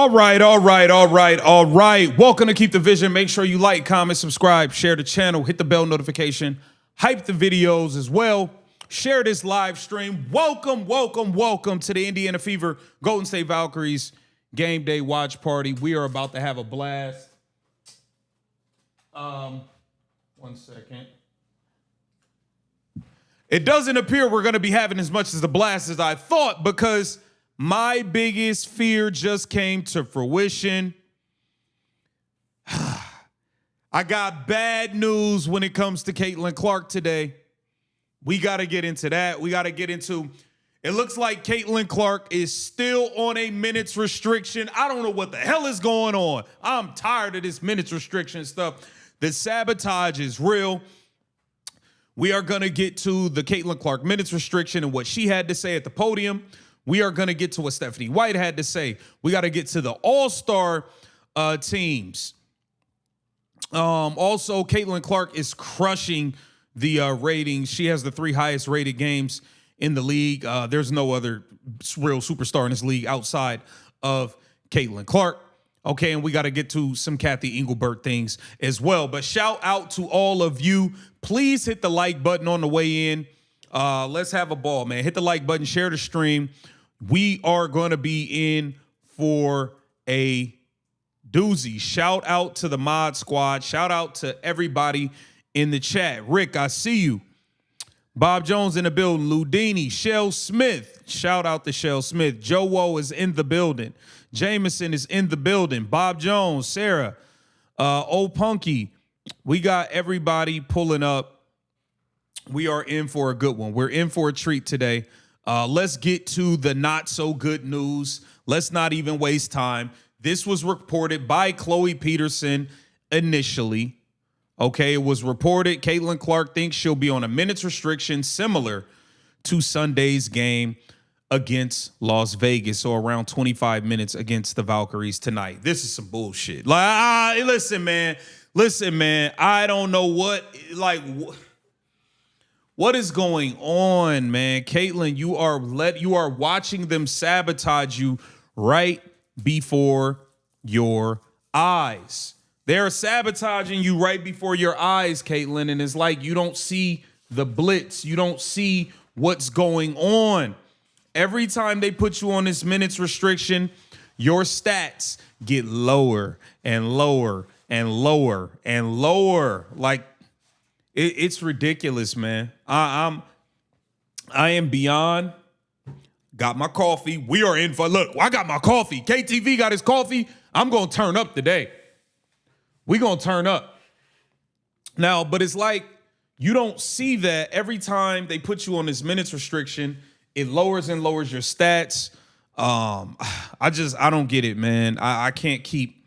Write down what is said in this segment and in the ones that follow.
All right. Welcome to Keep the Vision. Make sure you like, comment, subscribe, share the channel, hit the bell notification, hype the videos as well. Share this live stream. Welcome to the Indiana Fever Golden State Valkyries game day watch party. We are about to have a blast. 1 second. It doesn't appear we're going to be having as much as the blast as I thought, because my biggest fear just came to fruition. I got bad news when it comes to Caitlin Clark today. We got to get into that. It looks like Caitlin Clark is still on a minutes restriction. I don't know what the hell is going on. I'm tired of this minutes restriction stuff. The sabotage is real. We are going to get to the Caitlin Clark minutes restriction and what she had to say at the podium. We are going to get to what Stephanie White had to say. We got to get to the all-star teams. Also, Caitlin Clark is crushing the ratings. She has the 3 highest rated games in the league. There's no other real superstar in this league outside of Caitlin Clark. Okay, and we got to get to some Kathy Engelbert things as well. But shout out to all of you. Please hit the like button on the way in. Let's have a ball, man. Hit the like button, share the stream. We are going to be in for a doozy. Shout out to the mod squad. Shout out to everybody in the chat. Rick, I see you. Bob Jones in the building. Ludini, Shell Smith. Shout out to Shell Smith. Joe Woe is in the building. Jameson is in the building. Bob Jones, Sarah, Old Punky. We got everybody pulling up. We are in for a good one. We're in for a treat today. Let's get to the not so good news. Let's not even waste time. This was reported by Chloe Peterson initially. Okay, it was reported Caitlin Clark thinks she'll be on a minutes restriction similar to Sunday's game against Las Vegas, so around 25 minutes against the Valkyries tonight. This is some bullshit. Like, listen, man. I don't know what is going on, man. Caitlin, you are watching them sabotage you right before your eyes. They're sabotaging you right before your eyes, Caitlin, and it's like you don't see the blitz. You don't see what's going on. Every time they put you on this minutes restriction, your stats get lower and lower and lower and lower. Like, it's ridiculous, man. I am beyond. Got my coffee. We are in for, look, I got my coffee. KTV got his coffee. I'm going to turn up today. We going to turn up. Now, but it's like you don't see that every time they put you on this minutes restriction, it lowers and lowers your stats. I don't get it, man. I can't keep.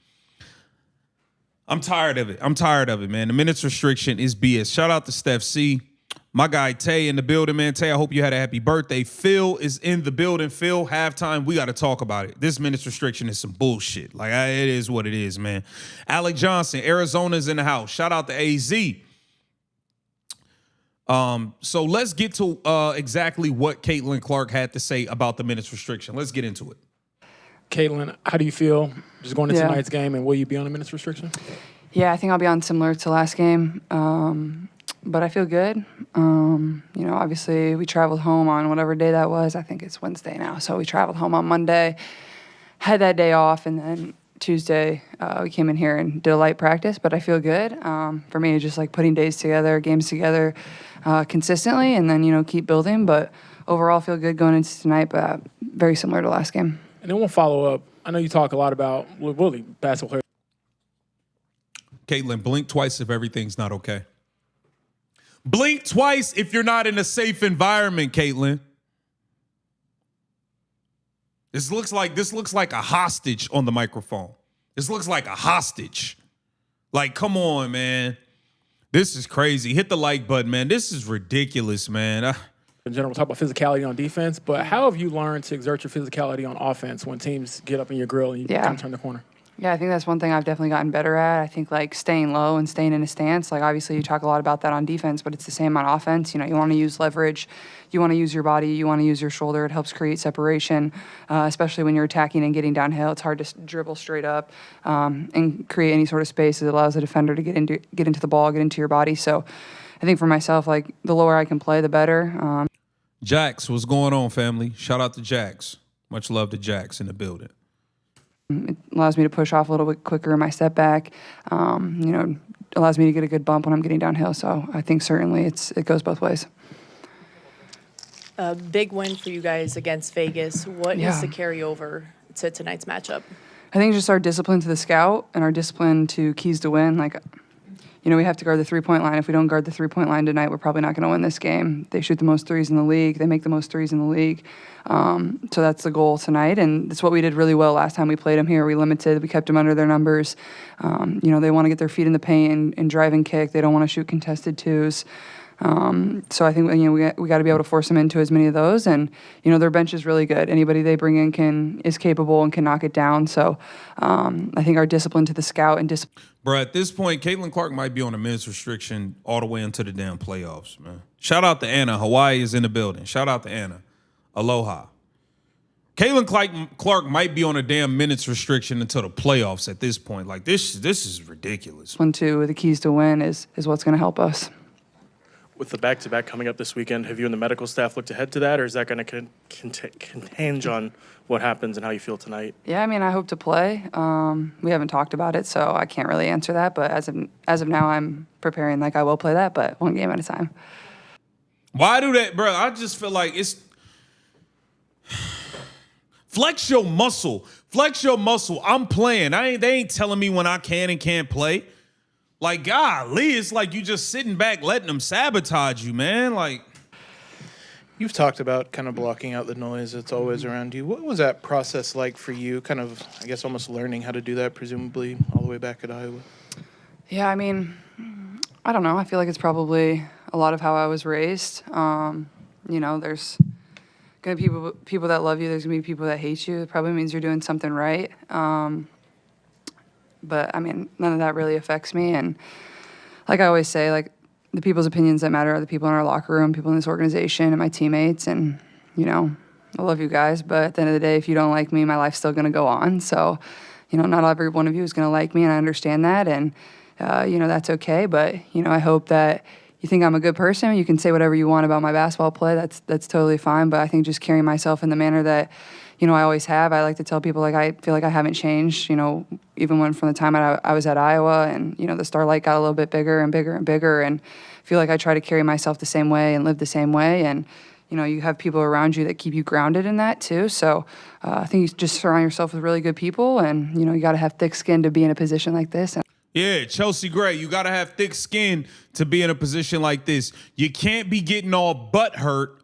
I'm tired of it. Man. The minutes restriction is BS. Shout out to Steph C. My guy Tay in the building, man. Tay, I hope you had a happy birthday. Phil is in the building. Phil, halftime, we got to talk about it. This minutes restriction is some bullshit. Like, it is what it is, man. Alec Johnson, Arizona's in the house. Shout out to AZ. So let's get to exactly what Caitlin Clark had to say about the minutes restriction. Let's get into it. Caitlin, how do you feel just going into tonight's game, and will you be on a minutes restriction? Yeah, I think I'll be on similar to last game, but I feel good. Obviously we traveled home on whatever day that was. I think it's Wednesday now. So we traveled home on Monday, had that day off, and then Tuesday we came in here and did a light practice, but I feel good. For me, it's just like putting days together, games together consistently, and then, keep building. But overall, I feel good going into tonight, but very similar to last game. And then we'll follow up. I know you talk a lot about really basketball players. Caitlin, blink twice if everything's not okay. Blink twice if you're not in a safe environment, Caitlin. This looks like a hostage on the microphone. This looks like a hostage. Like, come on, man. This is crazy. Hit the like button, man. This is ridiculous, man. In general, we'll talk about physicality on defense, but how have you learned to exert your physicality on offense when teams get up in your grill and you kind of turn the corner? Yeah, I think that's one thing I've definitely gotten better at. I think like staying low and staying in a stance. Like obviously you talk a lot about that on defense, but it's the same on offense. You know, you want to use leverage, you want to use your body, you want to use your shoulder. It helps create separation, especially when you're attacking and getting downhill. It's hard to dribble straight up and create any sort of space. It allows the defender to get into the ball, get into your body. So I think for myself, like the lower I can play, the better. Jax, what's going on, family? Shout out to Jax. Much love to Jax in the building. It allows me to push off a little bit quicker in my step back. Allows me to get a good bump when I'm getting downhill. So I think certainly it goes both ways. A big win for you guys against Vegas. What is the carryover to tonight's matchup? I think just our discipline to the scout and our discipline to keys to win. Like, we have to guard the three-point line. If we don't guard the three-point line tonight, we're probably not going to win this game. They shoot the most threes in the league. They make the most threes in the league. So that's the goal tonight, and that's what we did really well last time we played them here. We kept them under their numbers. They want to get their feet in the paint and drive and kick. They don't want to shoot contested twos. So I think we got to be able to force them into as many of those, and their bench is really good. Anybody they bring in is capable and can knock it down. So I think our discipline to the scout and discipline. Bro, at this point, Caitlin Clark might be on a minutes restriction all the way into the damn playoffs, man. Shout out to Anna. Hawaii is in the building. Shout out to Anna. Aloha. Caitlin Clark might be on a damn minutes restriction until the playoffs at this point. Like, this is ridiculous. 1-2, the keys to win is what's going to help us. With the back-to-back coming up this weekend, have you and the medical staff looked ahead to that, or is that going to hinge on what happens and how you feel tonight? Yeah, I hope to play. We haven't talked about it, so I can't really answer that. But as of now, I'm preparing like I will play that, but one game at a time. Why do that, bro? I just feel like it's flex your muscle. Flex your muscle. I'm playing. They ain't telling me when I can and can't play. Like, golly, it's like you just sitting back letting them sabotage you, man. Like, you've talked about kind of blocking out the noise that's always around you. What was that process like for you? Kind of, I guess, almost learning how to do that, presumably, all the way back at Iowa. Yeah, I don't know. I feel like it's probably a lot of how I was raised. There's going to be people that love you. There's going to be people that hate you. It probably means you're doing something right. But none of that really affects me. And like I always say, like the people's opinions that matter are the people in our locker room, people in this organization, and my teammates. And I love you guys. But at the end of the day, if you don't like me, my life's still going to go on. So, not every one of you is going to like me, and I understand that. And that's okay. But I hope that you think I'm a good person. You can say whatever you want about my basketball play. That's totally fine. But I think just carrying myself in the manner that I always have. I like to tell people, like, I feel like I haven't changed, even when from the time I was at Iowa and, the starlight got a little bit bigger and bigger and bigger, and I feel like I try to carry myself the same way and live the same way. And, you have people around you that keep you grounded in that too. So I think you just surround yourself with really good people, and, you got to have thick skin to be in a position like this. yeah, Chelsea Gray, you got to have thick skin to be in a position like this. You can't be getting all butthurt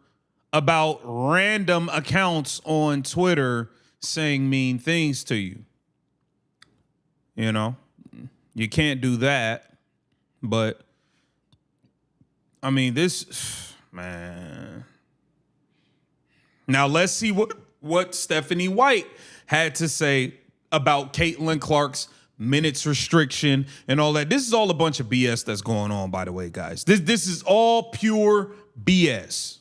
about random accounts on Twitter saying mean things to you. You can't do that. But, this, man. Now, let's see what Stephanie White had to say about Caitlin Clark's minutes restriction and all that. This is all a bunch of BS that's going on, by the way, guys. This is all pure BS.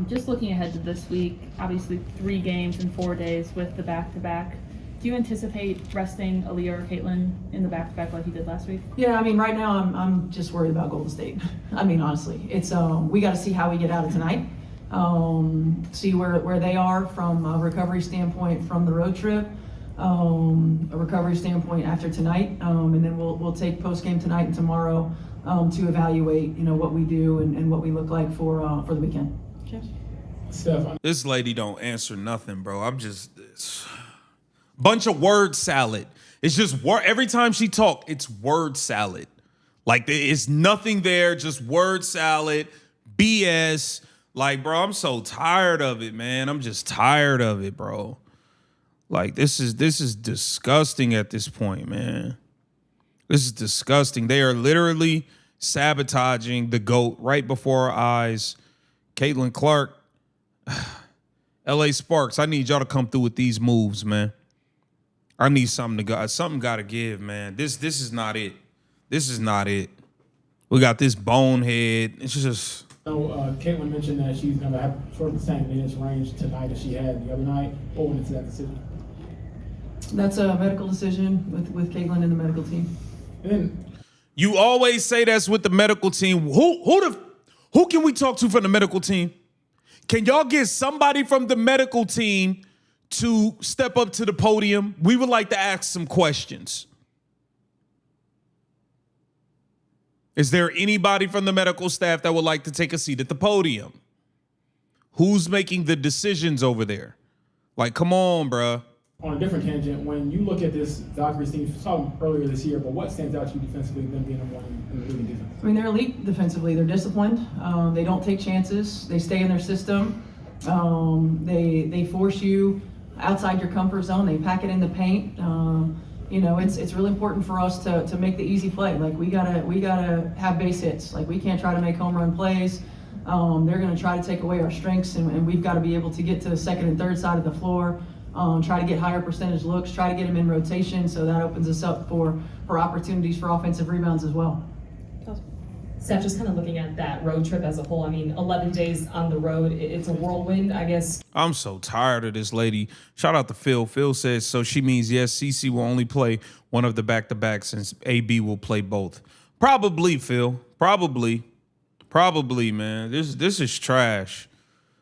Just looking ahead to this week, obviously 3 games in 4 days with the back-to-back. Do you anticipate resting Aaliyah or Caitlin in the back-to-back like you did last week? Yeah, right now I'm just worried about Golden State. Honestly, it's we got to see how we get out of tonight. See where they are from a recovery standpoint from the road trip, a recovery standpoint after tonight, and then we'll take post-game tonight and tomorrow to evaluate, what we do and what we look like for the weekend. This lady don't answer nothing, bro. Bunch of word salad. It's just every time she talk, it's word salad. Like, it's nothing there, just word salad, BS. Like, bro, I'm so tired of it, man. I'm just tired of it, bro. Like, this is disgusting at this point, man. This is disgusting. They are literally sabotaging the GOAT right before our eyes. Caitlin Clark, LA Sparks, I need y'all to come through with these moves, man. I need something to go. Something got to give, man. This is not it. This is not it. We got this bonehead. It's just. So Caitlin mentioned that she's going to have sort of the same minutes range tonight as she had the other night. What went into that decision? That's a medical decision with Caitlin and the medical team. And then, You always say that's with the medical team. Who can we talk to from the medical team? Can y'all get somebody from the medical team to step up to the podium? We would like to ask some questions. Is there anybody from the medical staff that would like to take a seat at the podium? Who's making the decisions over there? Like, come on, bruh. on a different tangent, when you look at this Valkyries team, you saw them earlier this year, but what stands out to you defensively, them being number one in the league in defense? I mean, they're elite defensively. They're disciplined. They don't take chances. They stay in their system. They force you outside your comfort zone. They pack it in the paint. You know, it's really important for us to make the easy play. Like we gotta have base hits. Like we can't try to make home run plays. They're gonna try to take away our strengths, and we've got to be able to get to the second and third side of the floor. Try to get higher percentage looks. Try to get them in rotation, so that opens us up for opportunities for offensive rebounds as well. Seth, just kind of looking at that road trip as a whole, I mean, 11 days on the road, it's a whirlwind, I guess. I'm so tired of this lady. Shout out to Phil. Phil says, so she means, yes, CC will only play one of the back-to-backs since AB will play both. Probably, Phil. Probably, man. This is trash.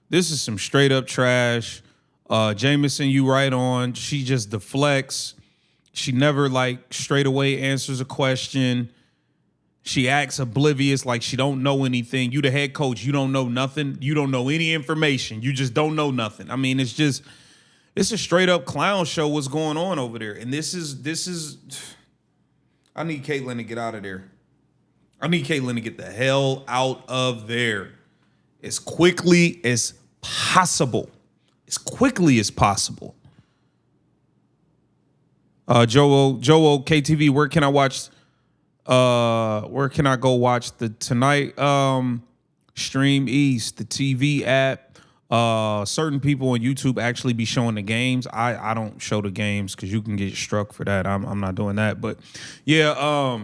This is some straight-up trash. Jameson, you right on. She just deflects. She never, like, straight away answers a question. She acts oblivious, like she don't know anything. You the head coach, you don't know nothing. You don't know any information. You just don't know nothing. I mean, it's a straight up clown show what's going on over there. And this is I need Caitlin to get out of there. I need Caitlin to get the hell out of there as quickly as possible. As quickly as possible. Joe KTV, where can I watch where can I go watch the tonight? Stream East, the TV app. Certain people on YouTube actually be showing the games. I don't show the games because you can get struck for that. I'm not doing that. But yeah,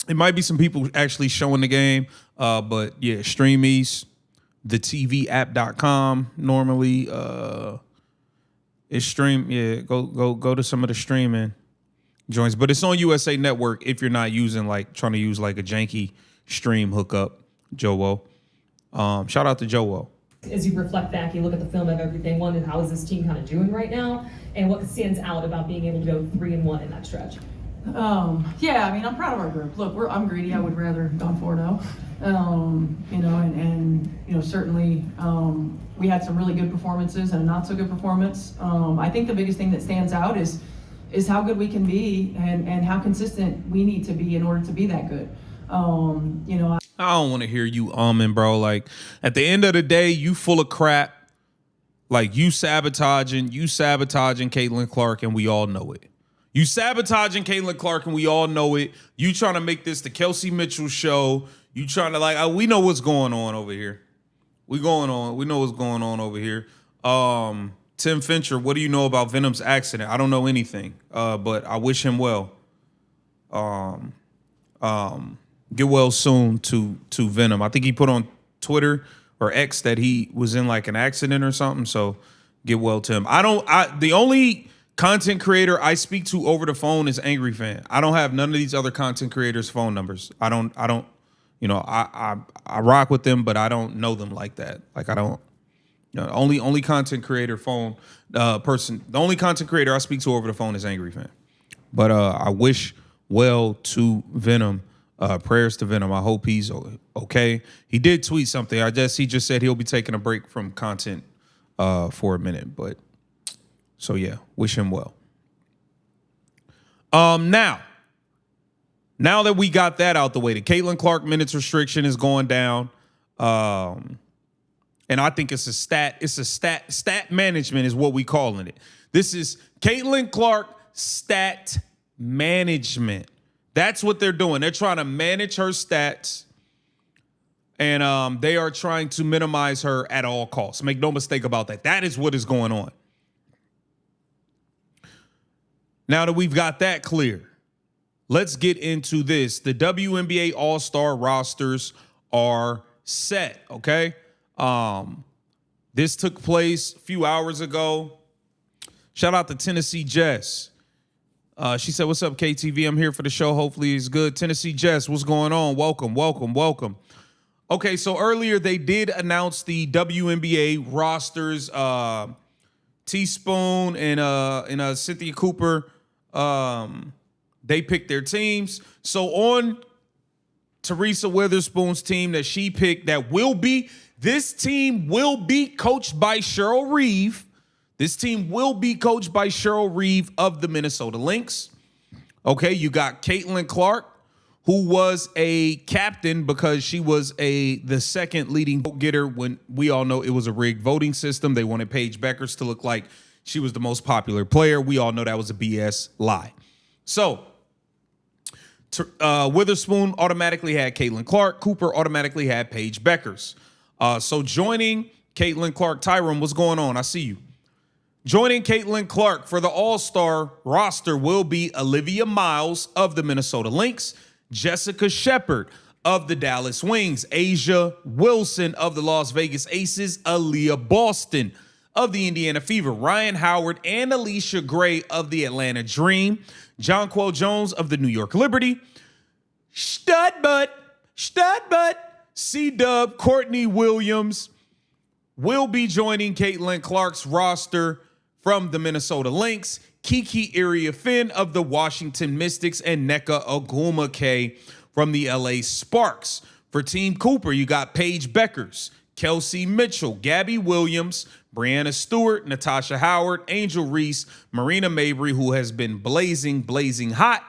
it might be some people actually showing the game. But yeah, Stream East, the TVapp.com normally it's stream. Yeah, go to some of the streaming joints, but it's on USA Network if you're not trying to use like a janky stream hookup. Joe, shout out to Joe. As you reflect back, you look at the film of everything. One, how is this team kind of doing right now, and what stands out about being able to go 3-1 in that stretch? Yeah, I mean, I'm proud of our group. Look, I'm greedy. I would rather gone 4-0. You know, and you know, certainly we had some really good performances and a not so good performance. I think the biggest thing that stands out is how good we can be and how consistent we need to be in order to be that good. You know, I don't want to hear you bro. Like at the end of the day, you full of crap. Like you sabotaging Caitlin Clark, and we all know it. You sabotaging Caitlin Clark, and we all know it. You trying to make this the Kelsey Mitchell show. You trying to we know what's going on over here. We know what's going on over here. Tim Fincher, what do you know about Venom's accident? I don't know anything, but I wish him well. Get well soon to Venom. I think he put on Twitter or X that he was in like an accident or something. So get well to him. The only content creator I speak to over the phone is Angry Fan. I don't have none of these other content creators' phone numbers. I don't. You know, I rock with them, but I don't know them like that. Like I don't. You know, only content creator phone person. The only content creator I speak to over the phone is Angry Fan. But I wish well to Venom. Prayers to Venom. I hope he's okay. He did tweet something. He just said he'll be taking a break from content for a minute. But so yeah, wish him well. Now that we got that out the way, the Caitlin Clark minutes restriction is going down. And I think it's a stat management is what we calling it. This is Caitlin Clark stat management. That's what they're doing. They're trying to manage her stats, and they are trying to minimize her at all costs. Make no mistake about that. That is what is going on. Now that we've got that clear, let's get into this. The WNBA All-Star rosters are set, okay? This took place a few hours ago. Shout out to Tennessee Jess. She said, what's up, KTV? I'm here for the show. Hopefully it's good. Tennessee Jess, what's going on? Welcome, welcome, welcome. Okay, so earlier they did announce the WNBA rosters. Teaspoon and Cynthia Cooper, they picked their teams. So on Teresa Witherspoon's team that she picked, this team will be coached by Cheryl Reeve. This team will be coached by Cheryl Reeve of the Minnesota Lynx. Okay, you got Caitlin Clark, who was a captain because she was the second leading vote getter when we all know it was a rigged voting system. They wanted Paige Beckers to look like she was the most popular player. We all know that was a BS lie. So Witherspoon automatically had Caitlin Clark. Cooper automatically had Paige Beckers. So joining Caitlin Clark, Tyrone, what's going on? I see you. Joining Caitlin Clark for the All-Star roster will be Olivia Miles of the Minnesota Lynx, Jessica Shepard of the Dallas Wings, Asia Wilson of the Las Vegas Aces, Aaliyah Boston of the Indiana Fever, Ryan Howard and Alicia Gray of the Atlanta Dream, Jonquel Jones of the New York Liberty, Stud Butt, C-Dub, Courtney Williams will be joining Caitlin Clark's roster from the Minnesota Lynx, Kiki Iriafin of the Washington Mystics, and Nneka Ogwumike from the LA Sparks. For Team Cooper, you got Paige Beckers, Kelsey Mitchell, Gabby Williams, Brianna Stewart, Natasha Howard, Angel Reese, Marina Mabry, who has been blazing hot.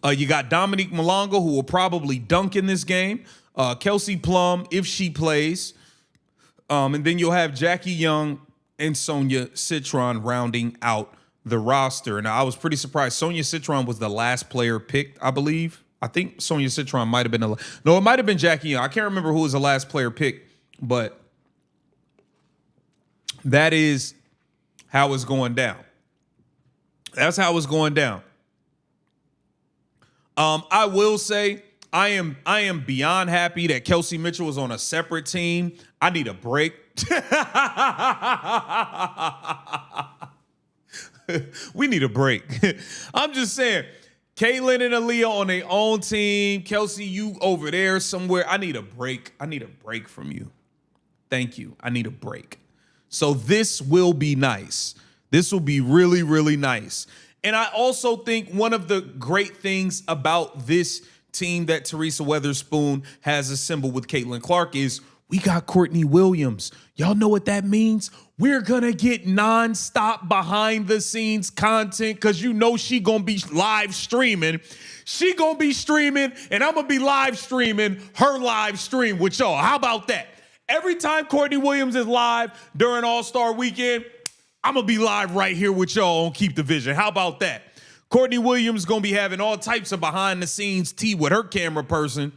You got Dominique Malongo, who will probably dunk in this game. Kelsey Plum, if she plays. And then you'll have Jackie Young and Sonia Citron rounding out the roster. And I was pretty surprised. Sonia Citron was the last player picked, I believe. I think Sonia Citron might have been no, it might have been Jackie Young. I can't remember who was the last player picked, but that is how it's going down. That's how it's going down. I will say I am beyond happy that Kelsey Mitchell was on a separate team. I need a break. We need a break. I'm just saying, Caitlin and Aaliyah on their own team. Kelsey, you over there somewhere. I need a break. I need a break from you. Thank you. I need a break. So this will be nice. This will be really, really nice. And I also think one of the great things about this team that Teresa Witherspoon has assembled with Caitlin Clark is we got Courtney Williams. Y'all know what that means? We're gonna get nonstop behind the scenes content because you know she gonna be live streaming. She gonna be streaming and I'm gonna be live streaming her live stream with y'all. How about that? Every time Courtney Williams is live during All-Star Weekend, I'm gonna be live right here with y'all on Keep the Vision. How about that? Courtney Williams gonna be having all types of behind the scenes tea with her camera person.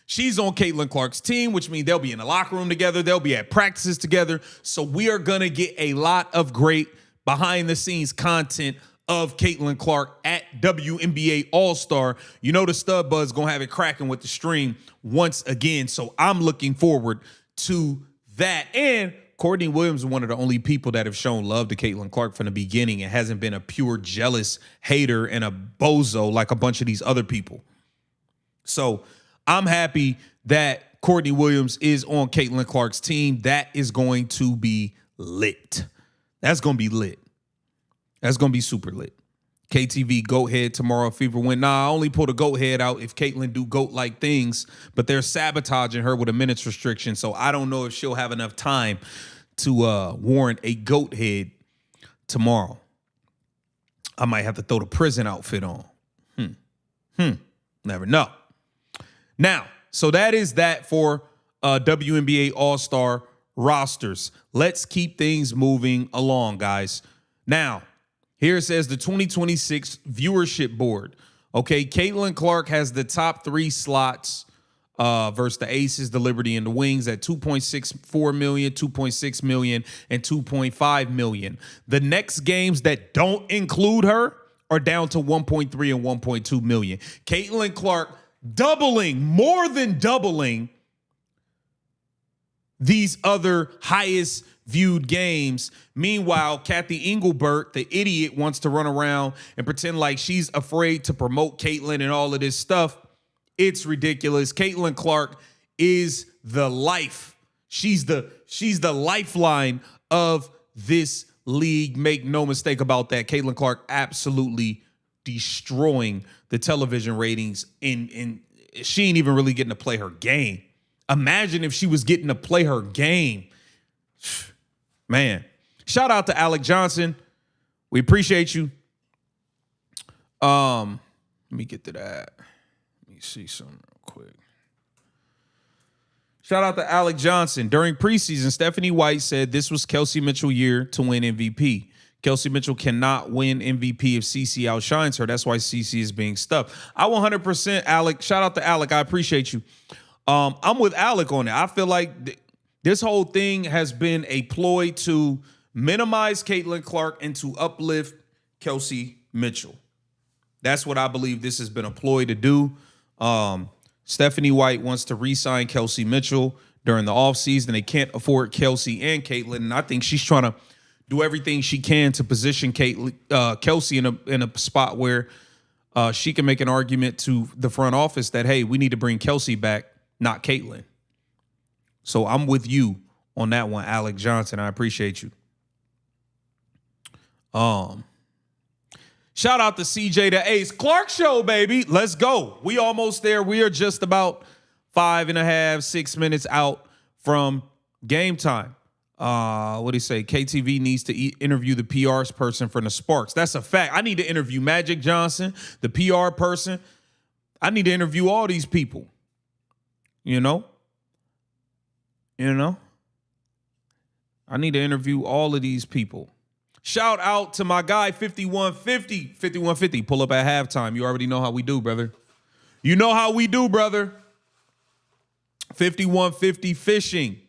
She's on Caitlin Clark's team, which means they'll be in the locker room together. They'll be at practices together. So we are going to get a lot of great behind-the-scenes content of Caitlin Clark at WNBA All-Star. You know the Stud Bud's going to have it cracking with the stream once again. So I'm looking forward to that. And Courtney Williams is one of the only people that have shown love to Caitlin Clark from the beginning and hasn't been a pure jealous hater and a bozo like a bunch of these other people. So I'm happy that Courtney Williams is on Caitlin Clark's team. That is going to be lit. That's going to be lit. That's going to be super lit. KTV goat head tomorrow. Fever win. Nah, I only pull the goat head out if Caitlin do goat-like things, but they're sabotaging her with a minutes restriction, so I don't know if she'll have enough time to warrant a goat head tomorrow. I might have to throw the prison outfit on. Never know. Now, so that is that for WNBA All-Star rosters. Let's keep things moving along, guys. Now, here it says the 2026 viewership board. Okay, Caitlin Clark has the top 3 slots versus the Aces, the Liberty, and the Wings at $2.64 million, $2.6 million, and $2.5 million. The next games that don't include her are down to 1.3 and 1.2 million. Caitlin Clark more than doubling these other highest viewed games. Meanwhile, Kathy Engelbert, the idiot, wants to run around and pretend like she's afraid to promote Caitlin and all of this stuff. It's ridiculous. Caitlin Clark is the life. She's the lifeline of this league. Make no mistake about that. Caitlin Clark absolutely destroying the television ratings, and she ain't even really getting to play her game. Imagine if she was getting to play her game. Man, shout out to Alec Johnson. We appreciate you. Let me get to that. Let me see something real quick. Shout out to Alec Johnson. During preseason, Stephanie White said this was Kelsey Mitchell's year to win MVP. Kelsey Mitchell cannot win MVP if CeCe outshines her. That's why CeCe is being stuffed. I 100% Alec. Shout out to Alec. I appreciate you. I'm with Alec on it. I feel like this whole thing has been a ploy to minimize Caitlin Clark and to uplift Kelsey Mitchell. That's what I believe this has been a ploy to do. Stephanie White wants to re-sign Kelsey Mitchell during the offseason. They can't afford Kelsey and Caitlin, and I think she's trying to do everything she can to position Kelsey in a spot where she can make an argument to the front office that, hey, we need to bring Kelsey back, not Caitlin. So I'm with you on that one, Alec Johnson. I appreciate you. Shout out to CJ the Ace. Clark Show, baby. Let's go. We almost there. We are just about 5.5, 6 minutes out from game time. What do you say? KTV needs to interview the PR's person for the Sparks. That's a fact. I need to interview Magic Johnson, the PR person. I need to interview all these people. You know? I need to interview all of these people. Shout out to my guy, 5150. 5150, pull up at halftime. You already know how we do, brother. You know how we do, brother. 5150 fishing.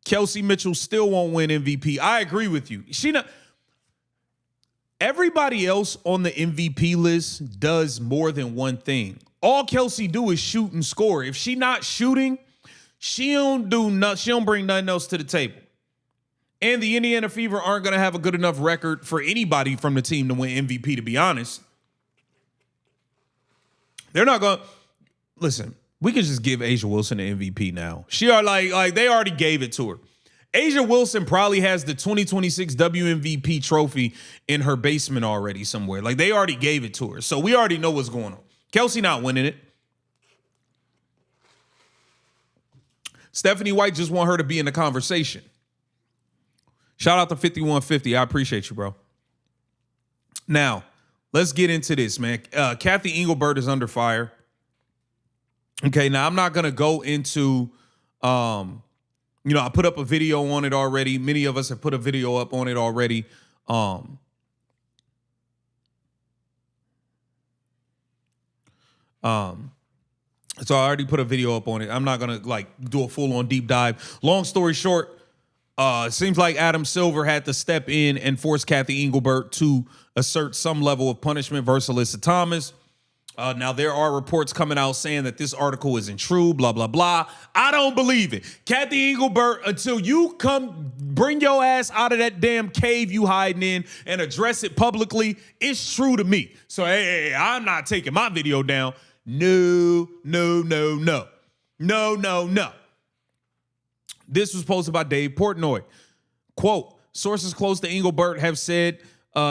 Kelsey Mitchell still won't win MVP. I agree with you. Everybody else on the MVP list does more than one thing. All Kelsey do is shoot and score. If she not shooting, she don't do nothing. She don't bring nothing else to the table. And the Indiana Fever aren't going to have a good enough record for anybody from the team to win MVP, to be honest. They're not going to... Listen, we could just give A'ja Wilson the MVP now. She are like they already gave it to her. A'ja Wilson probably has the 2026 WNBA trophy in her basement already somewhere. Like, they already gave it to her. So we already know what's going on. Kelsey not winning it. Stephanie White just want her to be in the conversation. Shout out to 5150. I appreciate you, bro. Now, let's get into this, man. Kathy Engelbert is under fire. Okay, now I'm not going to go into, I put up a video on it already. Many of us have put a video up on it already. So I already put a video up on it. I'm not going to do a full on deep dive. Long story short, it seems like Adam Silver had to step in and force Kathy Engelbert to assert some level of punishment versus Alyssa Thomas. Now, there are reports coming out saying that this article isn't true, blah, blah, blah. I don't believe it. Kathy Engelbert, until you come bring your ass out of that damn cave you hiding in and address it publicly, it's true to me. So, hey, I'm not taking my video down. No. This was posted by Dave Portnoy. Quote, sources close to Engelbert have said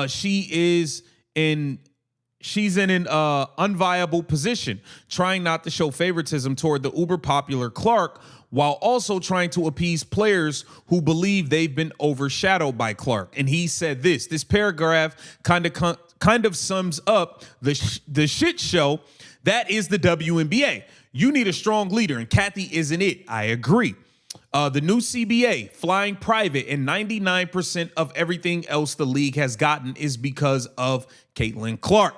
she's in an unviable position, trying not to show favoritism toward the uber popular Clark while also trying to appease players who believe they've been overshadowed by Clark. And he said this paragraph kind of sums up the shit show that is the WNBA. You need a strong leader, and Kathy isn't it. I agree. The new CBA, flying private, and 99% of everything else the league has gotten is because of Caitlin Clark.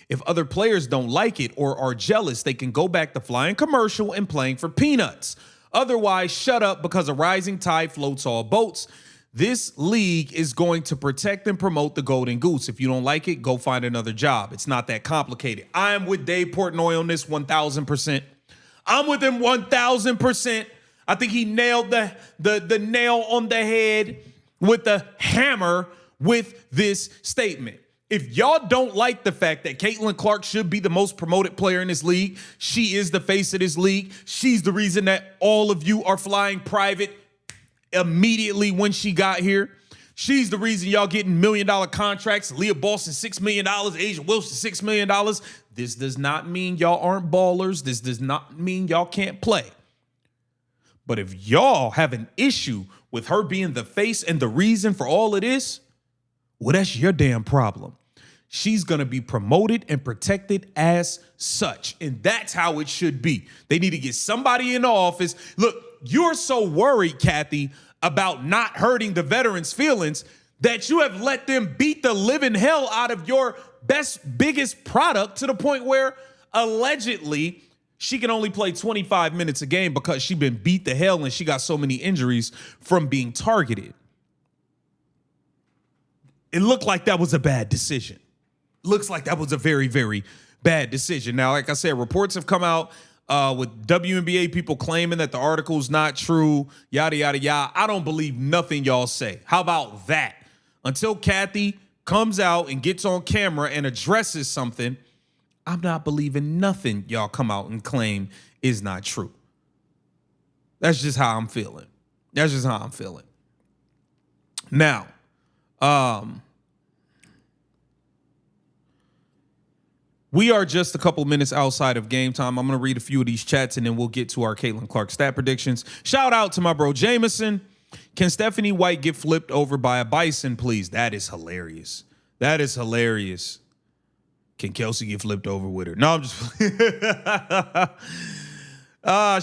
If other players don't like it or are jealous, they can go back to flying commercial and playing for peanuts. Otherwise, shut up because a rising tide floats all boats. This league is going to protect and promote the golden goose. If you don't like it, go find another job. It's not that complicated. I am with Dave Portnoy on this 1,000%. I'm with him 1,000%. I think he nailed the nail on the head with the hammer with this statement. If y'all don't like the fact that Caitlin Clark should be the most promoted player in this league, she is the face of this league. She's the reason that all of you are flying private immediately when she got here. She's the reason y'all getting $1 million contracts. Leah Boston, $6 million. Asia Wilson, $6 million. This does not mean y'all aren't ballers. This does not mean y'all can't play. But if y'all have an issue with her being the face and the reason for all of this, well, that's your damn problem. She's going to be promoted and protected as such. And that's how it should be. They need to get somebody in the office. Look, you're so worried, Kathy, about not hurting the veterans' feelings that you have let them beat the living hell out of your biggest product to the point where allegedly she can only play 25 minutes a game because she been beat the hell and she got so many injuries from being targeted. It looked like that was a bad decision. Looks like that was a very, very bad decision. Now, like I said, reports have come out with WNBA people claiming that the article's not true, yada, yada, yada. I don't believe nothing y'all say. How about that? Until Kathy comes out and gets on camera and addresses something, I'm not believing nothing y'all come out and claim is not true. That's just how I'm feeling. That's just how I'm feeling. Now, we are just a couple minutes outside of game time. I'm going to read a few of these chats, and then we'll get to our Caitlin Clark stat predictions. Shout out to my bro Jameson. Can Stephanie White get flipped over by a bison, please? That is hilarious. That is hilarious. Can Kelsey get flipped over with her? No, I'm just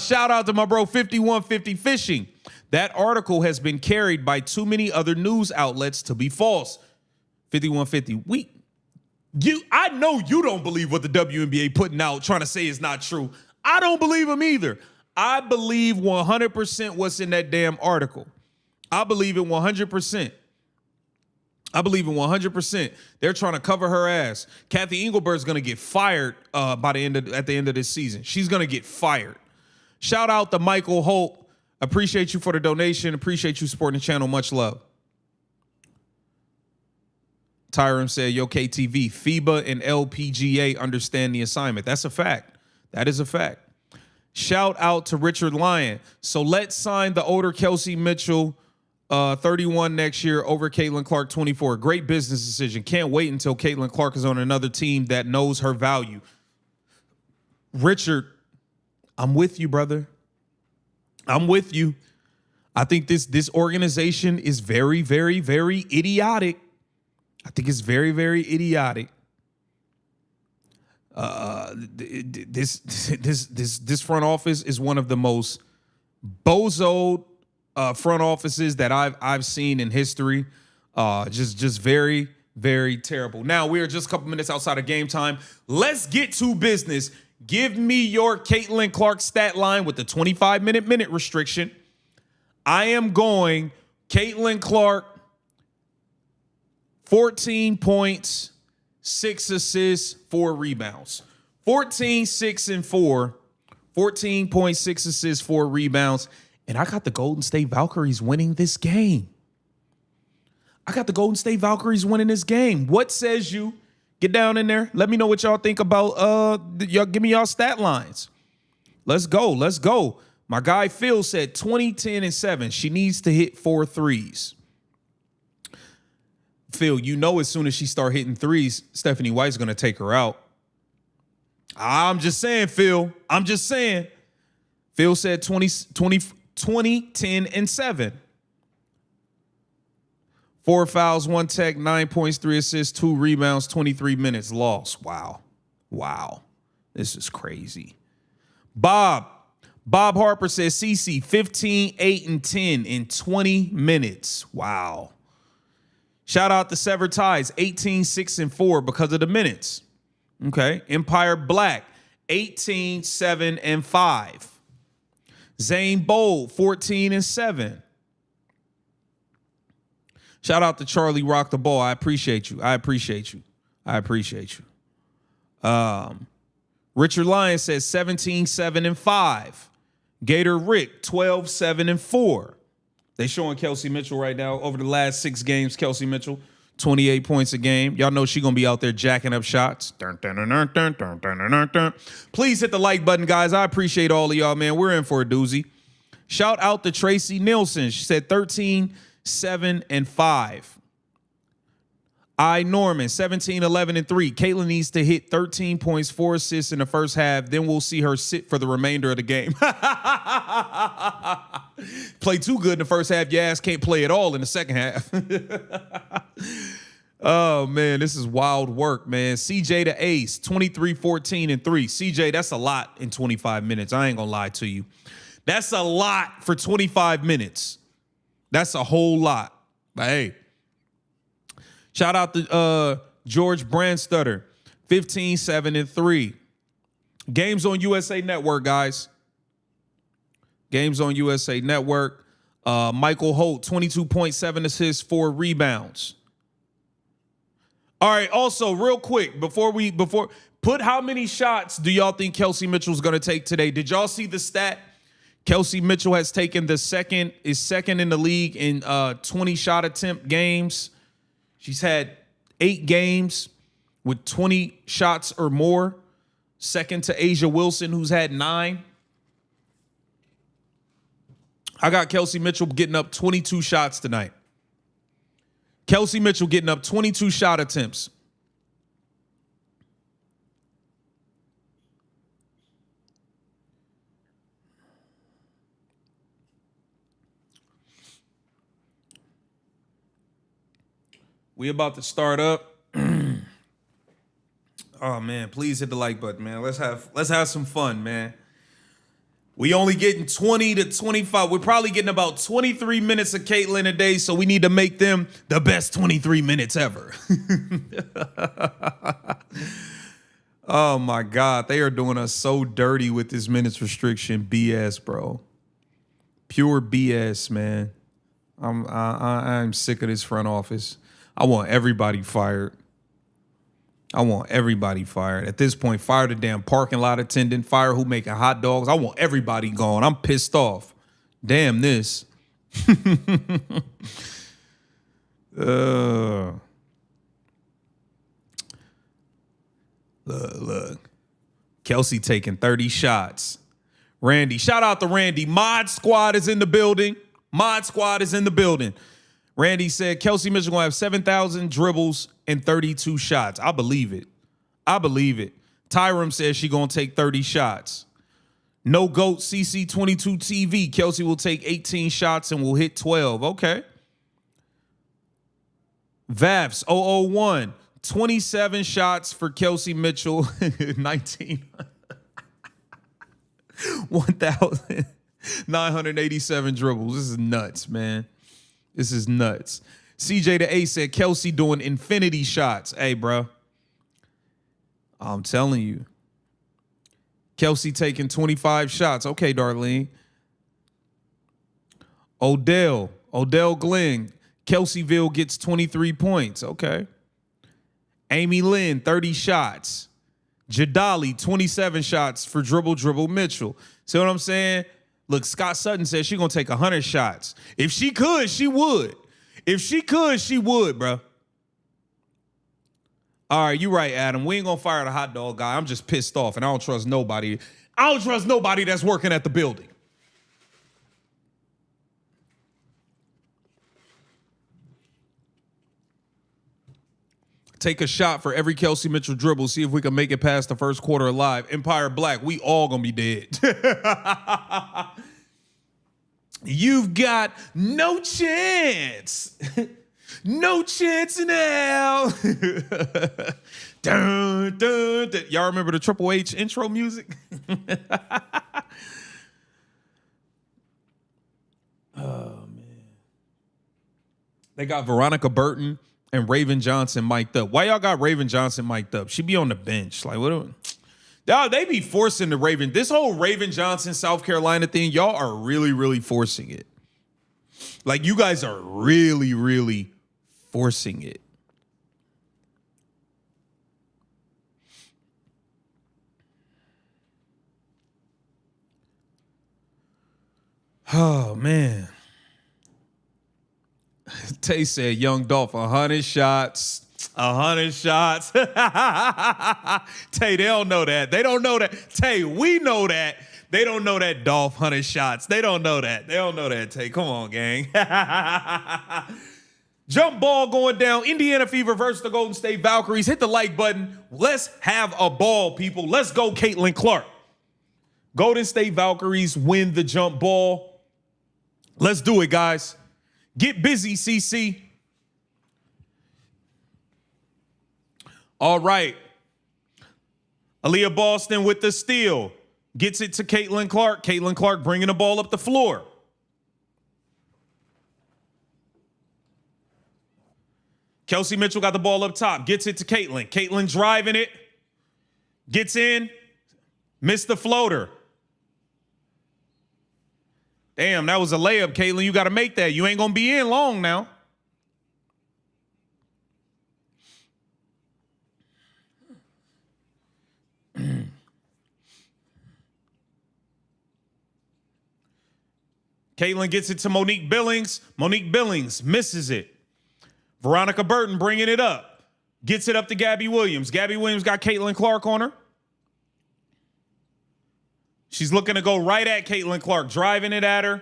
shout out to my bro 5150 Fishing. That article has been carried by too many other news outlets to be false. 5150. I know you don't believe what the WNBA putting out trying to say is not true. I don't believe them either. I believe 100% what's in that damn article. I believe it 100%. I believe in 100%. They're trying to cover her ass. Kathy Engelbert's going to get fired at the end of this season. She's going to get fired. Shout out to Michael Holt. Appreciate you for the donation. Appreciate you supporting the channel. Much love. Tyron said, yo, KTV, FIBA and LPGA understand the assignment. That's a fact. That is a fact. Shout out to Richard Lyon. So let's sign the older Kelsey Mitchell 31 next year over Caitlin Clark 24. Great business decision. Can't wait until Caitlin Clark is on another team that knows her value. Richard, I'm with you, brother. I'm with you. I think this organization is very, very, very idiotic. I think it's very, very idiotic. This front office is one of the most bozo front offices that I've seen in history. Just very, very terrible. Now we are just a couple minutes outside of game time. Let's get to business. Give me your Caitlin Clark stat line with the 25-minute restriction. I am going Caitlin Clark, 14 points, 6 assists, 4 rebounds. 14, 6, and 4. 14.6 assists, 4 rebounds. And I got the Golden State Valkyries winning this game. I got the Golden State Valkyries winning this game. What says you? Get down in there. Let me know what y'all think about, y'all give me y'all stat lines. Let's go. Let's go. My guy Phil said 20, 10, and 7. She needs to hit 4 threes. Phil, you know as soon as she start hitting threes, Stephanie White's going to take her out. I'm just saying, Phil. I'm just saying. Phil said 20, 10, and 7. 4 fouls, 1 tech, 9 points, 3 assists, 2 rebounds, 23 minutes lost. Wow. Wow. This is crazy. Bob Harper says CC 15, 8, and 10 in 20 minutes. Wow. Shout out to Severed Ties, 18, 6, and 4 because of the minutes. Okay. Empire Black, 18, 7, and 5. Zane Bold, 14 and 7. Shout out to Charlie Rock the Ball. I appreciate you. Richard Lyon says 17, 7, and 5. Gator Rick, 12, 7, and 4. They showing Kelsey Mitchell right now. Over the last 6 games, Kelsey Mitchell, 28 points a game. Y'all know she going to be out there jacking up shots. Please hit the like button, guys. I appreciate all of y'all, man. We're in for a doozy. Shout out to Tracy Nielsen. She said 13, 7, and 5. I Norman, 17, 11, and 3. Caitlin needs to hit 13 points, 4 assists in the first half. Then we'll see her sit for the remainder of the game. Play too good in the first half. Your ass can't play at all in the second half. Oh, man, this is wild work, man. CJ the Ace, 23, 14, and 3. CJ, that's a lot in 25 minutes. I ain't going to lie to you. That's a lot for 25 minutes. That's a whole lot. But hey, shout out to George Brandstutter, 15, 7, and 3. Games on USA Network, guys. Games on USA Network. Michael Holt, 22.7 assists, 4 rebounds. All right, also, real quick, put how many shots do y'all think Kelsey Mitchell's going to take today? Did y'all see the stat? Kelsey Mitchell has taken is second in the league in 20 shot attempt games. She's had 8 games with 20 shots or more. Second to Asia Wilson, who's had 9. I got Kelsey Mitchell getting up 22 shots tonight. Kelsey Mitchell getting up 22 shot attempts. We about to start up. Oh man, please hit the like button, man. Let's have some fun, man. We only getting 20 to 25. We're probably getting about 23 minutes of Caitlin a day, so we need to make them the best 23 minutes ever. Oh my God, they are doing us so dirty with this minutes restriction BS, bro. Pure BS, man. I'm sick of this front office. I want everybody fired. At this point, fire the damn parking lot attendant, fire who making hot dogs. I want everybody gone. I'm pissed off. Damn this. Look. Kelsey taking 30 shots. Randy, shout out to Randy. Mod Squad is in the building. Randy said Kelsey Mitchell going to have 7,000 dribbles and 32 shots. I believe it. Tyram says she going to take 30 shots. No GOAT CC22 TV. Kelsey will take 18 shots and will hit 12. Okay. Vavs 001. 27 shots for Kelsey Mitchell. 19. 1,987 dribbles. This is nuts, man. This is nuts. CJ the A said Kelsey doing infinity shots. Hey, bro. I'm telling you. Kelsey taking 25 shots. Okay, Darlene. Odell Glenn. Kelseyville gets 23 points. Okay. Amy Lynn, 30 shots. Jadali, 27 shots for Dribble Mitchell. See what I'm saying? Look, Scott Sutton says she's going to take 100 shots. If she could, she would. Bro. All right, you right, Adam. We ain't going to fire the hot dog guy. I'm just pissed off, and I don't trust nobody. That's working at the building. Take a shot for every Kelsey Mitchell dribble. See if we can make it past the first quarter alive. Empire Black, we all gonna be dead. You've got no chance. No chance in hell. Dun, dun, dun. Y'all remember the Triple H intro music? Oh, man. They got Veronica Burton and Raven Johnson mic'd up. Why y'all got Raven Johnson mic'd up? She be on the bench. Like, what? Y'all, they be forcing the Raven. This whole Raven Johnson, South Carolina thing, y'all are really, really forcing it. Like, you guys are really, really forcing it. Oh, man. Tay said, Young Dolph, 100 shots. 100 shots. Tay, they don't know that. They don't know that. Tay, we know that. They don't know that Dolph 100 shots. They don't know that. They don't know that, Tay. Come on, gang. Jump ball going down. Indiana Fever versus the Golden State Valkyries. Hit the like button. Let's have a ball, people. Let's go, Caitlin Clark. Golden State Valkyries win the jump ball. Let's do it, guys. Get busy, CC. All right. Aaliyah Boston with the steal. Gets it to Caitlin Clark. Caitlin Clark bringing the ball up the floor. Kelsey Mitchell got the ball up top. Gets it to Caitlin. Caitlin driving it. Gets in. Missed the floater. Damn, that was a layup, Caitlin. You got to make that. You ain't going to be in long now. Caitlin gets it to Monique Billings. Monique Billings misses it. Veronica Burton bringing it up. Gets it up to Gabby Williams. Gabby Williams got Caitlin Clark on her. She's looking to go right at Caitlin Clark, driving it at her.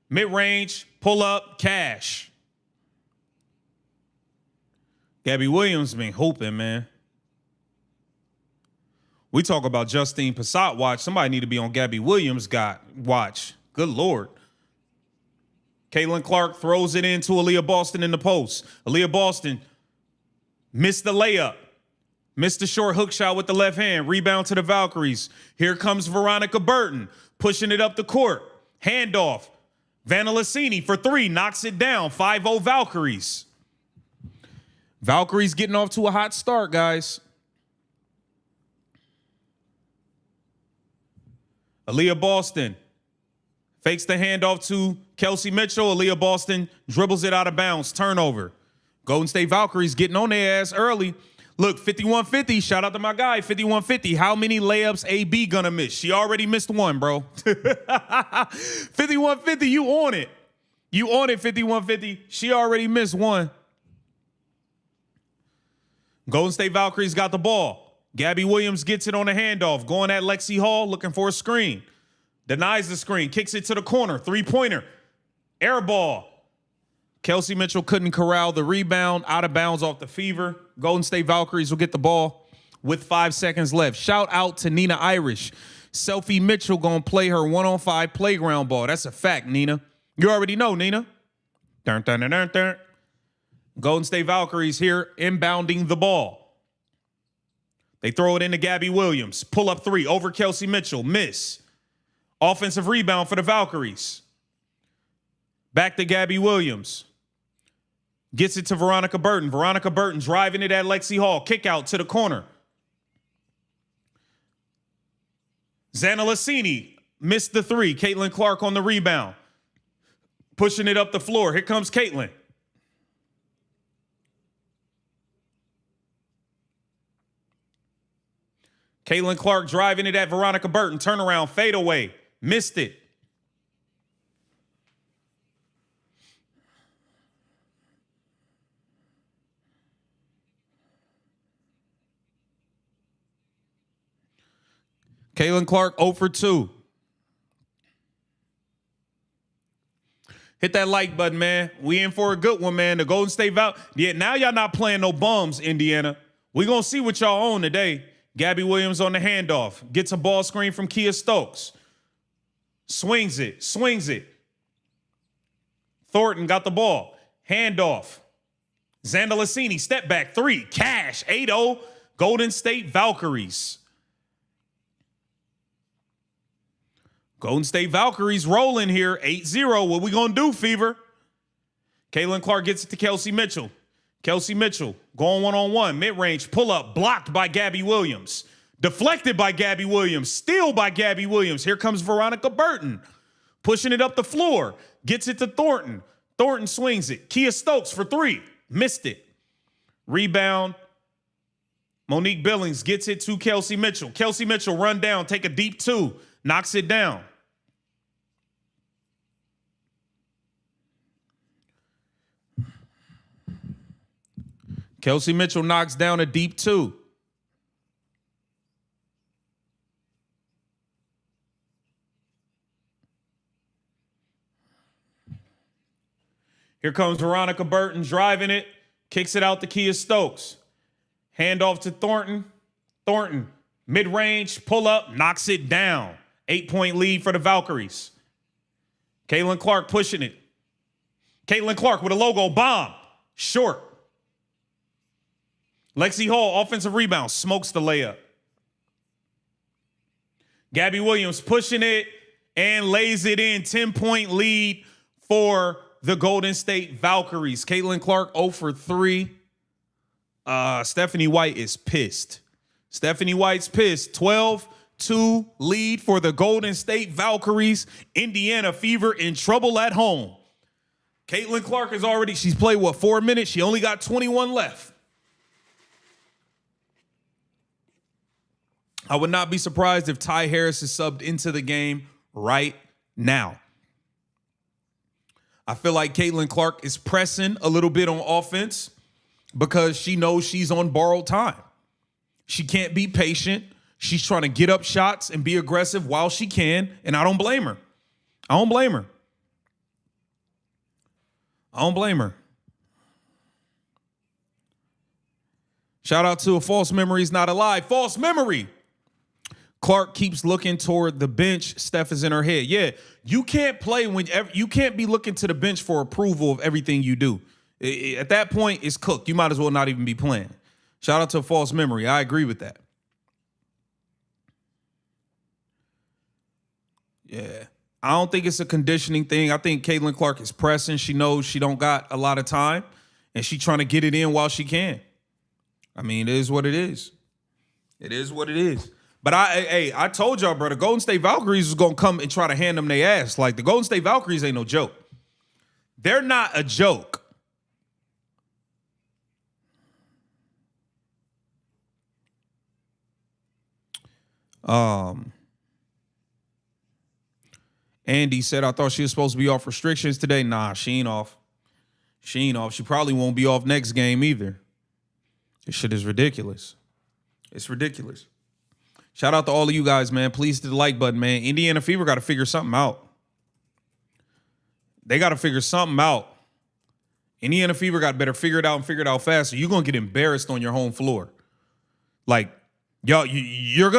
Mid-range, pull up, cash. Gabby Williams been hooping, man. We talk about Justine Passat watch. Somebody need to be on Gabby Williams' watch. Good Lord. Caitlin Clark throws it into Aaliyah Boston in the post. Aaliyah Boston missed the layup. Missed the short hook shot with the left hand. Rebound to the Valkyries. Here comes Veronica Burton pushing it up the court. Handoff. Vanellicini for three. Knocks it down. 5-0 Valkyries. Valkyries getting off to a hot start, guys. Aaliyah Boston fakes the handoff to Kelsey Mitchell. Aaliyah Boston dribbles it out of bounds. Turnover. Golden State Valkyries getting on their ass early. Look, 5150. Shout out to my guy, 5150. How many layups AB gonna miss? She already missed one, bro. 5150, you on it. You on it, 5150. She already missed one. Golden State Valkyries got the ball. Gabby Williams gets it on a handoff. Going at Lexi Hall, looking for a screen. Denies the screen, kicks it to the corner. Three-pointer. Air ball. Kelsey Mitchell couldn't corral the rebound. Out of bounds off the Fever. Golden State Valkyries will get the ball with 5 seconds left. Shout out to Nina Irish. Selfie Mitchell going to play her 1-on-5 playground ball. That's a fact, Nina. You already know, Nina. Dun, dun, dun, dun, dun. Golden State Valkyries here inbounding the ball. They throw it into Gabby Williams. Pull up three over Kelsey Mitchell. Miss. Offensive rebound for the Valkyries. Back to Gabby Williams. Gets it to Veronica Burton. Veronica Burton driving it at Lexi Hall. Kick out to the corner. Zanalacini missed the three. Caitlin Clark on the rebound. Pushing it up the floor. Here comes Caitlin. Caitlin Clark driving it at Veronica Burton. Turnaround, fade away. Missed it. Caitlin Clark 0 for 2. Hit that like button, man. We in for a good one, man. The Golden State Yeah, now y'all not playing no bums, Indiana. We gonna see what y'all own today. Gabby Williams on the handoff. Gets a ball screen from Kia Stokes. Swings it. Thornton got the ball. Handoff. Zandalicini, step back, three. Cash, 8-0. Golden State Valkyries. Golden State Valkyries rolling here, 8-0. What we gonna do, Fever? Caitlin Clark gets it to Kelsey Mitchell. Kelsey Mitchell going one-on-one, mid-range, pull-up, blocked by Gabby Williams. Deflected by Gabby Williams, steal by Gabby Williams. Here comes Veronica Burton, pushing it up the floor, gets it to Thornton. Thornton swings it. Kia Stokes for three, missed it. Rebound. Monique Billings gets it to Kelsey Mitchell. Kelsey Mitchell run down, take a deep two, knocks it down. Kelsey Mitchell knocks down a deep two. Here comes Veronica Burton driving it, kicks it out to Kia Stokes. Hand off to Thornton. Thornton, mid-range, pull up, knocks it down. 8-point lead for the Valkyries. Caitlin Clark pushing it. Caitlin Clark with a logo bomb. Short. Lexi Hall, offensive rebound, smokes the layup. Gabby Williams pushing it and lays it in. 10-point lead for the Golden State Valkyries. Caitlin Clark 0 for 3. Stephanie White is pissed. Stephanie White's pissed. 12-2 lead for the Golden State Valkyries. Indiana Fever in trouble at home. Caitlin Clark is already, she's played, 4 minutes? She only got 21 left. I would not be surprised if Ty Harris is subbed into the game right now. I feel like Caitlin Clark is pressing a little bit on offense because she knows she's on borrowed time. She can't be patient. She's trying to get up shots and be aggressive while she can, and I don't blame her. I don't blame her. I don't blame her. Shout out to A False Memory is Not Alive. False memory. Clark keeps looking toward the bench. Steph is in her head. Yeah, you can't play whenever, you can't be looking to the bench for approval of everything you do. At that point, it's cooked. You might as well not even be playing. Shout out to A False Memory. I agree with that. Yeah. I don't think it's a conditioning thing. I think Caitlin Clark is pressing. She knows she don't got a lot of time, and she's trying to get it in while she can. I mean, it is what it is. It is what it is. But I told y'all, bro, the Golden State Valkyries was going to come and try to hand them their ass. Like, the Golden State Valkyries ain't no joke. They're not a joke. Andy said, I thought she was supposed to be off restrictions today. Nah, she ain't off. She ain't off. She probably won't be off next game either. This shit is ridiculous. It's ridiculous. Shout out to all of you guys, man. Please hit the like button, man. Indiana Fever got to figure something out. They got to figure something out. Indiana Fever got better figure it out and figure it out faster. You're going to get embarrassed on your home floor. Like, y'all, you're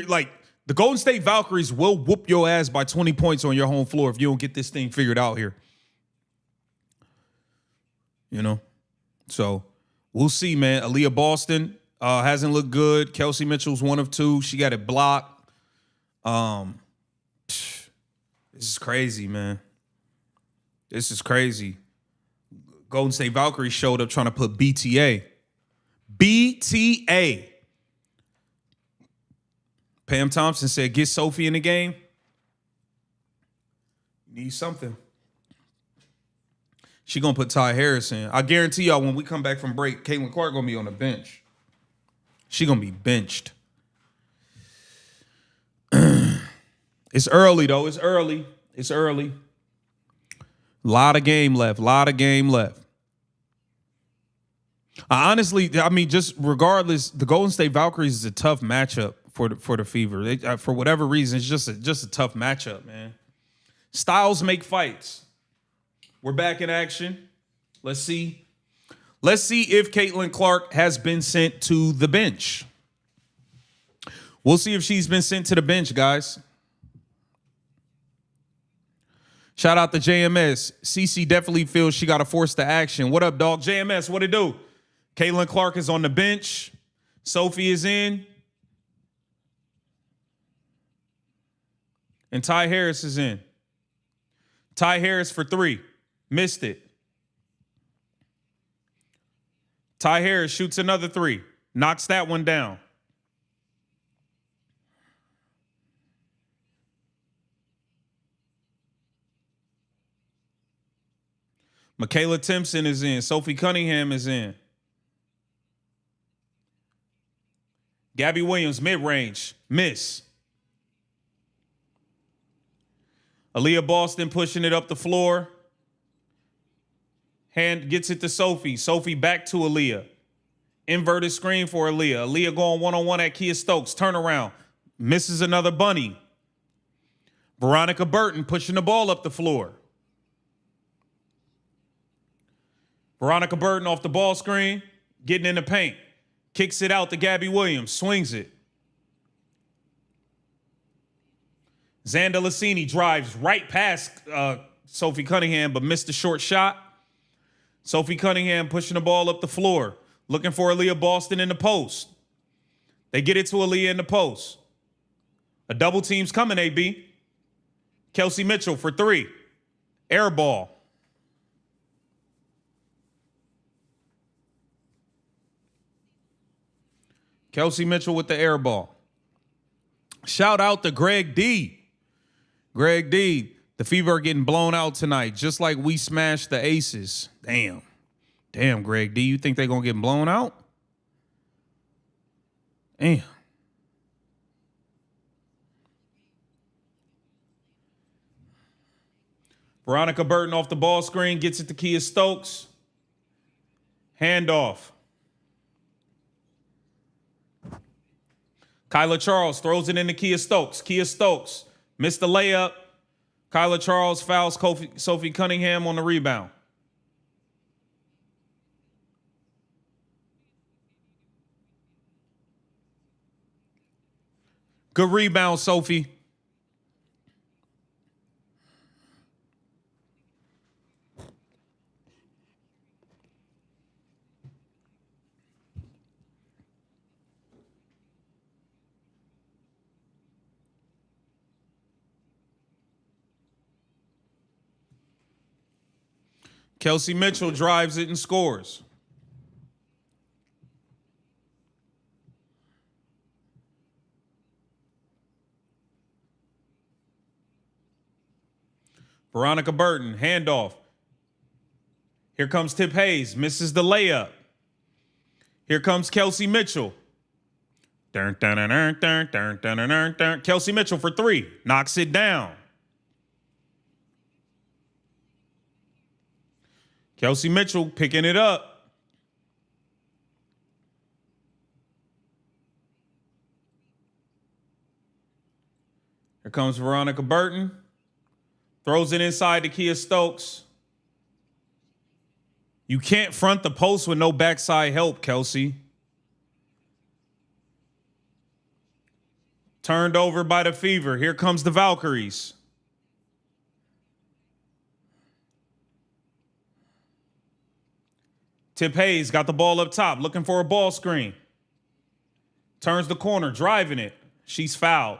like, the Golden State Valkyries will whoop your ass by 20 points on your home floor if you don't get this thing figured out here. You know? So, we'll see, man. Aaliyah Boston hasn't looked good. Kelsey Mitchell's 1 of 2. She got it blocked. This is crazy, man. This is crazy. Golden State Valkyries showed up trying to put BTA. BTA. Pam Thompson said, get Sophie in the game. Need something. She going to put Ty Harris in. I guarantee y'all when we come back from break, Caitlin Clark going to be on the bench. She going to be benched. It's early, though. It's early. It's early. Lot of game left. Lot of game left. Honestly, I mean, just regardless, the Golden State Valkyries is a tough matchup for the Fever. They, for whatever reason, it's just a tough matchup, man. Styles make fights. We're back in action. Let's see. Let's see if Caitlin Clark has been sent to the bench. We'll see if she's been sent to the bench, guys. Shout out to JMS. CC definitely feels she got to force the action. What up, dog? JMS, what it do? Caitlin Clark is on the bench. Sophie is in. And Ty Harris is in. Ty Harris for 3. Missed it. Ty Harris shoots another three. Knocks that one down. Michaela Timpson is in. Sophie Cunningham is in. Gabby Williams, mid-range. Miss. Aaliyah Boston pushing it up the floor. Hand gets it to Sophie. Sophie back to Aaliyah. Inverted screen for Aaliyah. Aaliyah going one-on-one at Kia Stokes. Turnaround. Misses another bunny. Veronica Burton pushing the ball up the floor. Veronica Burton off the ball screen, getting in the paint. Kicks it out to Gabby Williams. Swings it. Xanda Lassini drives right past Sophie Cunningham, but missed the short shot. Sophie Cunningham pushing the ball up the floor, looking for Aaliyah Boston in the post. They get it to Aaliyah in the post. A double team's coming, AB. Kelsey Mitchell for three. Air ball. Kelsey Mitchell with the air ball. Shout out to Greg D. Greg D. The Fever are getting blown out tonight, just like we smashed the Aces. Damn. Damn, Greg D. You think they're going to get blown out? Damn. Veronica Burton off the ball screen, gets it to Kia Stokes. Handoff. Kyla Charles throws it into Kia Stokes. Kia Stokes missed the layup. Kyla Charles fouls Sophie Cunningham on the rebound. Good rebound, Sophie. Kelsey Mitchell drives it and scores. Veronica Burton, handoff. Here comes Tip Hayes, misses the layup. Here comes Kelsey Mitchell. Kelsey Mitchell for three, knocks it down. Kelsey Mitchell picking it up. Here comes Veronica Burton. Throws it inside to Kia Stokes. You can't front the post with no backside help, Kelsey. Turned over by the Fever. Here comes the Valkyries. Tip Hayes got the ball up top, looking for a ball screen. Turns the corner, driving it. She's fouled.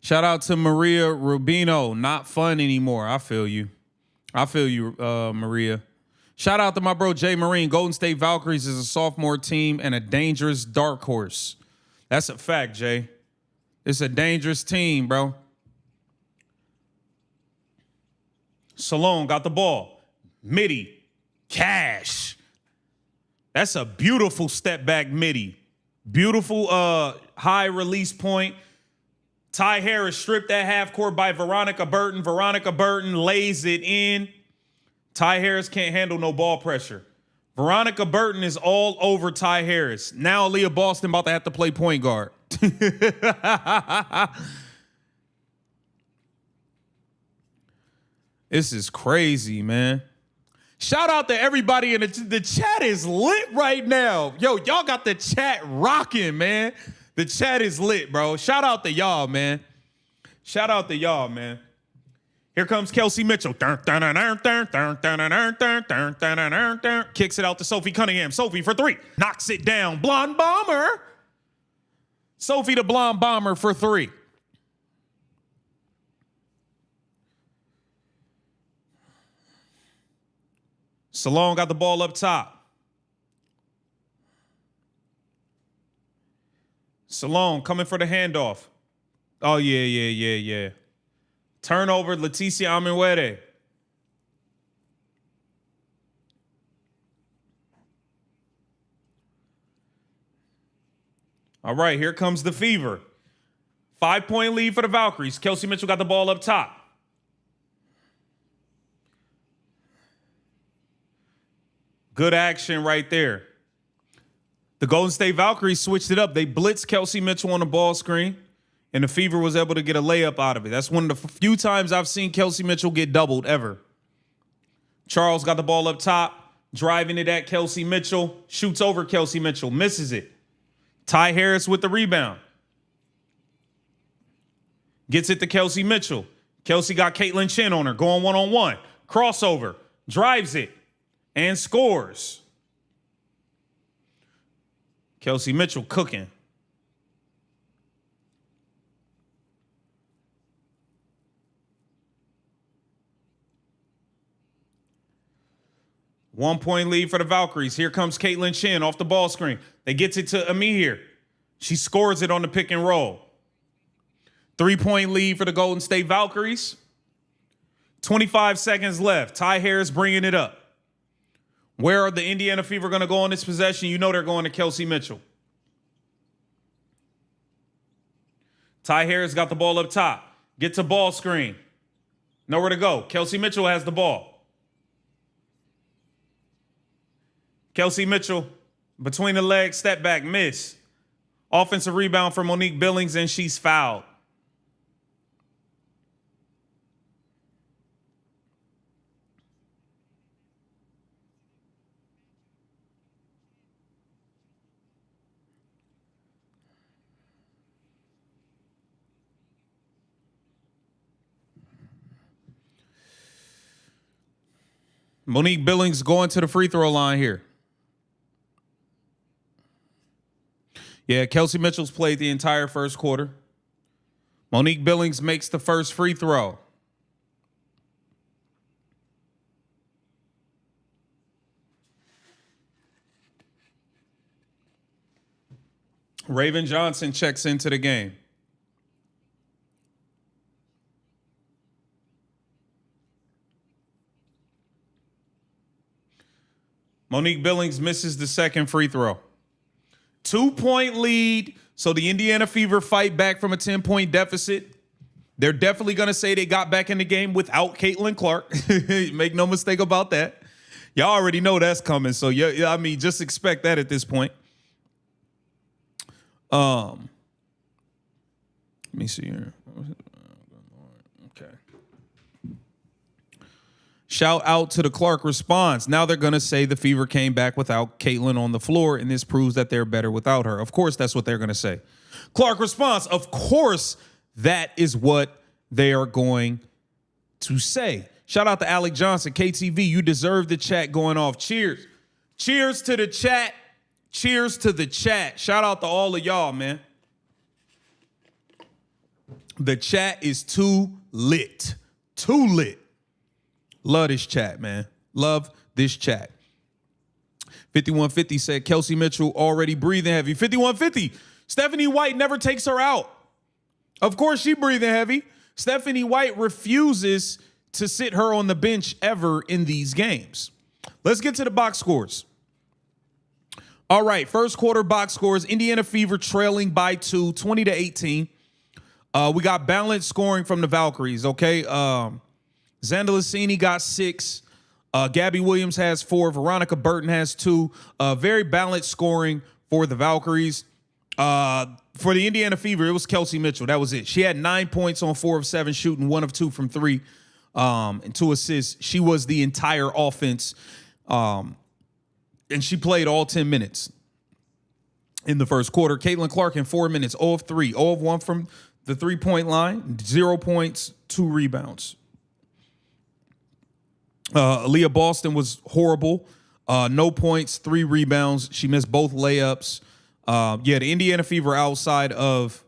Shout out to Maria Rubino. Not fun anymore. I feel you. I feel you, Maria. Shout out to my bro, Jay Marine. Golden State Valkyries is a sophomore team and a dangerous dark horse. That's a fact, Jay. It's a dangerous team, bro. Salone got the ball. Midi. Cash. That's a beautiful step back midi. Beautiful high release point. Ty Harris stripped that half court by Veronica Burton. Veronica Burton lays it in. Ty Harris can't handle no ball pressure. Veronica Burton is all over Ty Harris. Now Aaliyah Boston about to have to play point guard. This is crazy, man. Shout out to everybody in the chat is lit right now. Yo, y'all got the chat rocking, man. The chat is lit, bro. Shout out to y'all, man. Shout out to y'all, man. Here comes Kelsey Mitchell. Kicks it out to Sophie Cunningham. Sophie for three. Knocks it down. Blonde bomber. Sophie the Blonde Bomber for 3. Salone got the ball up top. Salone coming for the handoff. Oh, yeah. Turnover, Leticia Amenwere. All right, here comes the Fever. 5-point lead for the Valkyries. Kelsey Mitchell got the ball up top. Good action right there. The Golden State Valkyries switched it up. They blitzed Kelsey Mitchell on the ball screen, and the Fever was able to get a layup out of it. That's one of the few times I've seen Kelsey Mitchell get doubled ever. Charles got the ball up top, driving it at Kelsey Mitchell, shoots over Kelsey Mitchell, misses it. Ty Harris with the rebound. Gets it to Kelsey Mitchell. Kelsey got Caitlin Chin on her, going one-on-one. Crossover, drives it, and scores. Kelsey Mitchell cooking. One-point lead for the Valkyries. Here comes Caitlin Chin off the ball screen. They gets it to Ami here. She scores it on the pick and roll. 3-point lead for the Golden State Valkyries. 25 seconds left. Ty Harris bringing it up. Where are the Indiana Fever going to go on this possession? You know they're going to Kelsey Mitchell. Ty Harris got the ball up top. Get to ball screen. Nowhere to go. Kelsey Mitchell has the ball. Kelsey Mitchell, between the legs, step back, miss. Offensive rebound for Monique Billings, and she's fouled. Monique Billings going to the free throw line here. Yeah, Kelsey Mitchell's played the entire first quarter. Monique Billings makes the first free throw. Raven Johnson checks into the game. Monique Billings misses the second free throw. 2-point lead, so the Indiana Fever fight back from a 10-point deficit. They're definitely going to say they got back in the game without Caitlin Clark. Make no mistake about that. Y'all already know that's coming, so yeah, I mean, just expect that at this point. Let me see here. Okay. Shout out to the Clark response. Now they're going to say the Fever came back without Caitlin on the floor, and this proves that they're better without her. Of course, that's what they're going to say. Clark response. Of course, that is what they are going to say. Shout out to Alec Johnson, KTV. You deserve the chat going off. Cheers. Cheers to the chat. Cheers to the chat. Shout out to all of y'all, man. The chat is too lit. Too lit. Love this chat, man. Love this chat. 5150 said Kelsey Mitchell already breathing heavy. 5150, Stephanie White never takes her out. Of course she breathing heavy. Stephanie White refuses to sit her on the bench ever in these games. Let's get to the box scores. All right, first quarter box scores. Indiana Fever trailing by 2, 20-18. We got balanced scoring from the Valkyries, okay? Zandalicini got 6. Gabby Williams has 4. Veronica Burton has 2. Very balanced scoring for the Valkyries. For the Indiana Fever, it was Kelsey Mitchell. That was it. She had 9 points on 4 of 7 shooting, 1 of 2 from 3, and 2 assists. She was the entire offense, and she played all 10 minutes in the first quarter. Caitlin Clark in 4 minutes, 0 of 3, 0 of 1 from the 3-point line, 0 points, 2 rebounds. Aaliyah Boston was horrible. No points, 3 rebounds. She missed both layups. Yeah, the Indiana Fever outside of,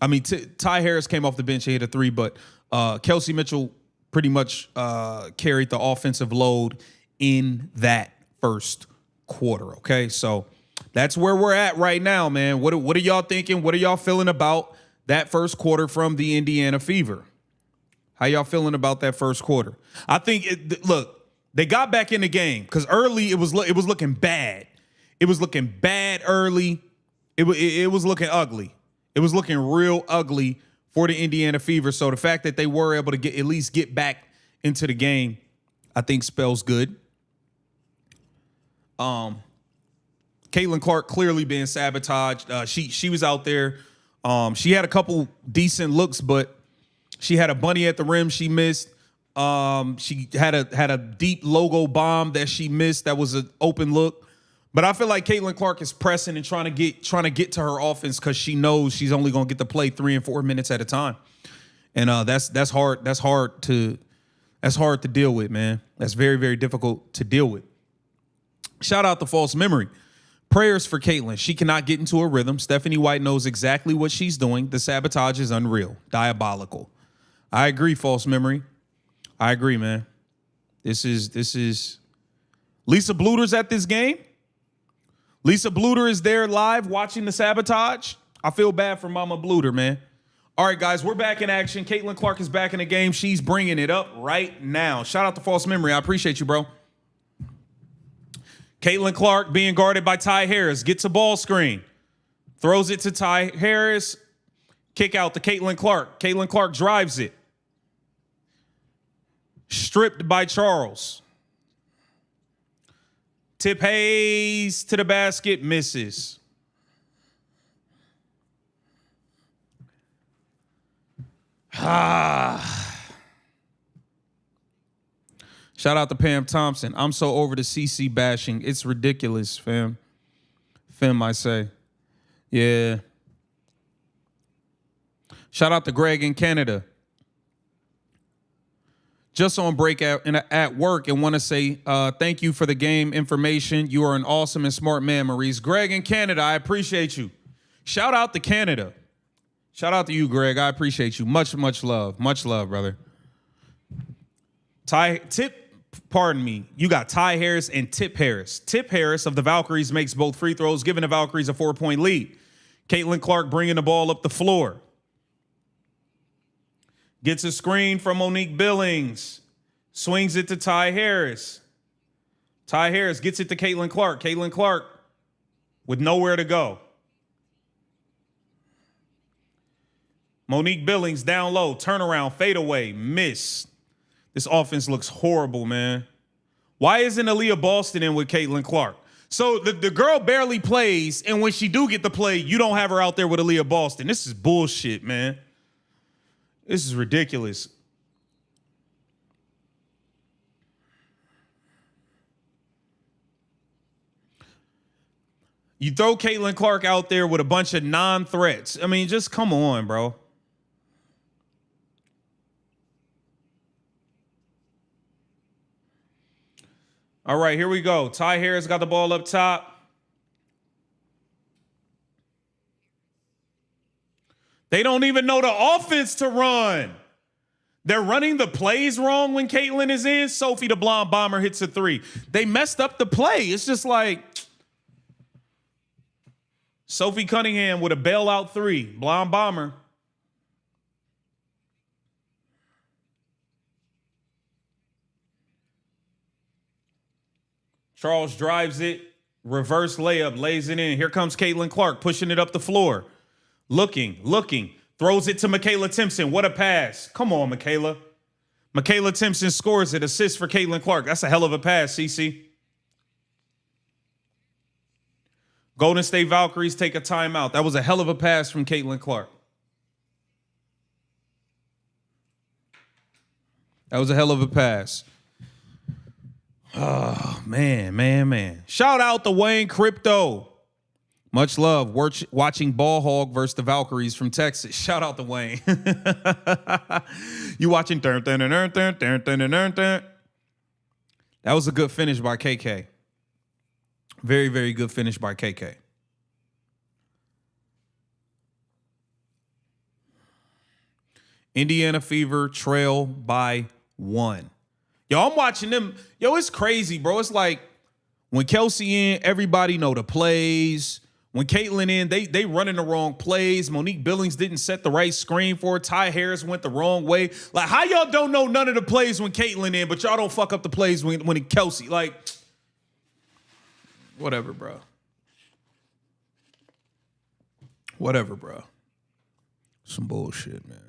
I mean, Ty Harris came off the bench and hit a 3, but Kelsey Mitchell pretty much carried the offensive load in that first quarter. Okay, so that's where we're at right now, man. What are y'all thinking? What are y'all feeling about that first quarter from the Indiana Fever? How y'all feeling about that first quarter? I think look, they got back in the game because early it was looking bad. It was looking bad early. It was looking ugly. It was looking real ugly for the Indiana Fever. So the fact that they were able to at least get back into the game, I think spells good. Caitlin Clark clearly being sabotaged. She was out there. She had a couple decent looks, but she had a bunny at the rim she missed. She had a deep logo bomb that she missed. That was an open look. But I feel like Caitlin Clark is pressing and trying to get to her offense because she knows she's only going to get to play 3 and 4 minutes at a time, and that's hard. That's hard to deal with, man. That's very, very difficult to deal with. Shout out to False Memory. Prayers for Caitlin. She cannot get into a rhythm. Stephanie White knows exactly what she's doing. The sabotage is unreal, diabolical. I agree, False Memory. I agree, man. This is Lisa Bluter's at this game. Lisa Bluter is there live watching the sabotage. I feel bad for Mama Bluter, man. All right, guys, we're back in action. Caitlin Clark is back in the game. She's bringing it up right now. Shout out to False Memory. I appreciate you, bro. Caitlin Clark being guarded by Ty Harris. Gets a ball screen. Throws it to Ty Harris. Kick out to Caitlin Clark. Caitlin Clark drives it. Stripped by Charles. Tip Hayes to the basket, misses. Shout out to Pam Thompson. I'm so over the CC bashing. It's ridiculous, fam. I say. Yeah. Shout out to Greg in Canada. Just on break at work and want to say thank you for the game information. You are an awesome and smart man, Maurice. Greg in Canada, I appreciate you. Shout out to Canada. Shout out to you, Greg. I appreciate you. Much, much love. Much love, brother. Pardon me. You got Ty Harris and Tip Harris. Tip Harris of the Valkyries makes both free throws, giving the Valkyries a 4-point lead. Caitlin Clark bringing the ball up the floor. Gets a screen from Monique Billings. Swings it to Ty Harris. Ty Harris gets it to Caitlin Clark. Caitlin Clark with nowhere to go. Monique Billings down low. Turnaround, fade away, miss. This offense looks horrible, man. Why isn't Aaliyah Boston in with Caitlin Clark? So the girl barely plays, and when she do get to play, you don't have her out there with Aaliyah Boston. This is bullshit, man. This is ridiculous. You throw Caitlin Clark out there with a bunch of non-threats. I mean, just come on, bro. All right, here we go. Ty Harris got the ball up top. They don't even know the offense to run. They're running the plays wrong when Caitlin is in. Sophie the blonde bomber hits a 3. They messed up the play. It's just like Sophie Cunningham with a bailout 3. Blonde bomber. Charles drives it. Reverse layup. Lays it in. Here comes Caitlin Clark pushing it up the floor. Looking, throws it to Michaela Timpson. What a pass. Come on, Michaela. Michaela Timpson scores it. Assist for Caitlin Clark. That's a hell of a pass, CC. Golden State Valkyries take a timeout. That was a hell of a pass from Caitlin Clark. That was a hell of a pass. Oh, man. Shout out to Wayne Crypto. Much love. Watching Ball Hog versus the Valkyries from Texas. Shout out to Wayne. You watching? That was a good finish by KK. Very, very good finish by KK. Indiana Fever trail by 1. Yo, I'm watching them. Yo, it's crazy, bro. It's like when Kelsey in, everybody know the plays. When Caitlin in, they running the wrong plays. Monique Billings didn't set the right screen for it. Ty Harris went the wrong way. Like, how y'all don't know none of the plays when Caitlin in, but y'all don't fuck up the plays when Kelsey? Like, whatever, bro. Whatever, bro. Some bullshit, man.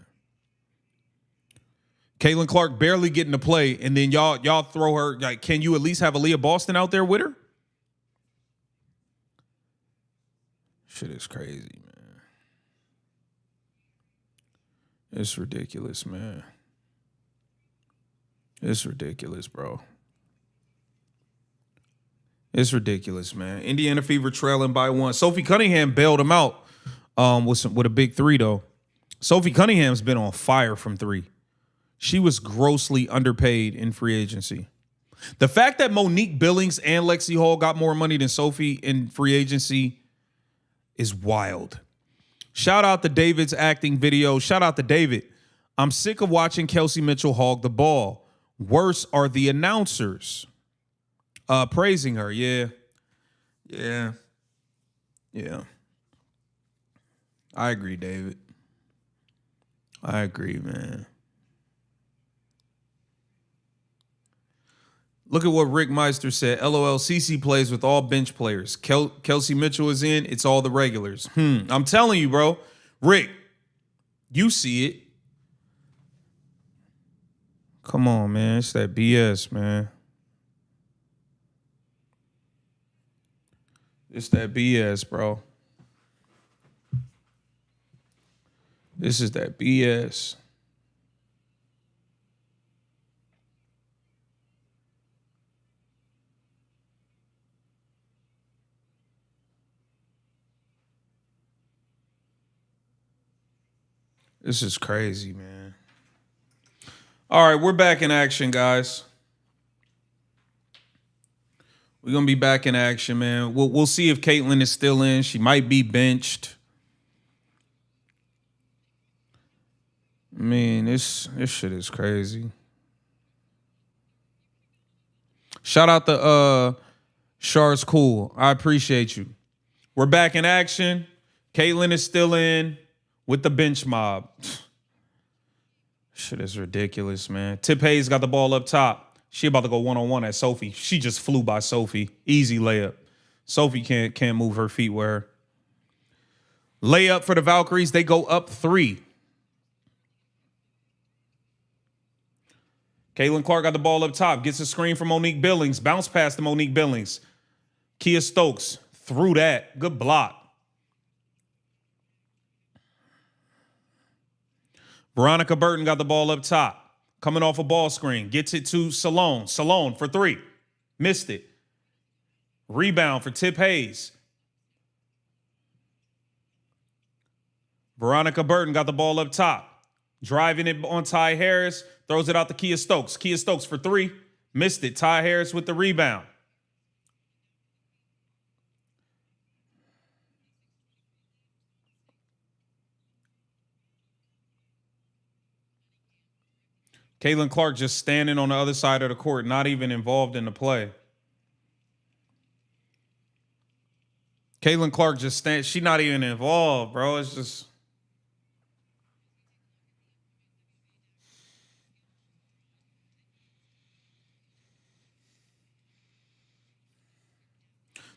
Caitlin Clark barely getting to play, and then y'all throw her. Like, can you at least have Aaliyah Boston out there with her? Shit is crazy, man. It's ridiculous, man. It's ridiculous, bro. It's ridiculous, man. Indiana Fever trailing by 1. Sophie Cunningham bailed him out with a big 3, though. Sophie Cunningham's been on fire from 3. She was grossly underpaid in free agency. The fact that Monique Billings and Lexi Hall got more money than Sophie in free agency is wild. Shout out to David's acting video. Shout out to David. I'm sick of watching Kelsey Mitchell hog the ball. Worse are the announcers praising her. Yeah. I agree, David. I agree, man. Look at what Rick Meister said. LOL, CC plays with all bench players. Kelsey Mitchell is in. It's all the regulars. I'm telling you, bro. Rick, you see it. Come on, man. It's that BS, man. It's that BS, bro. This is that BS. This is crazy, man. All right, we're back in action, guys. We're going to be back in action, man. We'll see if Caitlin is still in. She might be benched. I mean, this shit is crazy. Shout out to Char's Cool. I appreciate you. We're back in action. Caitlin is still in with the bench mob. Shit is ridiculous, man. Tip Hayes got the ball up top. She about to go one-on-one at Sophie. She just flew by Sophie. Easy layup. Sophie can't move her feet with her. Layup for the Valkyries. They go up 3. Caitlin Clark got the ball up top. Gets a screen from Monique Billings. Bounce pass to Monique Billings. Kia Stokes threw that. Good block. Veronica Burton got the ball up top. Coming off a ball screen. Gets it to Salone. Salone for 3. Missed it. Rebound for Tip Hayes. Veronica Burton got the ball up top. Driving it on Ty Harris. Throws it out to Kia Stokes. Kia Stokes for 3. Missed it. Ty Harris with the rebound. Caitlin Clark just standing on the other side of the court, not even involved in the play. Caitlin Clark just stands. She's not even involved, bro. It's just.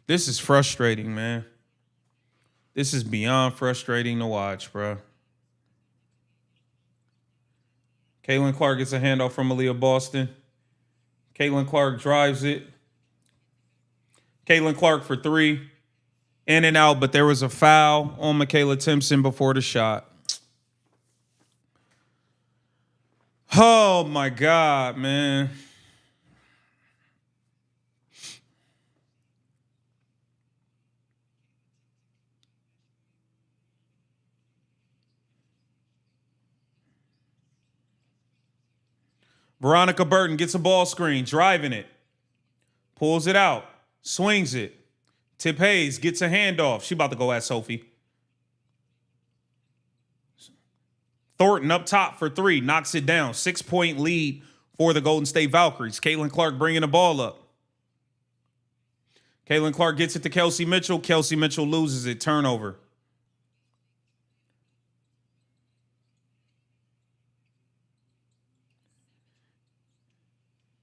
This is frustrating, man. This is beyond frustrating to watch, bro. Caitlin Clark gets a handoff from Aaliyah Boston. Caitlin Clark drives it. Caitlin Clark for 3. In and out, but there was a foul on Michaela Timpson before the shot. Oh, my God, man. Veronica Burton gets a ball screen, driving it. Pulls it out, swings it. Tip Hayes gets a handoff. She about to go at Sophie. Thornton up top for three, knocks it down. 6-point lead for the Golden State Valkyries. Caitlin Clark bringing the ball up. Caitlin Clark gets it to Kelsey Mitchell. Kelsey Mitchell loses it. Turnover.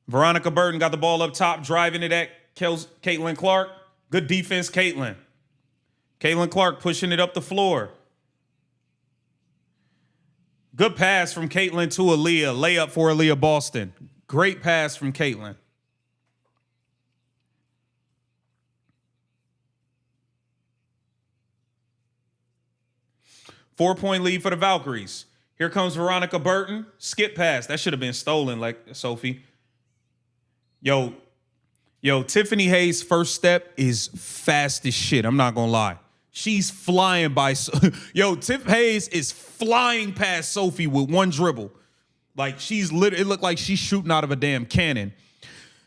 Veronica Burton got the ball up top, driving it at Caitlin Clark. Good defense, Caitlin. Caitlin Clark pushing it up the floor. Good pass from Caitlin to Aaliyah. Layup for Aaliyah Boston. Great pass from Caitlin. Four-point lead for the Valkyries. Here comes Veronica Burton. Skip pass. That should have been stolen, like Sophie. Yo, Tiffany Hayes' first step is fast as shit. I'm not gonna lie. She's flying by. Yo, Tiff Hayes is flying past Sophie with one dribble. Like it looked like she's shooting out of a damn cannon.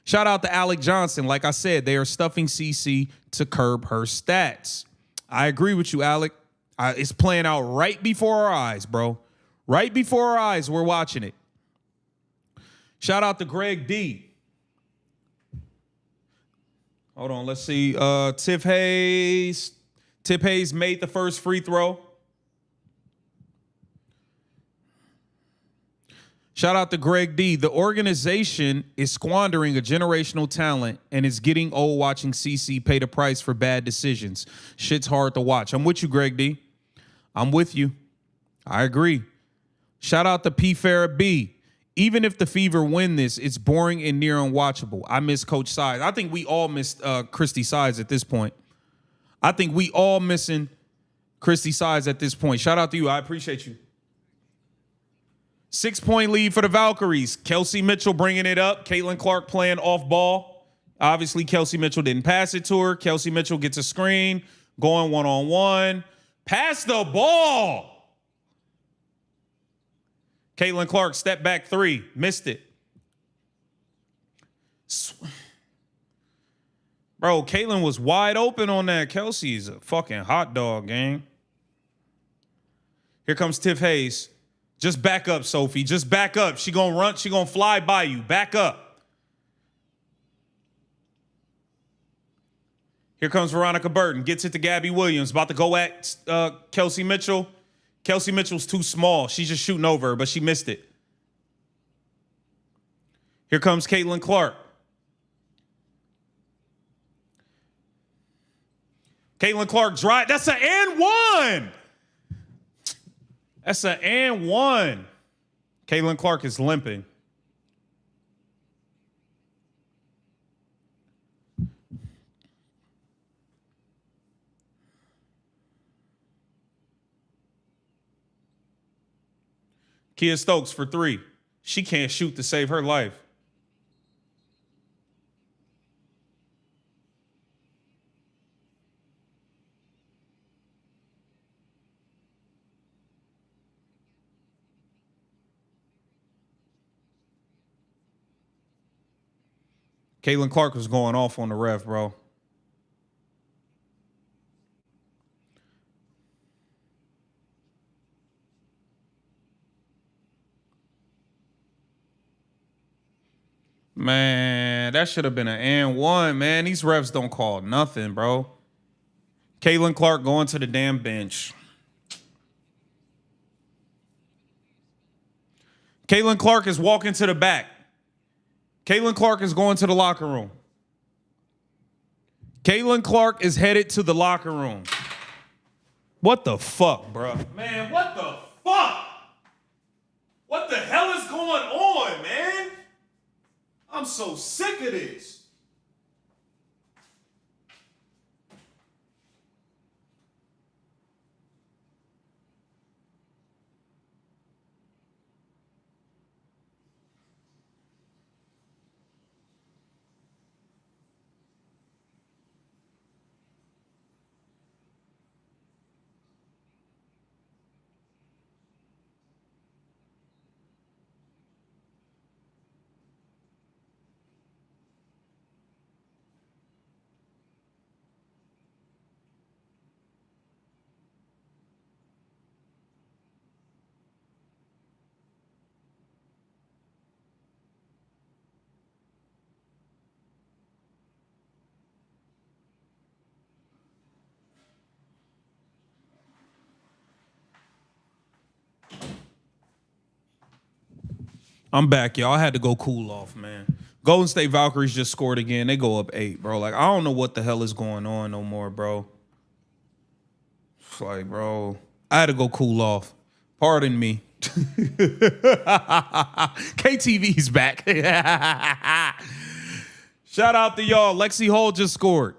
Shout out to Alec Johnson. Like I said, they are stuffing CC to curb her stats. I agree with you, Alec. It's playing out right before our eyes, bro. Right before our eyes, we're watching it. Shout out to Greg D. Hold on, let's see. Tiff Hayes. Tiff Hayes made the first free throw. Shout out to Greg D. The organization is squandering a generational talent and is getting old watching CC pay the price for bad decisions. Shit's hard to watch. I'm with you, Greg D. I'm with you. I agree. Shout out to P. Farrah B. Even if the Fever win this, it's boring and near unwatchable. I miss Coach Sides. I think we all missed Christy Sides at this point. I think we all missing Christy Sides at this point. Shout out to you. I appreciate you. 6-point lead for the Valkyries. Kelsey Mitchell bringing it up. Caitlin Clark playing off ball. Obviously, Kelsey Mitchell didn't pass it to her. Kelsey Mitchell gets a screen, going one-on-one. Pass the ball. Caitlin Clark, step back three. Missed it. Bro, Caitlin was wide open on that. Kelsey's a fucking hot dog, gang. Here comes Tiff Hayes. Just back up, Sophie. Just back up. She gonna run. She gonna fly by you. Back up. Here comes Veronica Burton. Gets it to Gabby Williams. About to go at Kelsey Mitchell. Kelsey Mitchell's too small. She's just shooting over her, but she missed it. Here comes Caitlin Clark. Caitlin Clark drive. That's an and one. That's an and one. Caitlin Clark is limping. Kia Stokes for three. She can't shoot to save her life. Caitlin Clark was going off on the ref, bro. Man, that should have been an and one, man. These refs don't call nothing, bro. Caitlin Clark going to the damn bench. Caitlin Clark is walking to the back. Caitlin Clark is going to the locker room. Caitlin Clark is headed to the locker room. What the fuck, bro? Man, what the fuck? What the hell is going on, man? I'm so sick of this. I'm back, y'all. I had to go cool off, man. Golden State Valkyries just scored again. They go up 8, bro. Like, I don't know what the hell is going on no more, bro. It's like, bro, I had to go cool off. Pardon me. KTV's back. Shout out to y'all. Lexi Hall just scored.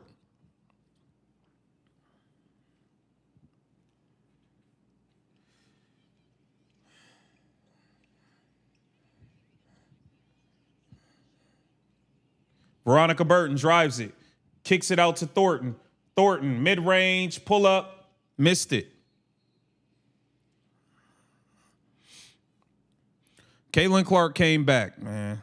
Veronica Burton drives it. Kicks it out to Thornton. Thornton, mid-range, pull up, missed it. Caitlin Clark came back, man.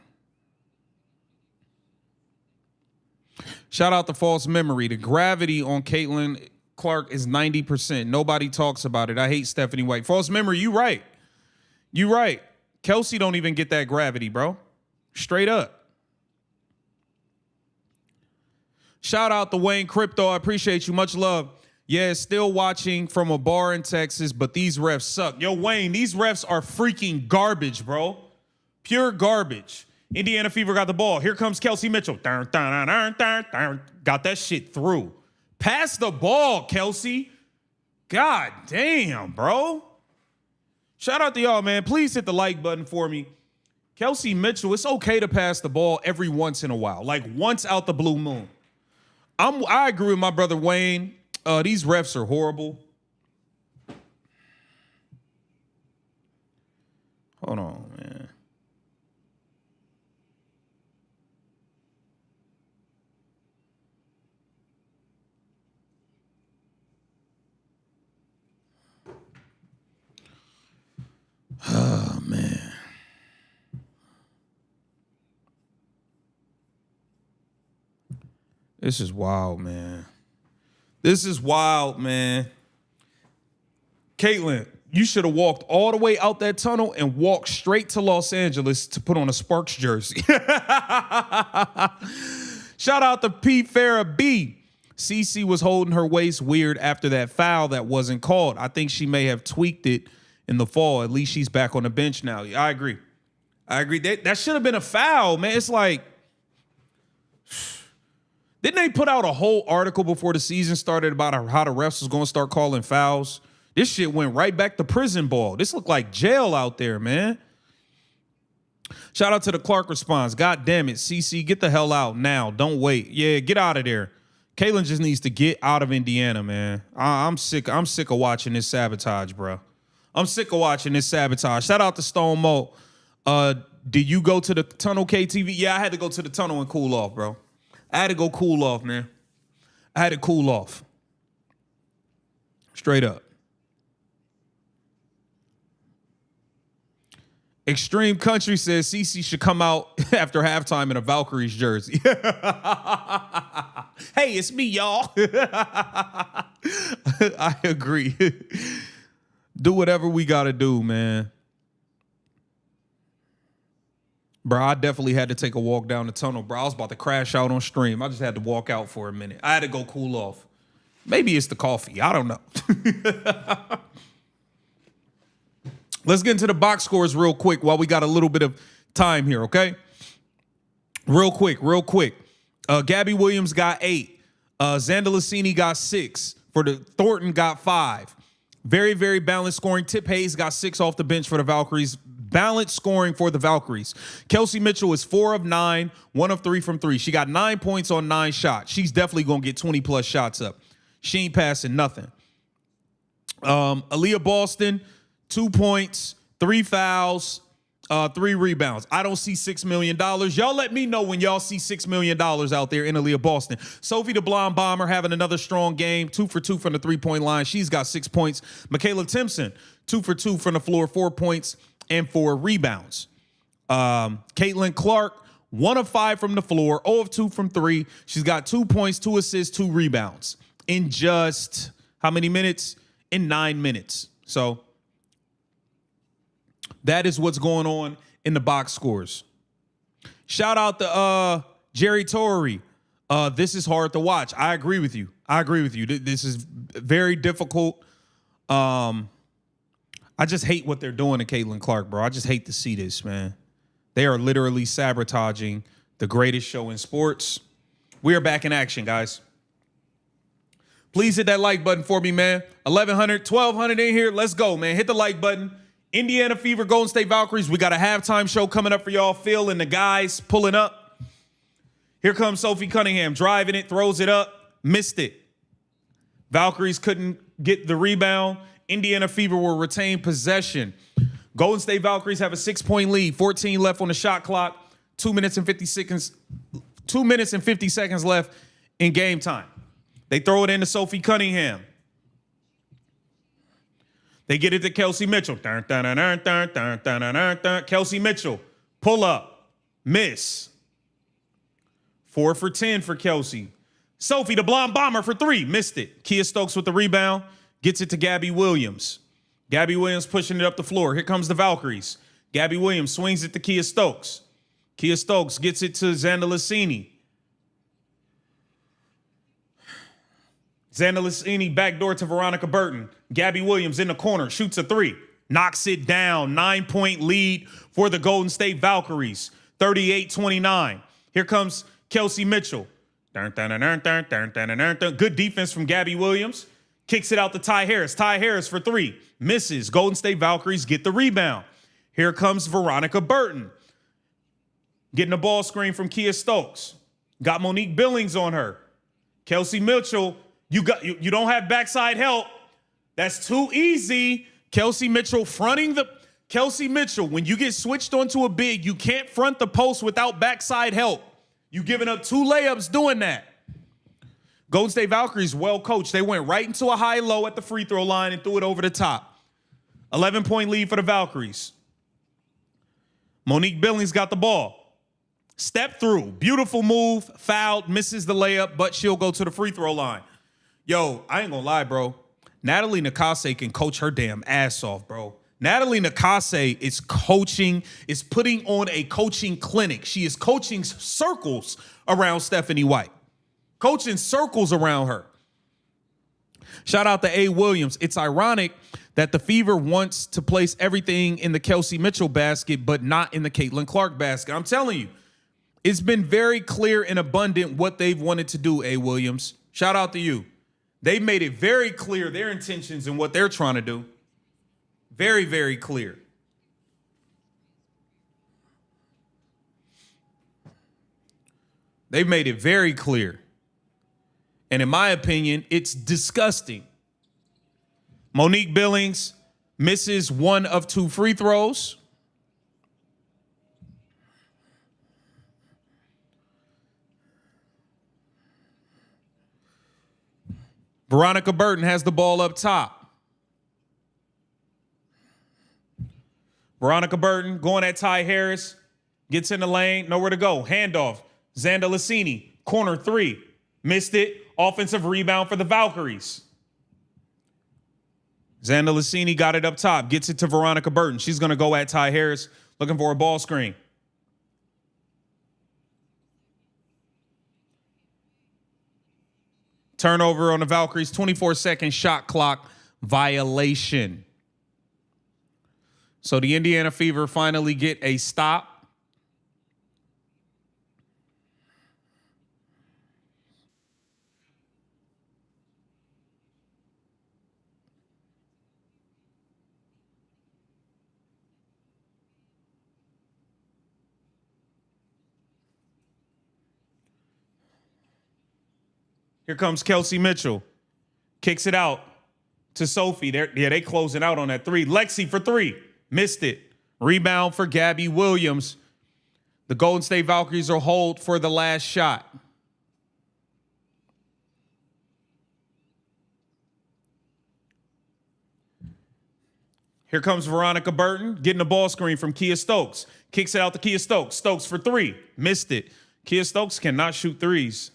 Shout out to False Memory. The gravity on Caitlin Clark is 90%. Nobody talks about it. I hate Stephanie White. False Memory, you right. You right. Kelsey don't even get that gravity, bro. Straight up. Shout out to Wayne Crypto. I appreciate you. Much love. Yeah, still watching from a bar in Texas, but these refs suck. Yo, Wayne, these refs are freaking garbage, bro. Pure garbage. Indiana Fever got the ball. Here comes Kelsey Mitchell. Got that shit through. Pass the ball, Kelsey. God damn, bro. Shout out to y'all, man. Please hit the like button for me. Kelsey Mitchell, it's okay to pass the ball every once in a while, like once out the blue moon. I agree with my brother Wayne. These refs are horrible. Hold on, man. Oh, man. This is wild, man. This is wild, man. Caitlin, you should have walked all the way out that tunnel and walked straight to Los Angeles to put on a Sparks jersey. Shout out to P. Farrah B. CC was holding her waist weird after that foul that wasn't called. I think she may have tweaked it in the fall. At least she's back on the bench now. I agree. That should have been a foul, man. It's like, didn't they put out a whole article before the season started about how the refs was going to start calling fouls? This shit went right back to prison ball. This looked like jail out there, man. Shout out to the Clark response. God damn it, CC, get the hell out now. Don't wait. Yeah, get out of there. Caitlin just needs to get out of Indiana, man. I'm sick of watching this sabotage, bro. I'm sick of watching this sabotage. Shout out to Stone Mo. Did you go to the tunnel, KTV? Yeah, I had to go to the tunnel and cool off, bro. I had to go cool off, man. I had to cool off. Straight up. Extreme Country says CC should come out after halftime in a Valkyries jersey. Hey, it's me, y'all. I agree. Do whatever we got to do, man. Bro, I definitely had to take a walk down the tunnel, bro. I was about to crash out on stream. I just had to walk out for a minute. I had to go cool off. Maybe it's the coffee. I don't know. Let's get into the box scores real quick while we got a little bit of time here, okay? Real quick. Gabby Williams got 8. Xander Lassini got 6. For the Thornton got 5. Very, very balanced scoring. Tip Hayes got 6 off the bench for the Valkyries. Balanced scoring for the Valkyries. Kelsey Mitchell is 4 of 9, 1 of 3 from 3. She got 9 points on 9 shots. She's definitely going to get 20-plus shots up. She ain't passing nothing. Aaliyah Boston, 2 points, 3 fouls, 3 rebounds. I don't see $6 million. Y'all let me know when y'all see $6 million out there in Aaliyah Boston. Sophie the Blonde Bomber having another strong game, 2 for 2 from the 3-point line. She's got 6 points. Michaela Timpson, 2 for 2 from the floor, 4 points and 4 rebounds. Caitlin Clark, 1 of 5 from the floor, 0 of 2 from 3. She's got 2 points, 2 assists, 2 rebounds in just how many minutes? In 9 minutes. So that is what's going on in the box scores. Shout out to Jerry Torrey. This is hard to watch. I agree with you. This is very difficult. I just hate what they're doing to Caitlin Clark, bro. I just hate to see this, man. They are literally sabotaging the greatest show in sports. We are back in action, guys. Please hit that like button for me, man. 1,100, 1,200 in here. Let's go, man. Hit the like button. Indiana Fever, Golden State Valkyries. We got a halftime show coming up for y'all. Phil and the guys pulling up. Here comes Sophie Cunningham driving it, throws it up, missed it. Valkyries couldn't get the rebound. Indiana Fever will retain possession. Golden State Valkyries have a 6-point lead. 14 left on the shot clock. 2 minutes and 50 seconds. 2 minutes and 50 seconds left in game time. They throw it into Sophie Cunningham. They get it to Kelsey Mitchell. Kelsey Mitchell, pull up, miss. 4 for 10 for Kelsey. Sophie, the blonde bomber, for 3, missed it. Kia Stokes with the rebound, gets it to Gabby Williams. Gabby Williams pushing it up the floor. Here comes the Valkyries. Gabby Williams swings it to Kia Stokes. Kia Stokes gets it to Xanda Lacini. Xanda Lacini backdoor to Veronica Burton. Gabby Williams in the corner, shoots a 3. Knocks it down. 9-point lead for the Golden State Valkyries. 38-29. Here comes Kelsey Mitchell. Good defense from Gabby Williams. Kicks it out to Ty Harris. Ty Harris for 3. Misses. Golden State Valkyries get the rebound. Here comes Veronica Burton. Getting a ball screen from Kia Stokes. Got Monique Billings on her. Kelsey Mitchell, you don't have backside help. That's too easy. Kelsey Mitchell, when you get switched onto a big, you can't front the post without backside help. You giving up 2 layups doing that. Golden State Valkyries, well coached. They went right into a high-low at the free throw line and threw it over the top. 11-point lead for the Valkyries. Monique Billings got the ball. Step through. Beautiful move. Fouled. Misses the layup, but she'll go to the free throw line. Yo, I ain't gonna lie, bro. Natalie Nakase can coach her damn ass off, bro. Natalie Nakase is putting on a coaching clinic. She is coaching circles around Stephanie White. Coaching circles around her. Shout out to A. Williams. It's ironic that the Fever wants to place everything in the Kelsey Mitchell basket, but not in the Caitlin Clark basket. I'm telling you, it's been very clear and abundant what they've wanted to do, A. Williams. Shout out to you. They've made it very clear their intentions and what they're trying to do. Very, very clear. They've made it very clear. And in my opinion, it's disgusting. Monique Billings misses 1 of 2 free throws. Veronica Burton has the ball up top. Veronica Burton going at Ty Harris. Gets in the lane, nowhere to go. Handoff. Xanda Lacini, corner 3. Missed it. Offensive rebound for the Valkyries. Xanda Lacini got it up top. Gets it to Veronica Burton. She's going to go at Ty Harris, looking for a ball screen. Turnover on the Valkyries, 24-second shot clock violation. So the Indiana Fever finally get a stop. Here comes Kelsey Mitchell. Kicks it out to Sophie. They closing out on that 3. Lexi for 3. Missed it. Rebound for Gabby Williams. The Golden State Valkyries are hold for the last shot. Here comes Veronica Burton getting the ball screen from Kia Stokes. Kicks it out to Kia Stokes. Stokes for 3. Missed it. Kia Stokes cannot shoot threes.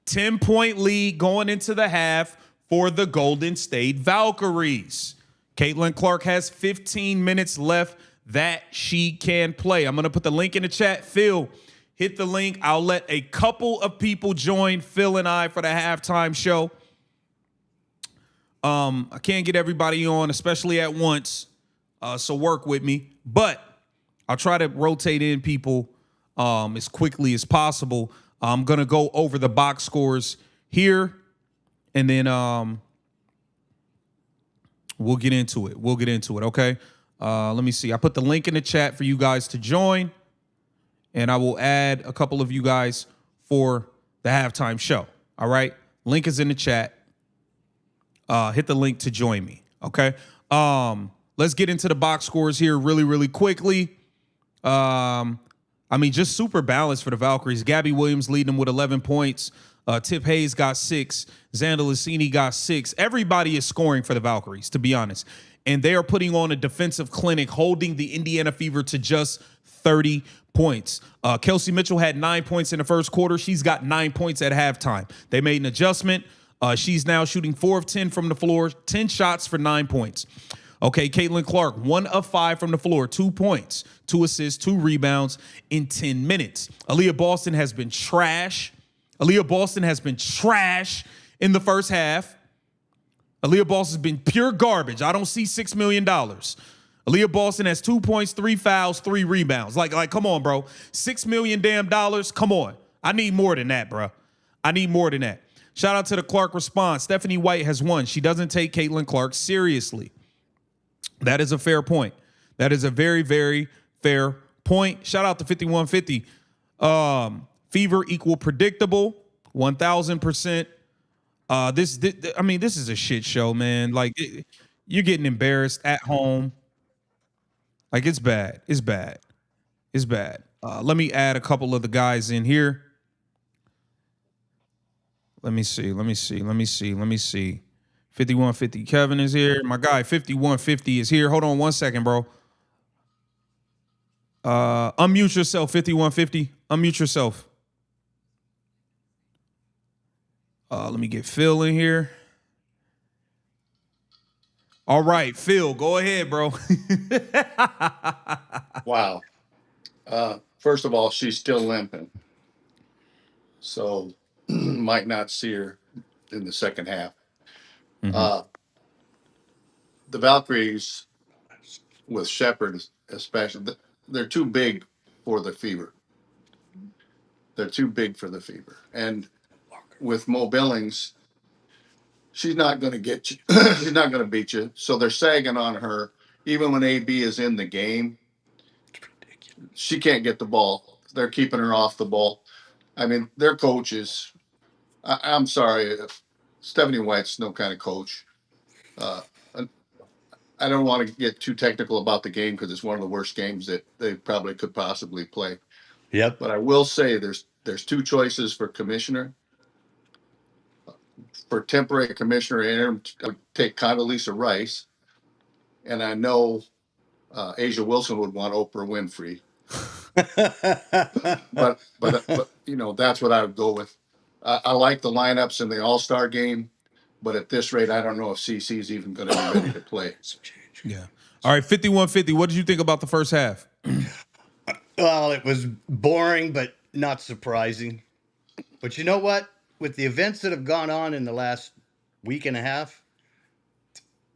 10-point lead going into the half for the Golden State Valkyries. Caitlin Clark has 15 minutes left that she can play. I'm going to put the link in the chat. Phil, hit the link. I'll let a couple of people join Phil and I for the halftime show. I can't get everybody on, especially at once, so work with me. But I'll try to rotate in people as quickly as possible. I'm gonna go over the box scores here, and then we'll get into it. Okay. Let me see. I put the link in the chat for you guys to join, and I will add a couple of you guys for the halftime show. All right. Link is in the chat. Hit the link to join me. Okay. Let's get into the box scores here really, really quickly. I mean, just super balanced for the Valkyries. Gabby Williams leading them with 11 points. Tip Hayes got 6. Xander Lucini got 6. Everybody is scoring for the Valkyries, to be honest. And they are putting on a defensive clinic, holding the Indiana Fever to just 30 points. Kelsey Mitchell had 9 points in the first quarter. She's got 9 points at halftime. They made an adjustment. She's now shooting 4 of 10 from the floor, 10 shots for 9 points. Okay, Caitlin Clark, 1 of 5 from the floor, 2 points, 2 assists, 2 rebounds in 10 minutes. Aaliyah Boston has been trash. Aaliyah Boston has been trash in the first half. Aaliyah Boston has been pure garbage. I don't see $6 million. Aaliyah Boston has 2 points, 3 fouls, 3 rebounds. Like, come on, bro. $6 million damn dollars. Come on. I need more than that, bro. I need more than that. Shout out to the Clark response. Stephanie White has won. She doesn't take Caitlin Clark seriously. That is a fair point. That is a very, very fair point. Shout out to 5150. Fever equal predictable, 1000%. I mean, this is a shit show, man. Like, you're getting embarrassed at home. Like, it's bad. It's bad. It's bad. Let me add a couple of the guys in here. Let me see. 5150 Kevin is here. My guy 5150 is here. Hold on 1 second, bro. Unmute yourself, 5150. Unmute yourself. Let me get Phil in here. All right, Phil, go ahead, bro. Wow. First of all, she's still limping. So might not see her in the second half. The Valkyries with Shepard especially, they're too big for the Fever. They're too big for the Fever. And with Mo Billings, she's not going to get you. She's not going to beat you. So they're sagging on her. Even when AB is in the game, she can't get the ball. They're keeping her off the ball. I mean, their coaches, I'm sorry, Stephanie White's no kind of coach. I don't want to get too technical about the game because it's one of the worst games that they probably could possibly play. Yep. But I will say there's 2 choices for commissioner. For temporary commissioner, interim, I would take Condoleezza Rice. And I know Asia Wilson would want Oprah Winfrey. but you know, that's what I would go with. I like the lineups in the All-Star game. But at this rate, I don't know if CC's even going to be ready to play. Yeah. All right, 5150. What did you think about the first half? Well, it was boring, but not surprising. But you know what? With the events that have gone on in the last week and a half,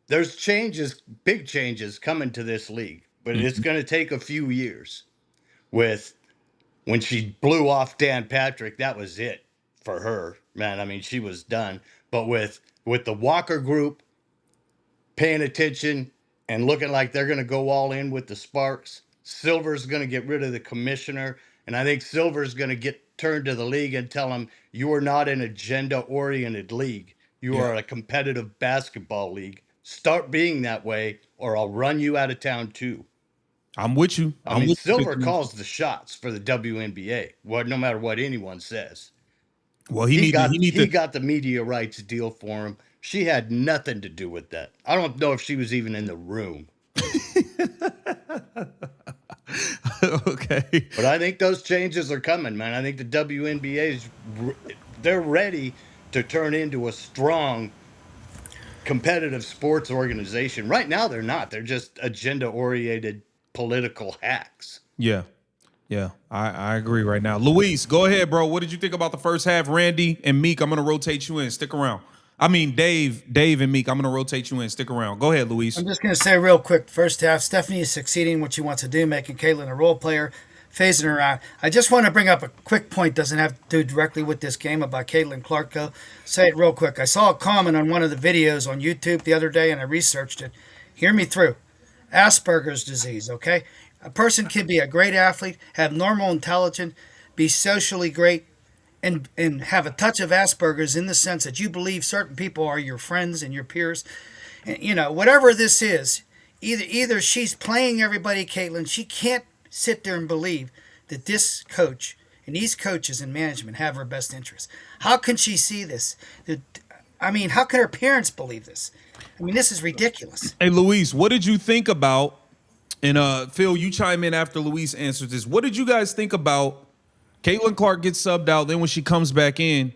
there's changes, big changes coming to this league. But it's going to take a few years. With when she blew off Dan Patrick, that was it for her. Man, I mean, she was done. But with the Walker group paying attention and looking like they're going to go all in with the Sparks, Silver's going to get rid of the commissioner. And I think Silver's going to get turned to the league and tell them, you are not an agenda-oriented league. You are a competitive basketball league. Start being that way, or I'll run you out of town too. I'm with you. I mean, Silver calls the shots for the WNBA, no matter what anyone says. Well, he got the media rights deal for him. She had nothing to do with that. I don't know if she was even in the room. Okay. But I think those changes are coming, man. I think the WNBA they're ready to turn into a strong competitive sports organization. Right now they're not. They're just agenda-oriented political hacks. Yeah. Yeah, I agree right now. Luis, go ahead, bro. What did you think about the first half? Randy and Meek, I'm going to rotate you in. Stick around. I mean, Dave and Meek, I'm going to rotate you in. Stick around. Go ahead, Luis. I'm just going to say real quick, first half, Stephanie is succeeding in what she wants to do, making Caitlin a role player, phasing her out. I just want to bring up a quick point, doesn't have to do directly with this game, about Caitlin Clark. Say it real quick. I saw a comment on one of the videos on YouTube the other day, and I researched it. Hear me through. Asperger's disease, okay? A person can be a great athlete, have normal intelligence, be socially great, and have a touch of Asperger's in the sense that you believe certain people are your friends and your peers. And, you know, whatever this is, either she's playing everybody, Caitlin. She can't sit there and believe that this coach and these coaches in management have her best interest. How can she see this? I mean, how can her parents believe this? I mean, this is ridiculous. Hey, Luis, what did you think about, and Phil, you chime in after Luis answers this. What did you guys think about Caitlin Clark gets subbed out, then when she comes back in,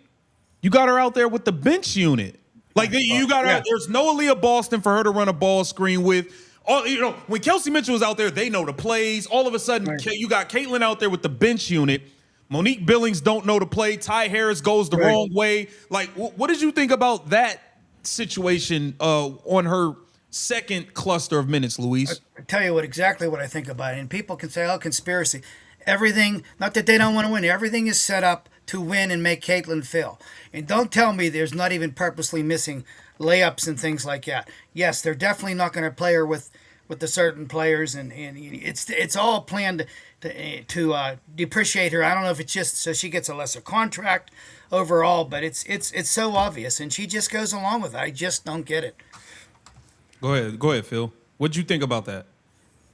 you got her out there with the bench unit. Like, you got her, there's no Aaliyah Boston for her to run a ball screen with. When Kelsey Mitchell was out there, they know the plays. All of a sudden, you got Caitlin out there with the bench unit. Monique Billings don't know the play. Ty Harris goes the wrong way. Like, what did you think about that situation on her second cluster of minutes, Luis? I tell you exactly what I think about it. And people can say, oh, conspiracy. Everything, not that they don't want to win, everything is set up to win and make Caitlin fail. And don't tell me there's not even purposely missing layups and things like that. Yes, they're definitely not going to play her with the certain players, and it's all planned to depreciate her. I don't know if it's just so she gets a lesser contract overall, but it's so obvious, and she just goes along with it. I just don't get it. Go ahead, Phil. What'd you think about that?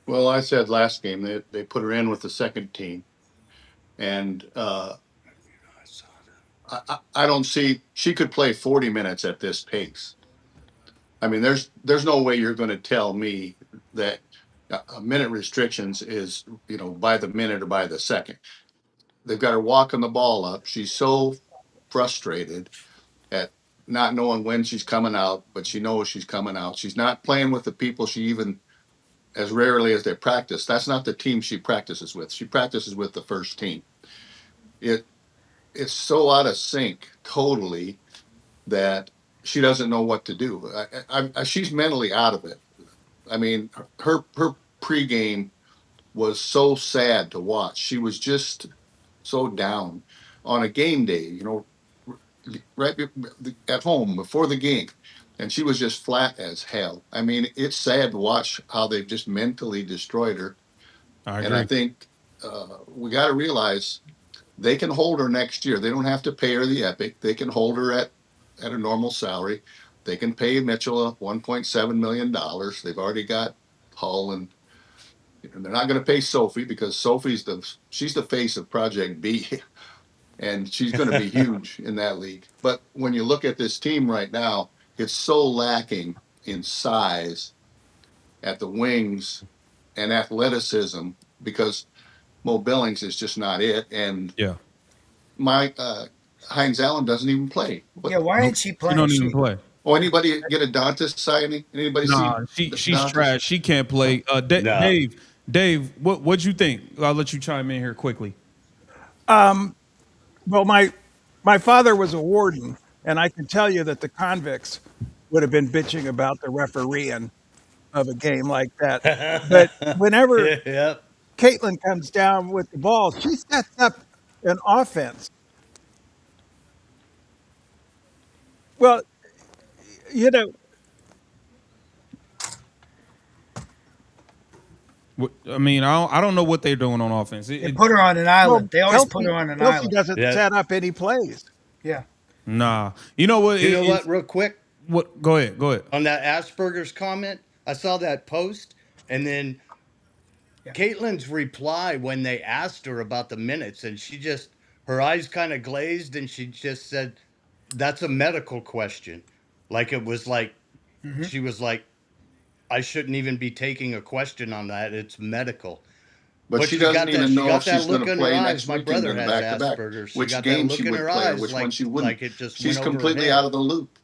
Well, I said last game they put her in with the second team, and I don't see she could play 40 minutes at this pace. I mean, there's no way you're going to tell me that a minute restrictions is by the minute or by the second. They've got her walking the ball up. She's so frustrated at not knowing when she's coming out, but she knows she's coming out. She's not playing with the people she even, as rarely as they practice. That's not the team she practices with. She practices with the first team. It's so out of sync totally that she doesn't know what to do. She's mentally out of it. I mean, her pregame was so sad to watch. She was just so down on a game day, right at home before the game. And she was just flat as hell. I mean, it's sad to watch how they've just mentally destroyed her. And I think we got to realize they can hold her next year. They don't have to pay her the epic. They can hold her at a normal salary. They can pay Mitchell a $1.7 million. They've already got Hull, and they're not going to pay Sophie because she's the face of Project B. And she's going to be huge in that league. But when you look at this team right now, it's so lacking in size at the wings and athleticism because Mo Billings is just not it. And Hines Allen doesn't even play. Why ain't she playing? She don't even play. Oh, anybody get a Dantas signing? Anybody see? She's Dantas? trash. She can't play. Dave, what'd you think? I'll let you chime in here quickly. Well, my father was a warden, and I can tell you that the convicts would have been bitching about the refereeing of a game like that. But whenever Caitlin comes down with the ball, she sets up an offense. Well, I mean, I don't know what they're doing on offense. They put her on an island. They always put her on an island. She doesn't set up any plays. Yeah. Nah. You know what? What? Real quick. What? Go ahead. On that Asperger's comment, I saw that post, and then Caitlin's reply when they asked her about the minutes, and her eyes kind of glazed, and she just said, "That's a medical question." Like it was like she was like, I shouldn't even be taking a question on that. It's medical. But she doesn't even know if she's going to play next My weekend brother in has back-to-back. Asperger's. Which game she would play, which one she wouldn't. She's completely out of the loop.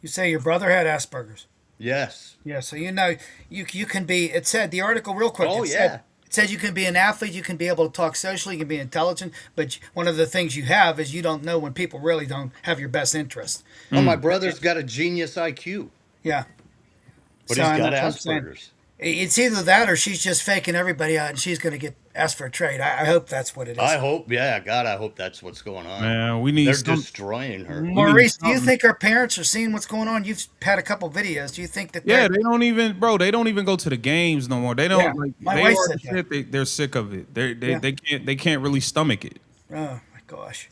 You say your brother had Asperger's? Yes. Yeah, so you can be, it said, the article real quick. It says you can be an athlete, you can be able to talk socially, you can be intelligent, but one of the things you have is you don't know when people really don't have your best interest. Well, my brother's got a genius IQ, Yeah. but So he's and got that's what I'm saying. Asperger's. It's either that or she's just faking everybody out and she's going to get asked for a trade. I hope that's what it is. I hope, yeah, God, I hope that's what's going on. Man, we need They're some. destroying her. Maurice, do you think our parents are seeing what's going on? You've had a couple videos. Do you think that Yeah, they don't even, bro. They don't even go to the games no more. They don't Yeah, like. my They wife already said that. said they're sick of it. Yeah. They can't really stomach it. Oh, my gosh.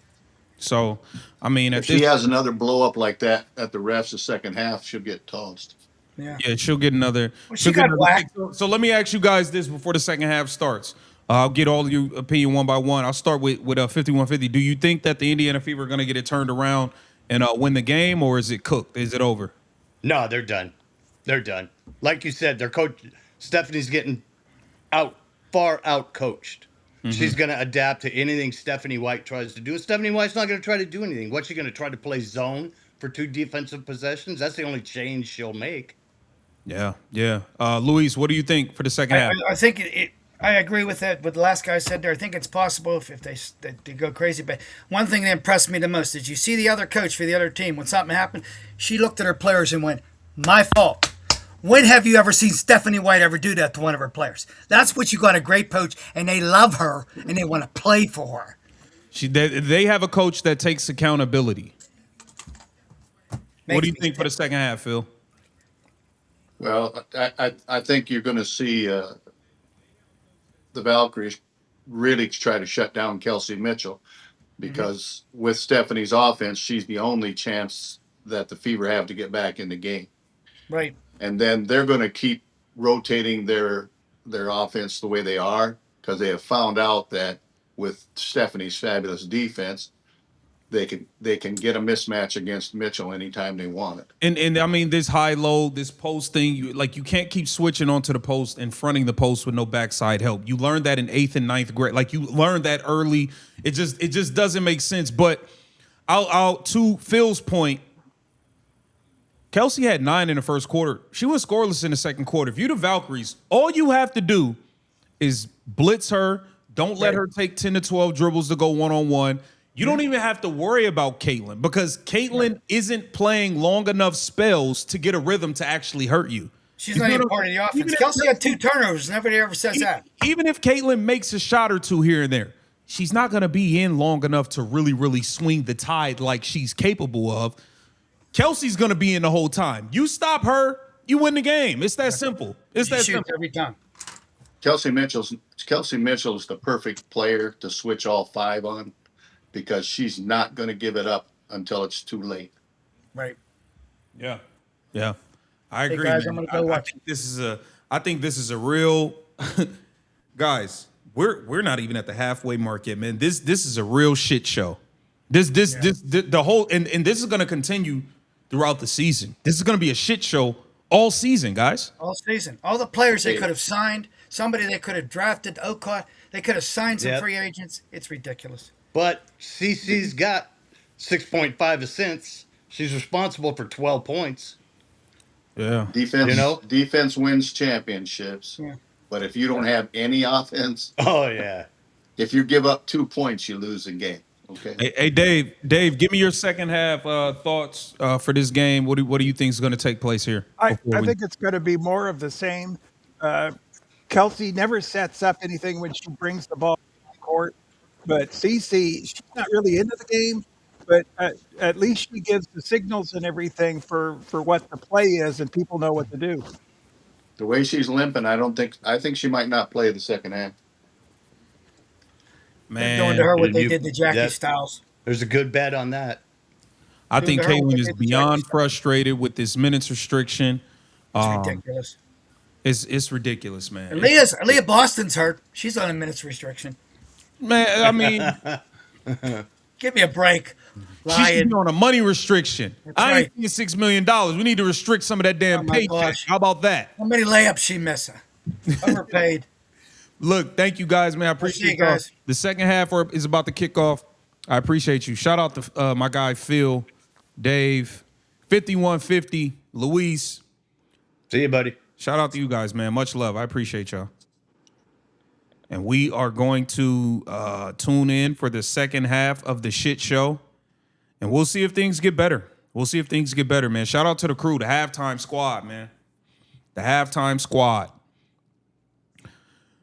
So, I mean, If she has another blow up like that at the refs the second half, she'll get tossed. Yeah. Yeah, she'll get another. Well, she she'll get got another whacked. kick. So let me ask you guys this before the second half starts. I'll get all of your opinion one by one. I'll start with 5150. Do you think that the Indiana Fever are going to get it turned around and win the game, or is it cooked? Is it over? No, they're done. They're done. Like you said, their coach Stephanie's getting far out coached. She's going to adapt to anything Stephanie White tries to do. And Stephanie White's not going to try to do anything. What's she going to try to play zone for 2 defensive possessions? That's the only change she'll make. Yeah, yeah. Luis, what do you think for the second half? I think I agree with that. What the last guy said there. I think it's possible if they go crazy. But one thing that impressed me the most, did you see the other coach for the other team when something happened? She looked at her players and went, "My fault." When have you ever seen Stephanie White ever do that to one of her players? That's what you got, a great coach, and they love her and they want to play for her. They have a coach that takes accountability. What do you think for the second half, Phil? Well, I think you're going to see the Valkyries really try to shut down Kelsey Mitchell because with Stephanie's offense, she's the only chance that the Fever have to get back in the game. Right. And then they're going to keep rotating their offense the way they are because they have found out that with Stephanie's fabulous defense, they can get a mismatch against Mitchell anytime they want it. And I mean, this high-low, this post thing, you can't keep switching onto the post and fronting the post with no backside help. You learned that in 8th and 9th grade. Like, you learned that early. It just doesn't make sense. But I'll to Phil's point, Kelsey had 9 in the first quarter. She was scoreless in the second quarter. If you're the Valkyries, all you have to do is blitz her. Don't let her take 10 to 12 dribbles to go one-on-one. You don't even have to worry about Caitlin because Caitlin isn't playing long enough spells to get a rhythm to actually hurt you. She's not even part of the offense. Kelsey had 2 turnovers. Nobody ever says that. Even if Caitlin makes a shot or 2 here and there, she's not going to be in long enough to really, really swing the tide like she's capable of. Kelsey's going to be in the whole time. You stop her, you win the game. It's that simple. It's that simple. Every time. Kelsey Mitchell's the perfect player to switch all 5 on because she's not going to give it up until it's too late. Right. Yeah. Yeah. I agree. Guys, man. I'm gonna go watch. I think this is a real guys, we're not even at the halfway mark yet, man. This is a real shit show. The whole and this is gonna continue throughout the season. This is gonna be a shit show all season, guys. All season. All the players they could have signed, somebody they could have drafted, Okot, they could have signed some free agents. It's ridiculous. But CC's got 6.5 assists. She's responsible for 12 points. Yeah. Defense wins championships. Yeah. But if you don't have any offense, oh yeah. If you give up 2 points, you lose the game. Okay. Hey, Dave, give me your second half thoughts for this game. What do you think is going to take place here? I think it's going to be more of the same. Kelsey never sets up anything when she brings the ball to the court, but CC, she's not really into the game, but at least she gives the signals and everything for what the play is, and people know what to do. The way she's limping, I think she might not play the second half. Man, doing to her what they did to Jackie Styles. There's a good bet on that. I think Caitlin is beyond frustrated with this minutes restriction. It's ridiculous. It's ridiculous, man. And Leah Boston's hurt. She's on a minutes restriction. Man, I mean, give me a break. She's on a money restriction. I ain't seeing $6 million. We need to restrict some of that damn paycheck. Gosh. How about that? How many layups she missing? Overpaid. Look, thank you guys, man. I appreciate you guys. The second half is about to kick off. I appreciate you. Shout out to my guy Phil, Dave, 5150, Luis. See you, buddy. Shout out to you guys, man. Much love. I appreciate y'all. And we are going to tune in for the second half of the shit show. And we'll see if things get better. We'll see if things get better, man. Shout out to the crew, the halftime squad, man. The halftime squad.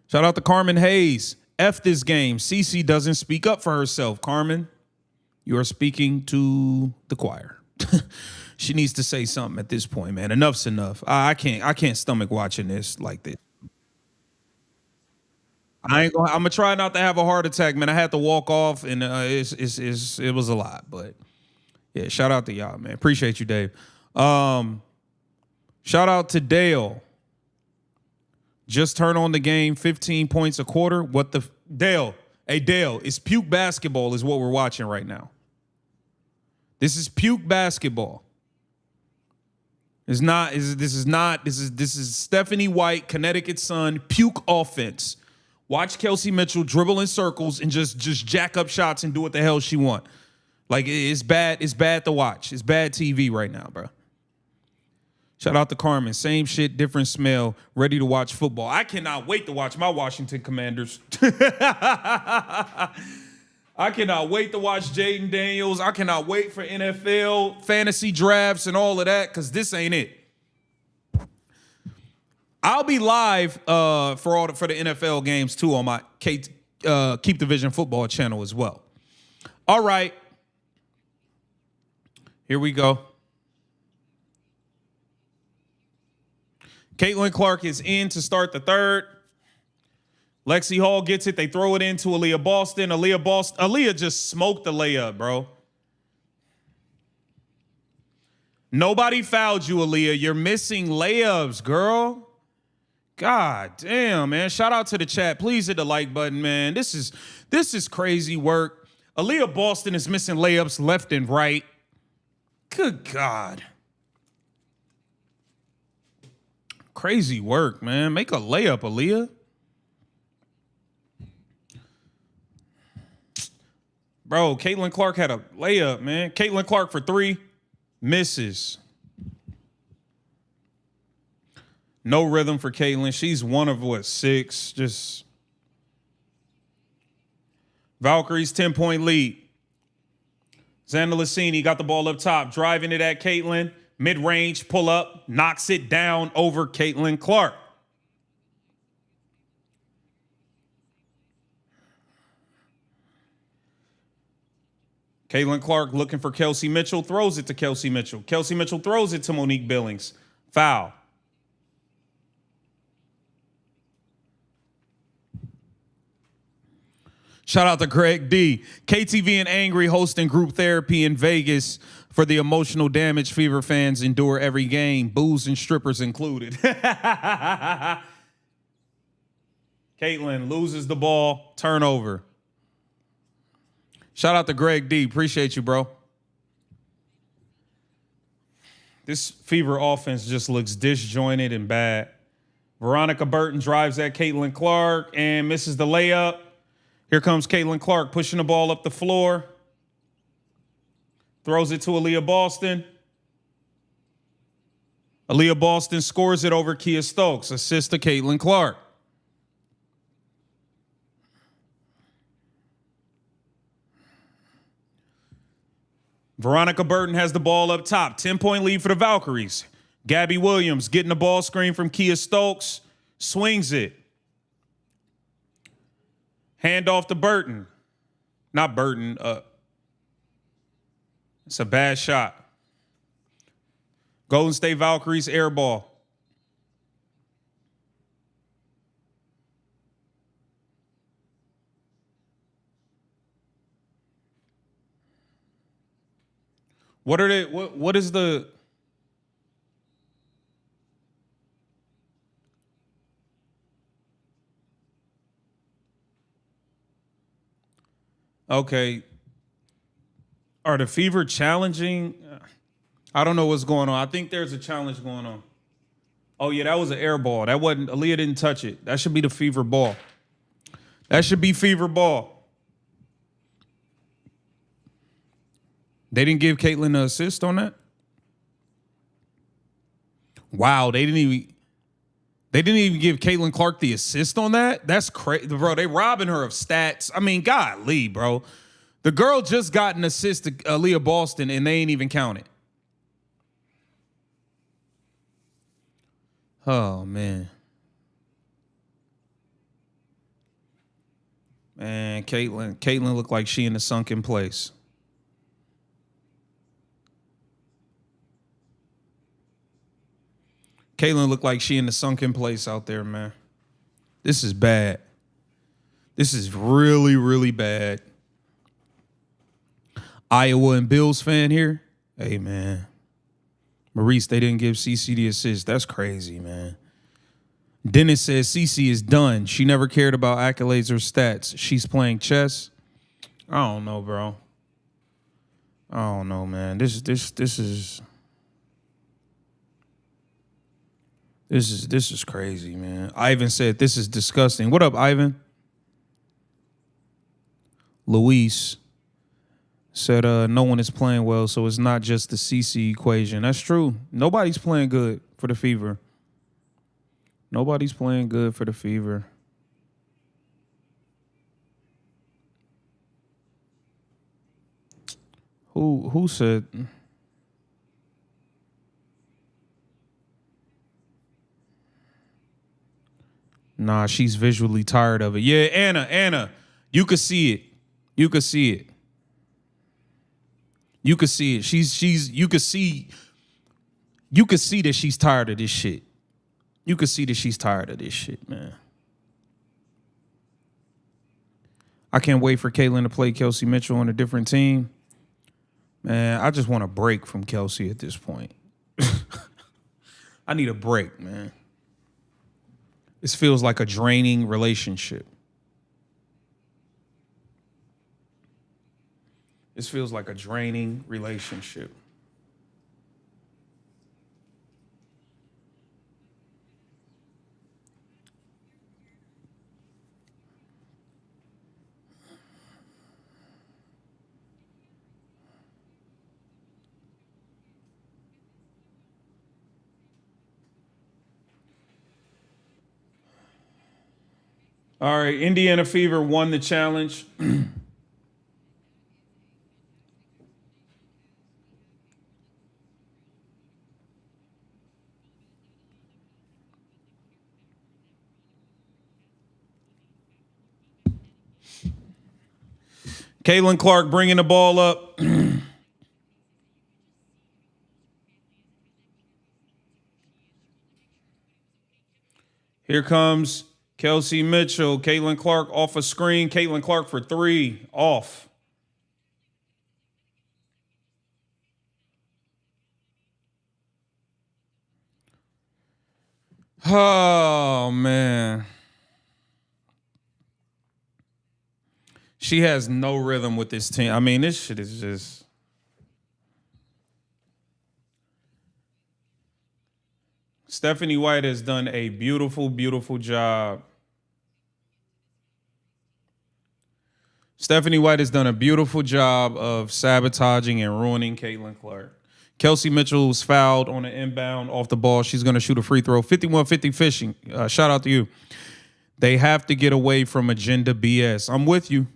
Shout out to Carmen Hayes. F this game. Cece doesn't speak up for herself. Carmen, you are speaking to the choir. She needs to say something at this point, man. Enough's enough. I can't stomach watching this like this. I'm gonna try not to have a heart attack, man. I had to walk off, and it was a lot, but yeah. Shout out to y'all, man. Appreciate you, Dave. Shout out to Dale. Just turn on the game. 15 points a quarter. What the Dale? Hey Dale, it's puke basketball is what we're watching right now. This is puke basketball. This is Stephanie White, Connecticut Sun, puke offense. Watch Kelsey Mitchell dribble in circles and just jack up shots and do what the hell she want. Like, it's bad. It's bad to watch. It's bad TV right now, bro. Shout out to Carmen. Same shit, different smell. Ready to watch football. I cannot wait to watch my Washington Commanders. I cannot wait to watch Jaden Daniels. I cannot wait for NFL fantasy drafts and all of that, because this ain't it. I'll be live for the NFL games too on my Keep the Vision football channel as well. All right, here we go. Caitlin Clark is in to start the third. Lexi Hall gets it. They throw it into Aaliyah Boston. Aaliyah just smoked the layup, bro. Nobody fouled you, Aaliyah. You're missing layups, girl. God damn, man. Shout out to the chat. Please hit the like button, man. This is crazy work. Aaliyah Boston is missing layups left and right. Good God. Crazy work, man. Make a layup, Aaliyah. Bro, Caitlin Clark had a layup, man. Caitlin Clark for three, misses. No rhythm for Caitlin. She's one of, what, six? Just Valkyries, 10-point lead. Xander Lassini got the ball up top, driving it at Caitlin. Mid-range, pull up, knocks it down over Caitlin Clark. Caitlin Clark looking for Kelsey Mitchell, throws it to Kelsey Mitchell. Kelsey Mitchell throws it to Monique Billings. Foul. Shout out to Greg D. KTV and Angry hosting group therapy in Vegas for the emotional damage Fever fans endure every game, booze and strippers included. Caitlin loses the ball, turnover. Shout out to Greg D. Appreciate you, bro. This Fever offense just looks disjointed and bad. Veronica Burton drives at Caitlin Clark and misses the layup. Here comes Caitlin Clark pushing the ball up the floor. Throws it to Aaliyah Boston. Aaliyah Boston scores it over Kia Stokes. Assist to Caitlin Clark. Veronica Burton has the ball up top. 10-point lead for the Valkyries. Gabby Williams getting the ball screen from Kia Stokes. Swings it. Hand off to Burton. Not Burton. It's a bad shot. Golden State Valkyries air ball. What are they? What is the? Okay. Are the Fever challenging? I don't know what's going on. I think there's a challenge going on. Oh yeah, that was an air ball. That wasn't. Aaliyah didn't touch it. That should be the Fever ball. That should be Fever ball. They didn't give Caitlin an assist on that? Wow, they didn't even... They didn't even give Caitlin Clark the assist on that. That's crazy, bro. They robbing her of stats. I mean, golly, bro. The girl just got an assist to Aaliyah Boston, and they ain't even counted. Oh, man. Man, Caitlin looked like she in the sunken place. Caitlin looked like she in the sunken place out there, man. This is bad. This is really, really bad. Iowa and Bills fan here. Hey, man. Maurice, they didn't give CeCe the assist. That's crazy, man. Dennis says CeCe is done. She never cared about accolades or stats. She's playing chess. I don't know, bro. I don't know, man. This is crazy, man. Ivan said this is disgusting. What up, Ivan? Luis said no one is playing well, so it's not just the CeCe equation. That's true. Nobody's playing good for the Fever. Nobody's playing good for the Fever. Who said? Nah, she's visually tired of it. Yeah, Anna, you could see it. You could see it. You could see it. You could see that she's tired of this shit. You could see that she's tired of this shit, man. I can't wait for Caitlin to play Kelsey Mitchell on a different team. Man, I just want a break from Kelsey at this point. I need a break, man. This feels like a draining relationship. This feels like a draining relationship. All right, Indiana Fever won the challenge. Caitlin Clark bringing the ball up. Here comes Kelsey Mitchell. Caitlin Clark off a screen. Caitlin Clark for three. Off. Oh, man. She has no rhythm with this team. I mean, this shit is just... Stephanie White has done a beautiful, beautiful job. Stephanie White has done a beautiful job of sabotaging and ruining Caitlin Clark. Kelsey Mitchell was fouled on an inbound off the ball. She's going to shoot a free throw. 51-50 fishing. Shout out to you. They have to get away from agenda BS. I'm with you.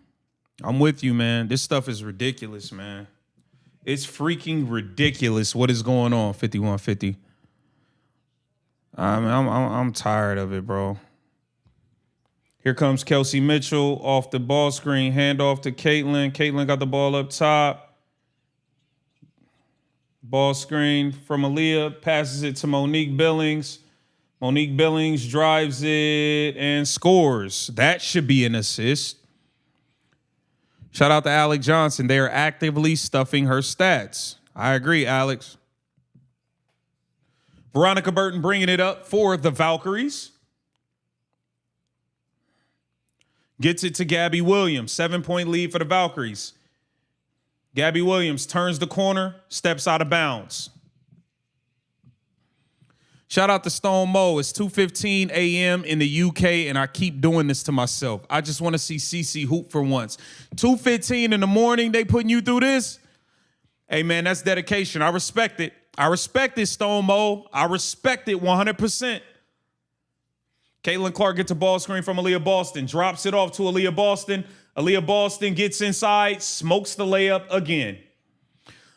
I'm with you, man. This stuff is ridiculous, man. It's freaking ridiculous what is going on, 51-50. I'm tired of it, bro. Here comes Kelsey Mitchell off the ball screen. Handoff to Caitlin. Caitlin got the ball up top. Ball screen from Aaliyah. Passes it to Monique Billings. Monique Billings drives it and scores. That should be an assist. Shout out to Alex Johnson. They are actively stuffing her stats. I agree, Alex. Veronica Burton bringing it up for the Valkyries. Gets it to Gabby Williams. 7-point lead for the Valkyries. Gabby Williams turns the corner, steps out of bounds. Shout out to Stone Mo. It's 2:15 a.m. in the UK, and I keep doing this to myself. I just want to see CeCe hoop for once. 2:15 in the morning, they putting you through this? Hey, man, that's dedication. I respect it. I respect it, Stone Mo. I respect it 100%. Caitlin Clark gets a ball screen from Aaliyah Boston, drops it off to Aaliyah Boston. Aaliyah Boston gets inside, smokes the layup again.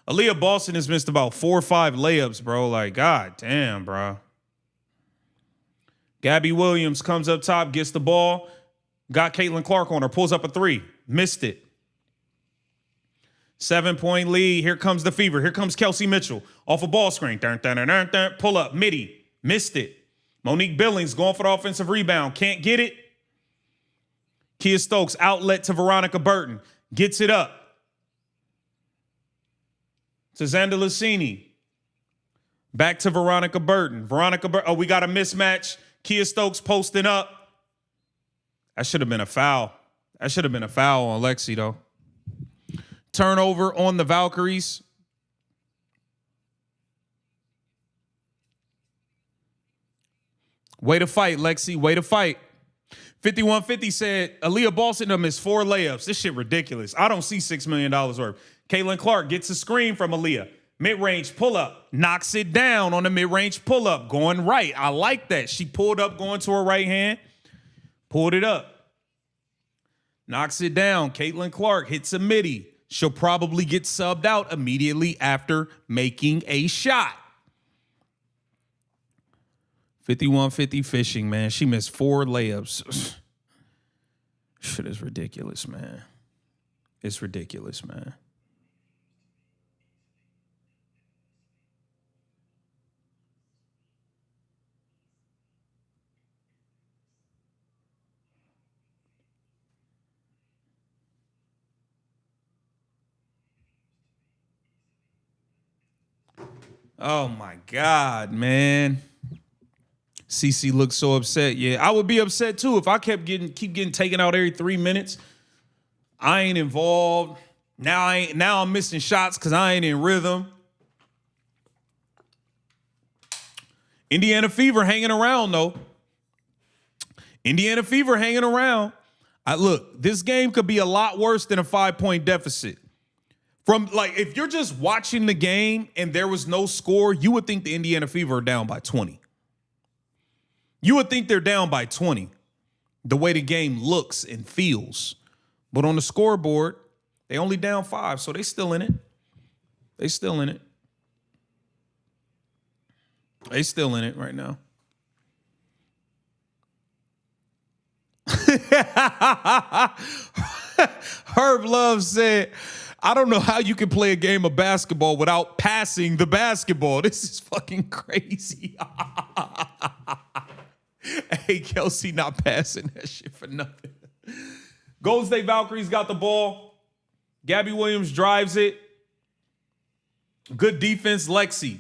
Aaliyah Boston has missed about 4 or 5 layups, bro. Like, god damn, bro. Gabby Williams comes up top, gets the ball, got Caitlin Clark on her, pulls up a 3, missed it. 7-point lead. Here comes the Fever. Here comes Kelsey Mitchell off a ball screen. Pull up, midi, missed it. Monique Billings going for the offensive rebound, can't get it. Kia Stokes outlet to Veronica Burton, gets it up to Xander Lucini. Back to Veronica Burton. Oh, we got a mismatch. Kia Stokes posting up. That should have been a foul. That should have been a foul on Lexi, though. Turnover on the Valkyries. Way to fight, Lexi. Way to fight. 5150 said, Aaliyah Boston missed 4 layups. This shit ridiculous. I don't see $6 million worth. Caitlin Clark gets a screen from Aaliyah. Mid-range pull-up. Knocks it down on the mid-range pull-up. Going right. I like that. She pulled up going to her right hand. Pulled it up. Knocks it down. Caitlin Clark hits a midi. She'll probably get subbed out immediately after making a shot. 5150 fishing, man. She missed 4 layups. Shit is ridiculous, man. It's ridiculous, man. Oh my God, man. CC looks so upset. Yeah, I would be upset too if I keep getting taken out every 3 minutes. I ain't involved. Now I'm missing shots because I ain't in rhythm. Indiana Fever hanging around though. Indiana Fever hanging around. Look, this game could be a lot worse than a 5-point deficit. If you're just watching the game and there was no score, you would think the Indiana Fever are down by 20. You would think they're down by 20, the way the game looks and feels. But on the scoreboard, they only down 5, so they still in it. They still in it. They still in it right now. Herb Love said, I don't know how you can play a game of basketball without passing the basketball. This is fucking crazy. Hey, Kelsey not passing that shit for nothing. Golden State Valkyries got the ball. Gabby Williams drives it. Good defense, Lexi.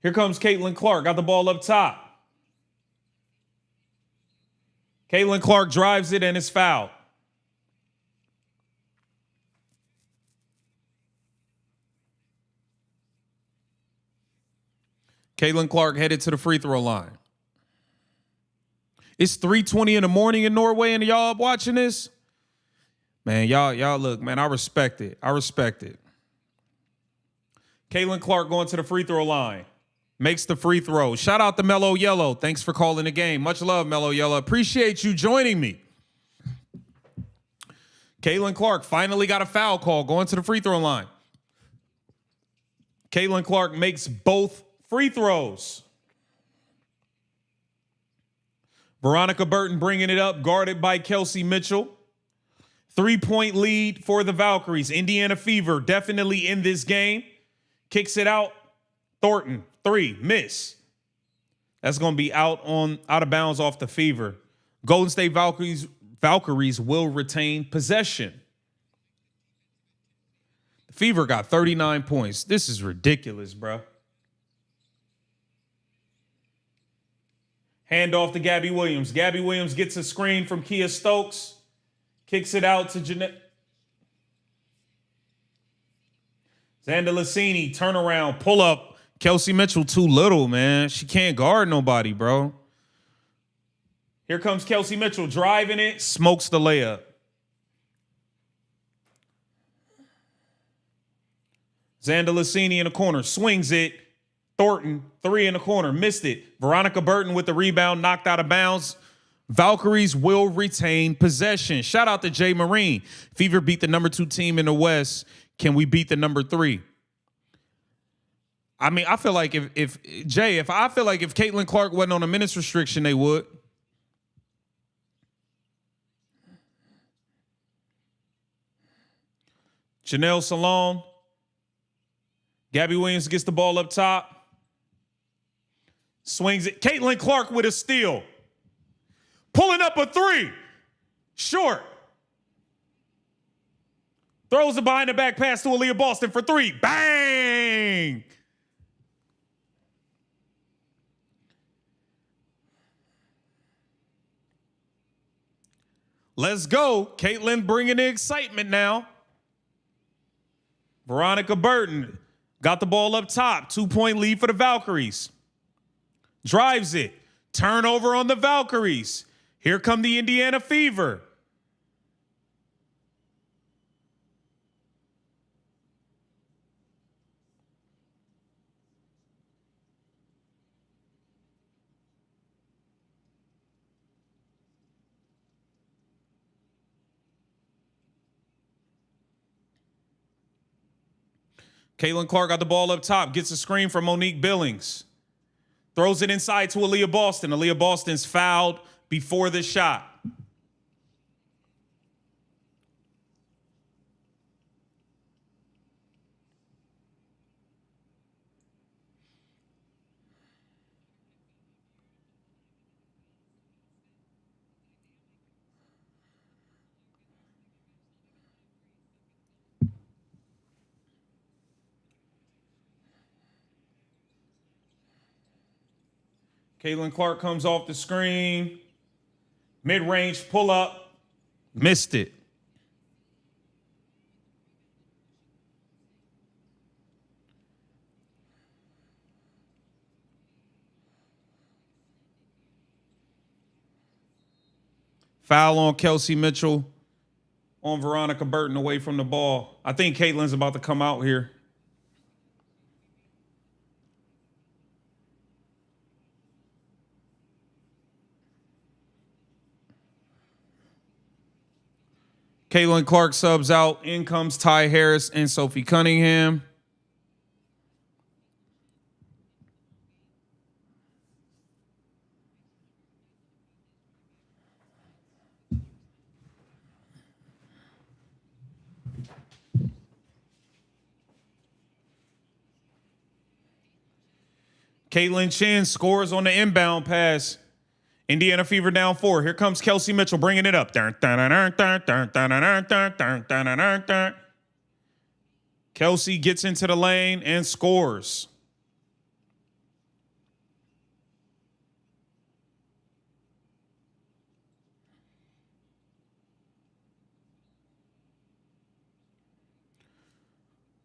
Here comes Caitlin Clark. Got the ball up top. Caitlin Clark drives it and is fouled. Caitlin Clark headed to the free throw line. It's 3:20 in the morning in Norway and y'all watching this? Man, y'all look, man, I respect it. I respect it. Caitlin Clark going to the free throw line. Makes the free throw. Shout out to Mellow Yellow. Thanks for calling the game. Much love, Mellow Yellow. Appreciate you joining me. Caitlin Clark finally got a foul call going to the free throw line. Caitlin Clark makes both free throws. Veronica Burton bringing it up, guarded by Kelsey Mitchell. 3-point lead for the Valkyries. Indiana Fever definitely in this game. Kicks it out. Thornton, 3, miss. That's going to be out of bounds off the Fever. Golden State Valkyries will retain possession. The Fever got 39 points. This is ridiculous, bro. Hand off to Gabby Williams. Gabby Williams gets a screen from Kia Stokes. Kicks it out to Jeanette. Xander Lucini, turnaround, pull up. Kelsey Mitchell too little, man. She can't guard nobody, bro. Here comes Kelsey Mitchell driving it, smokes the layup. Zandalicini in the corner, swings it. Thornton, 3 in the corner, missed it. Veronica Burton with the rebound, knocked out of bounds. Valkyries will retain possession. Shout out to Jay Marine. Fever beat the number 2 team in the West. Can we beat the number 3? I mean, I feel like if Caitlin Clark wasn't on a minutes restriction, they would. Janelle Salone. Gabby Williams gets the ball up top. Swings it. Caitlin Clark with a steal. Pulling up a 3. Short. Throws it behind the back pass to Aaliyah Boston for 3. Bang! Let's go. Caitlin bringing the excitement now. Veronica Burton got the ball up top. 2-point lead for the Valkyries. Drives it. Turnover on the Valkyries. Here come the Indiana Fever. Caitlin Clark got the ball up top, gets a screen from Monique Billings. Throws it inside to Aaliyah Boston. Aaliyah Boston's fouled before the shot. Caitlin Clark comes off the screen. Mid-range pull-up. Missed it. Foul on Kelsey Mitchell on Veronica Burton away from the ball. I think Caitlin's about to come out here. Caitlin Clark subs out. In comes Ty Harris and Sophie Cunningham. Caitlin Chin scores on the inbound pass. Indiana Fever down 4. Here comes Kelsey Mitchell bringing it up. Kelsey gets into the lane and scores.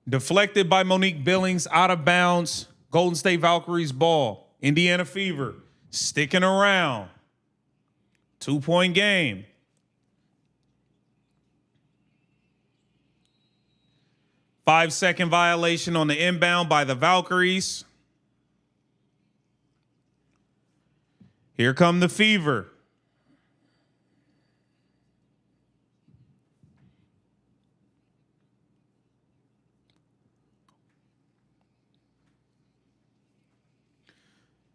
Deflected by Monique Billings, out of bounds. Golden State Valkyries ball. Indiana Fever sticking around. 2-point game. Five-second violation on the inbound by the Valkyries. Here come the Fever.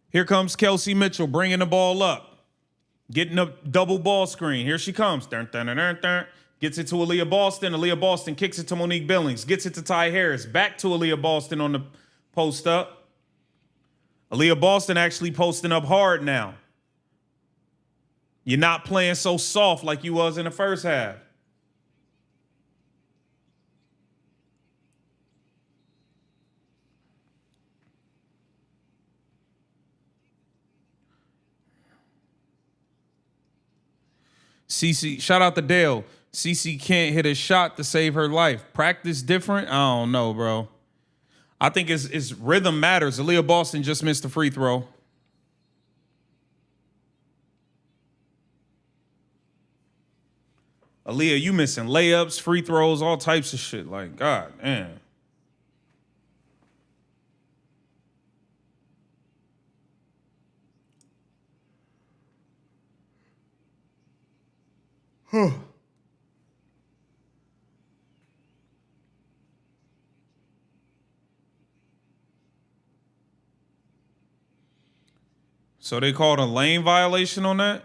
Here comes Kelsey Mitchell bringing the ball up. Getting a double ball screen. Here she comes. Gets it to Aaliyah Boston. Aaliyah Boston kicks it to Monique Billings. Gets it to Ty Harris. Back to Aaliyah Boston on the post up. Aaliyah Boston actually posting up hard now. You're not playing so soft like you was in the first half. CC, shout out to Dale. CC can't hit a shot to save her life. Practice different? I don't know, bro. I think it's rhythm matters. Aaliyah Boston just missed a free throw. Aaliyah, you missing layups, free throws, all types of shit. Like, God, man. So they called a lane violation on that?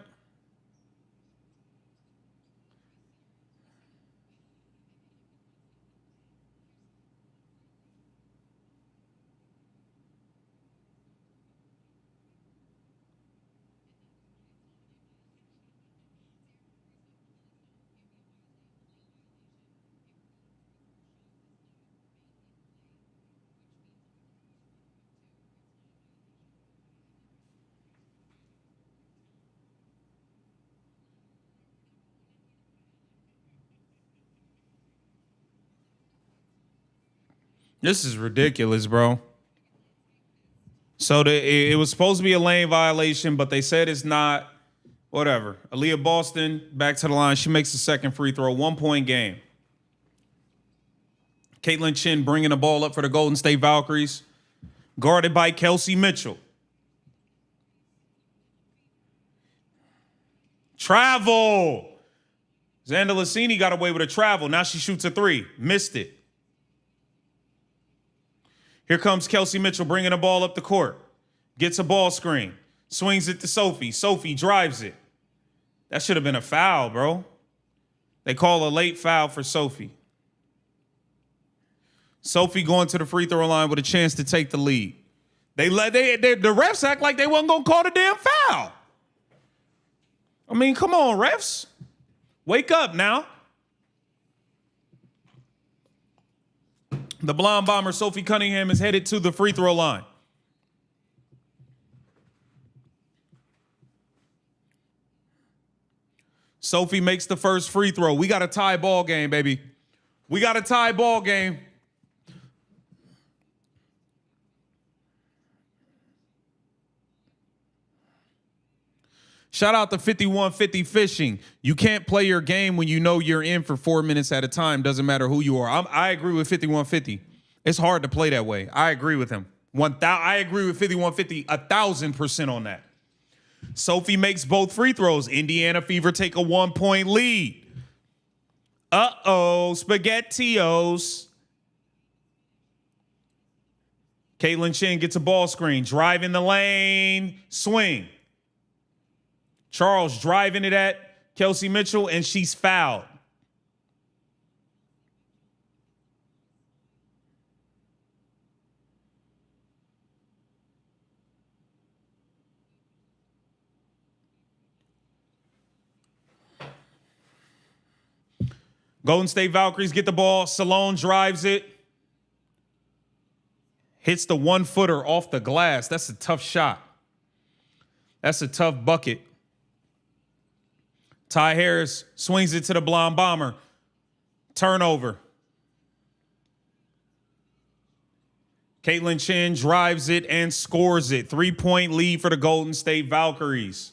This is ridiculous, bro. So it was supposed to be a lane violation, but they said it's not. Whatever. Aaliyah Boston, back to the line. She makes the second free throw. 1 point game. Caitlin Chin bringing the ball up for the Golden State Valkyries. Guarded by Kelsey Mitchell. Travel. Xander Lassini got away with a travel. Now she shoots a three. Missed it. Here comes Kelsey Mitchell bringing the ball up the court. Gets a ball screen. Swings it to Sophie. Sophie drives it. That should have been a foul, bro. They call a late foul for Sophie. Sophie going to the free throw line with a chance to take the lead. The refs act like they wasn't going to call the damn foul. I mean, come on, refs. Wake up now. The blonde bomber, Sophie Cunningham, is headed to the free throw line. Sophie makes the first free throw. We got a tie ball game, baby. We got a tie ball game. Shout out to 5150 Fishing. You can't play your game when you know you're in for 4 minutes at a time. Doesn't matter who you are. I agree with 5150. It's hard to play that way. I agree with him. I agree with 5150 1,000% on that. Sophie makes both free throws. Indiana Fever take a 1 point lead. Uh-oh, SpaghettiOs. Caitlin Chin gets a ball screen. Drive in the lane. Swing. Charles driving it at Kelsey Mitchell, and she's fouled. Golden State Valkyries get the ball. Salone drives it. Hits the 1-footer off the glass. That's a tough shot. That's a tough bucket. Ty Harris swings it to the blonde bomber. Turnover. Caitlin Chin drives it and scores it. 3 point lead for the Golden State Valkyries.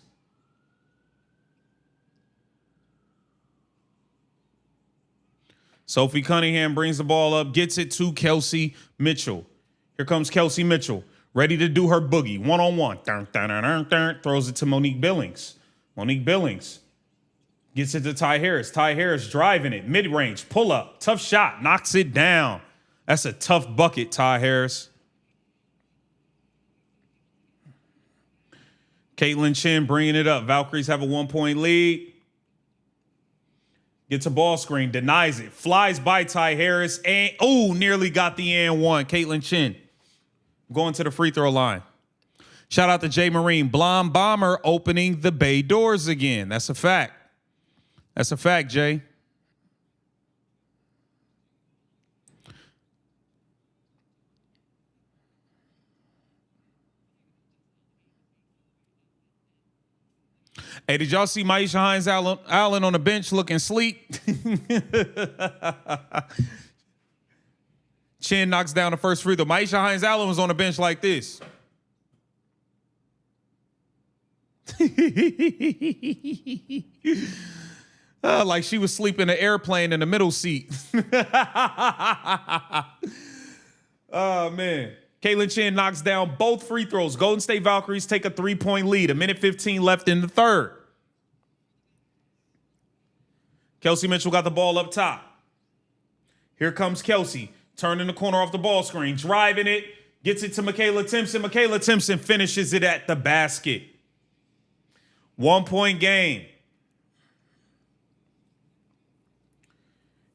Sophie Cunningham brings the ball up, gets it to Kelsey Mitchell. Here comes Kelsey Mitchell, ready to do her boogie. One-on-one. Throws it to Monique Billings. Monique Billings gets it to Ty Harris. Ty Harris driving it. Mid-range. Pull up. Tough shot. Knocks it down. That's a tough bucket, Ty Harris. Caitlin Chin bringing it up. Valkyries have a 1 point lead. Gets a ball screen. Denies it. Flies by Ty Harris. And, nearly got the and one. Caitlin Chin going to the free throw line. Shout out to Jay Marine. Blonde Bomber opening the bay doors again. That's a fact. That's a fact, Jay. Hey, did y'all see Maisha Hines-Allen on the bench looking sleep? Chin knocks down the first free throw. Maisha Hines-Allen was on the bench like this. Like she was sleeping in an airplane in the middle seat. Oh, man. Caitlin Chin knocks down both free throws. Golden State Valkyries take a 3 point lead. 1:15 left in the third. Kelsey Mitchell got the ball up top. Here comes Kelsey, turning the corner off the ball screen, driving it, gets it to Michaela Timpson. Michaela Timpson finishes it at the basket. 1 point game.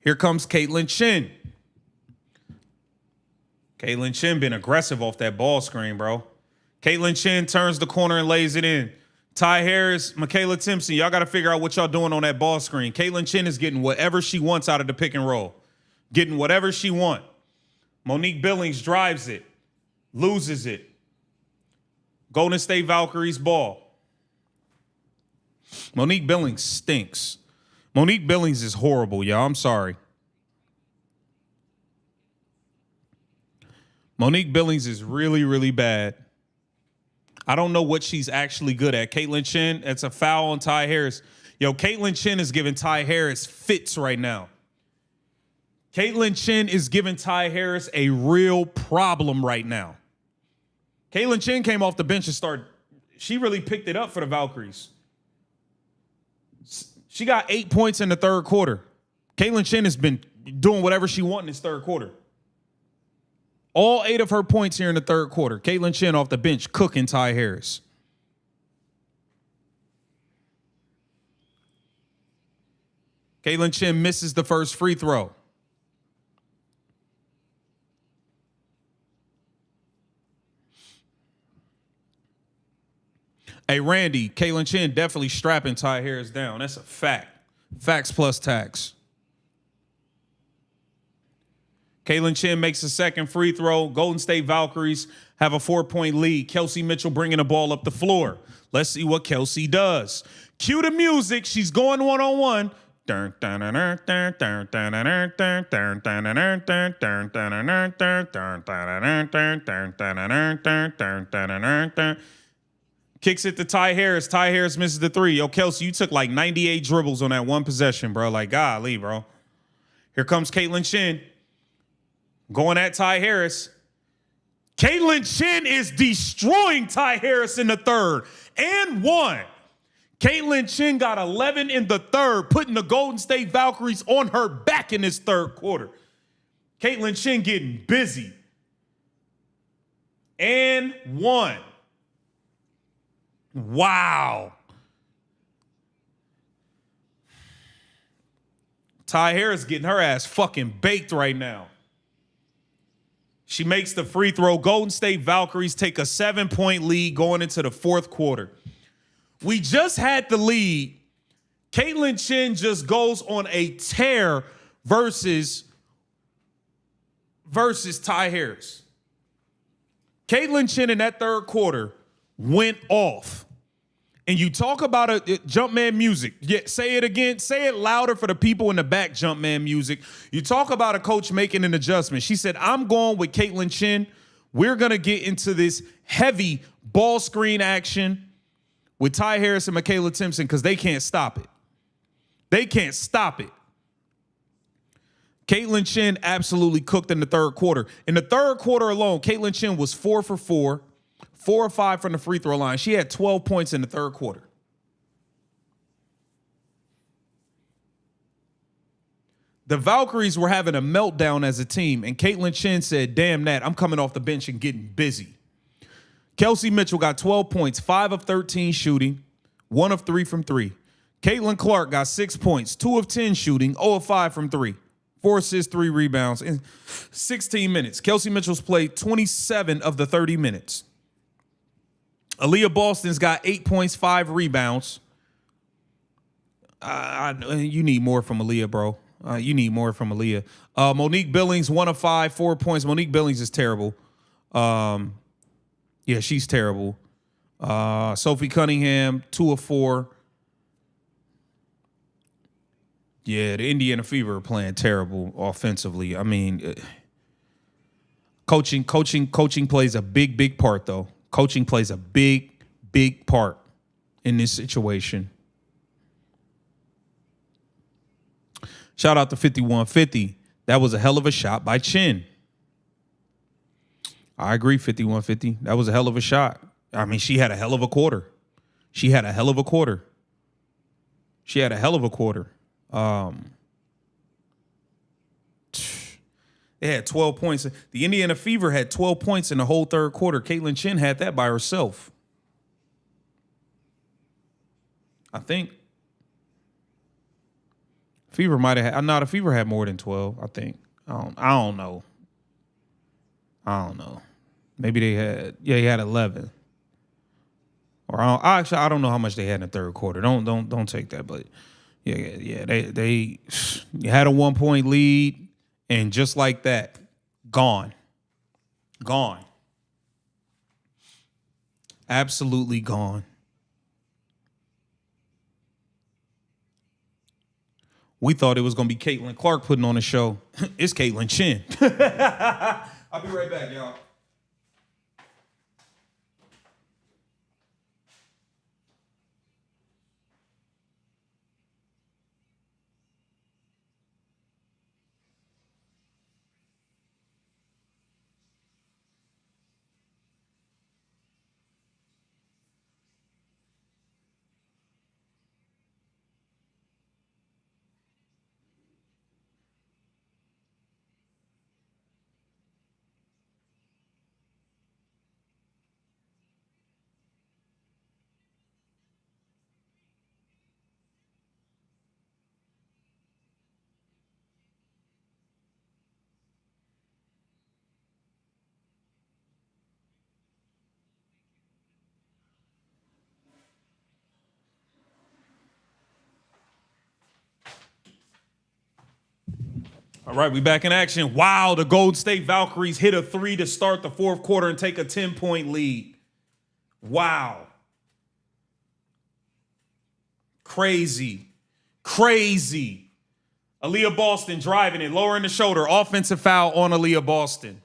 Here comes Caitlin Chin. Caitlin Chin been aggressive off that ball screen, bro. Caitlin Chin turns the corner and lays it in. Ty Harris, Michaela Timpson, y'all got to figure out what y'all doing on that ball screen. Caitlin Chin is getting whatever she wants out of the pick and roll. Getting whatever she wants. Monique Billings drives it. Loses it. Golden State Valkyries ball. Monique Billings stinks. Monique Billings is horrible, y'all. I'm sorry. Monique Billings is really, really bad. I don't know what she's actually good at. Caitlin Chin, it's a foul on Ty Harris. Yo, Caitlin Chin is giving Ty Harris fits right now. Caitlin Chin is giving Ty Harris a real problem right now. Caitlin Chin came off the bench and started. She really picked it up for the Valkyries. She got 8 points in the third quarter. Caitlin Chin has been doing whatever she wants in this third quarter. All 8 of her points here in the third quarter. Caitlin Chin off the bench cooking Ty Harris. Caitlin Chin misses the first free throw. Hey, Randy, Caitlin Chin definitely strapping Ty Harris down. That's a fact. Facts plus tax. Caitlin Chin makes a second free throw. Golden State Valkyries have a 4-point lead. Kelsey Mitchell bringing the ball up the floor. Let's see what Kelsey does. Cue the music. She's going one-on-one. Kicks it to Ty Harris. Ty Harris misses the three. Yo, Kelsey, you took like 98 dribbles on that one possession, bro. Like, golly, bro. Here comes Caitlin Chin. Going at Ty Harris. Caitlin Chin is destroying Ty Harris in the third. And one. Caitlin Chin got 11 in the third, putting the Golden State Valkyries on her back in this third quarter. Caitlin Chin getting busy. And one. Wow. Ty Harris getting her ass fucking baked right now. She makes the free throw. Golden State Valkyries take a 7-point lead going into the fourth quarter. We just had the lead. Caitlin Chin just goes on a tear versus Ty Harris. Caitlin Chin in that third quarter went off. And you talk about a Jumpman music. Yeah, say it again. Say it louder for the people in the back, Jumpman music. You talk about a coach making an adjustment. She said, I'm going with Caitlin Chin. We're going to get into this heavy ball screen action with Ty Harris and Michaela Timpson because they can't stop it. They can't stop it. Caitlin Chin absolutely cooked in the third quarter. In the third quarter alone, Caitlin Chin was 4 for 4. 4 or 5 from the free throw line. She had 12 points in the third quarter. The Valkyries were having a meltdown as a team, and Caitlin Chin said, damn that, I'm coming off the bench and getting busy. Kelsey Mitchell got 12 points, 5 of 13 shooting, 1 of 3 from 3. Caitlin Clark got 6 points, 2 of 10 shooting, 0 of 5 from 3. 4 assists, 3 rebounds in 16 minutes. Kelsey Mitchell's played 27 of the 30 minutes. Aaliyah Boston's got 8 points, 5 rebounds. You need more from Aaliyah, bro. You need more from Aaliyah. Monique Billings, 1 of 5, 4 points. Monique Billings is terrible. Yeah, she's terrible. Sophie Cunningham, 2 of 4. Yeah, the Indiana Fever are playing terrible offensively. I mean, coaching plays a big part, though. Coaching plays a big part in this situation. Shout out to 5150. That was a hell of a shot by Chin. I agree, 5150. That was a hell of a shot. I mean, she had a hell of a quarter. They had 12 points. The Indiana Fever had 12 points in the whole third quarter. Caitlin Chin had that by herself. I think. Fever might have had. The Fever had more than 12, I think. I don't know. Maybe they had. Yeah, he had 11. Or I don't know how much they had in the third quarter. Don't take that, but yeah. They had a 1 point lead, and just like that, gone. Absolutely gone. We thought it was gonna be Caitlin Clark putting on a show. It's Caitlin Chin. I'll be right back, y'all. All right, we back in action. Wow, the Golden State Valkyries hit a 3 to start the fourth quarter and take a 10-point lead. Wow. Crazy. Aaliyah Boston driving it, lowering the shoulder. Offensive foul on Aaliyah Boston.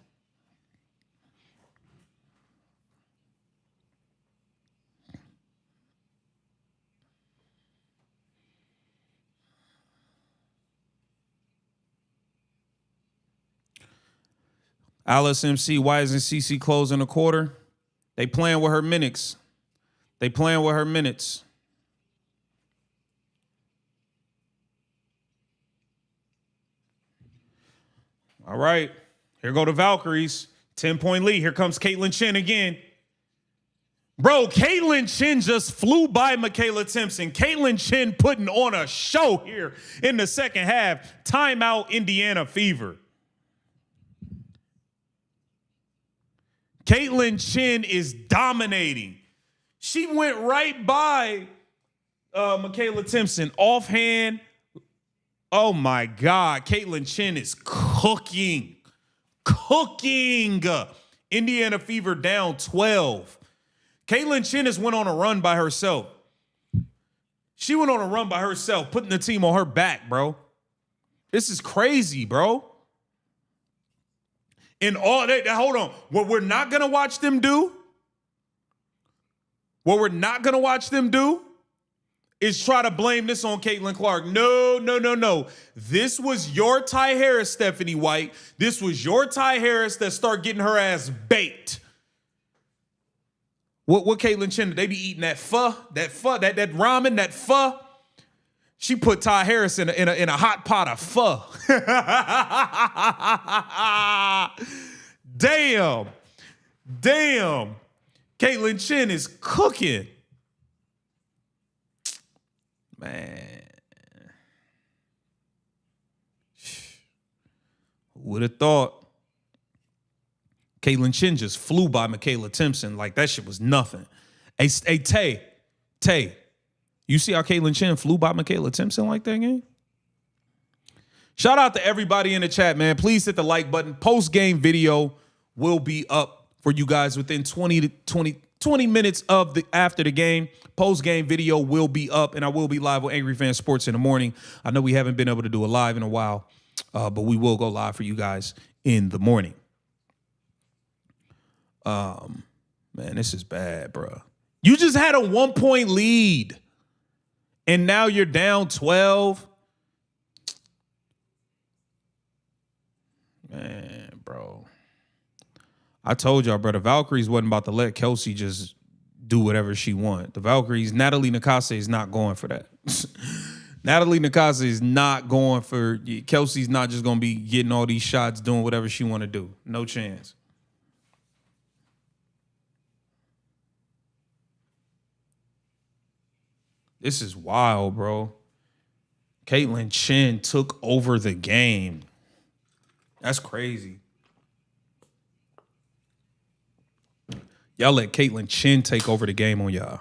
Alice MC, why isn't CC closing the quarter? They playing with her minutes. All right, here go the Valkyries. 10-point lead. Here comes Caitlin Chin again. Bro, Caitlin Chin just flew by Michaela Timpson. Caitlin Chin putting on a show here in the second half. Timeout, Indiana Fever. Caitlin Chin is dominating. She went right by Michaela Timpson. Offhand. Oh, my God. Caitlin Chin is cooking. Indiana Fever down 12. Caitlin Chin has went on a run by herself. She went on a run by herself, putting the team on her back, bro. This is crazy, bro. And all that, hold on. What we're not going to watch them do is try to blame this on Caitlin Clark. No. This was your Ty Harris, Stephanie White. This was your Ty Harris that start getting her ass baked. What Caitlin Chin, they be eating that pho, that ramen, that pho. She put Ty Harris in a hot pot of pho. Damn. Caitlin Chin is cooking. Man. Who would have thought? Caitlin Chin just flew by Michaela Timpson like that shit was nothing. Hey, Tay, you see how Caitlin Chin flew by Michaela Timpson like that, gang? Shout out to everybody in the chat, man. Please hit the like button. Post-game video will be up for you guys within 20 minutes of after the game. Post-game video will be up, and I will be live with Angry Fan Sports in the morning. I know we haven't been able to do a live in a while, but we will go live for you guys in the morning. Man, this is bad, bro. You just had a 1-point lead, and now you're down 12. Man, bro. I told y'all, bro, the Valkyries wasn't about to let Kelsey just do whatever she wanted. The Valkyries, Natalie Nakase is not going for that. Natalie Nakasa is not going for Kelsey's not just going to be getting all these shots, doing whatever she want to do. No chance. This is wild, bro. Caitlin Chen took over the game. That's crazy. Y'all let Caitlin Chen take over the game on y'all.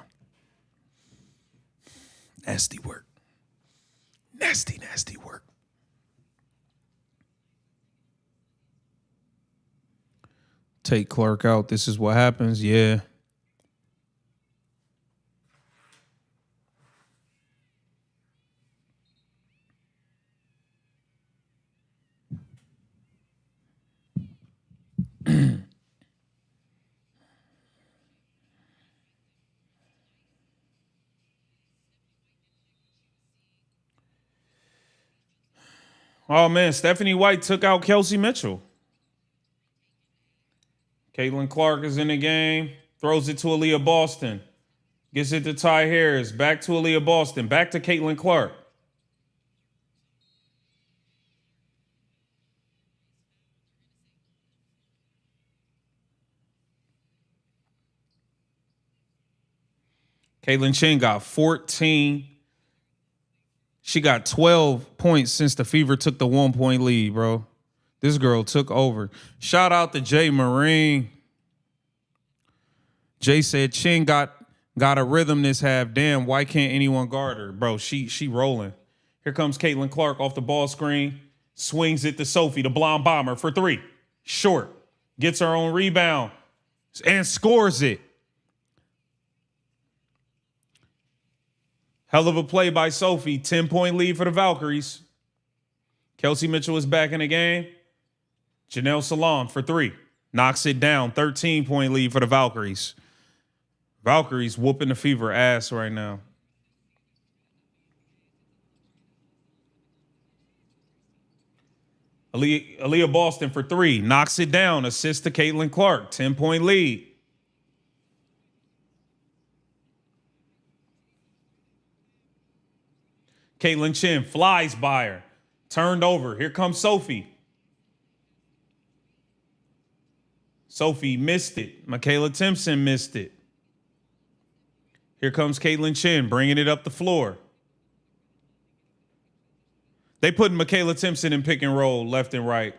Nasty work. Nasty, nasty work. Take Clark out. This is what happens. Yeah. Oh, man, Stephanie White took out Kelsey Mitchell. Caitlin Clark is in the game. Throws it to Aaliyah Boston. Gets it to Ty Harris. Back to Aaliyah Boston. Back to Caitlin Clark. Caitlin Chen got 14. She got 12 points since the Fever took the 1-point lead, bro. This girl took over. Shout out to Jay Marine. Jay said Chen got a rhythm this half. Damn, why can't anyone guard her? Bro, she rolling. Here comes Caitlin Clark off the ball screen. Swings it to Sophie, the blonde bomber, for 3. Short. Gets her own rebound and scores it. Hell of a play by Sophie. 10-point lead for the Valkyries. Kelsey Mitchell is back in the game. Janelle Salon for 3. Knocks it down. 13-point lead for the Valkyries. Valkyries whooping the Fever ass right now. Aaliyah Boston for 3. Knocks it down. Assist to Caitlin Clark. 10-point lead. Caitlin Chen flies by her. Turned over. Here comes Sophie. Sophie missed it. Michaela Timpson missed it. Here comes Caitlin Chen bringing it up the floor. They put Michaela Timpson in pick and roll left and right.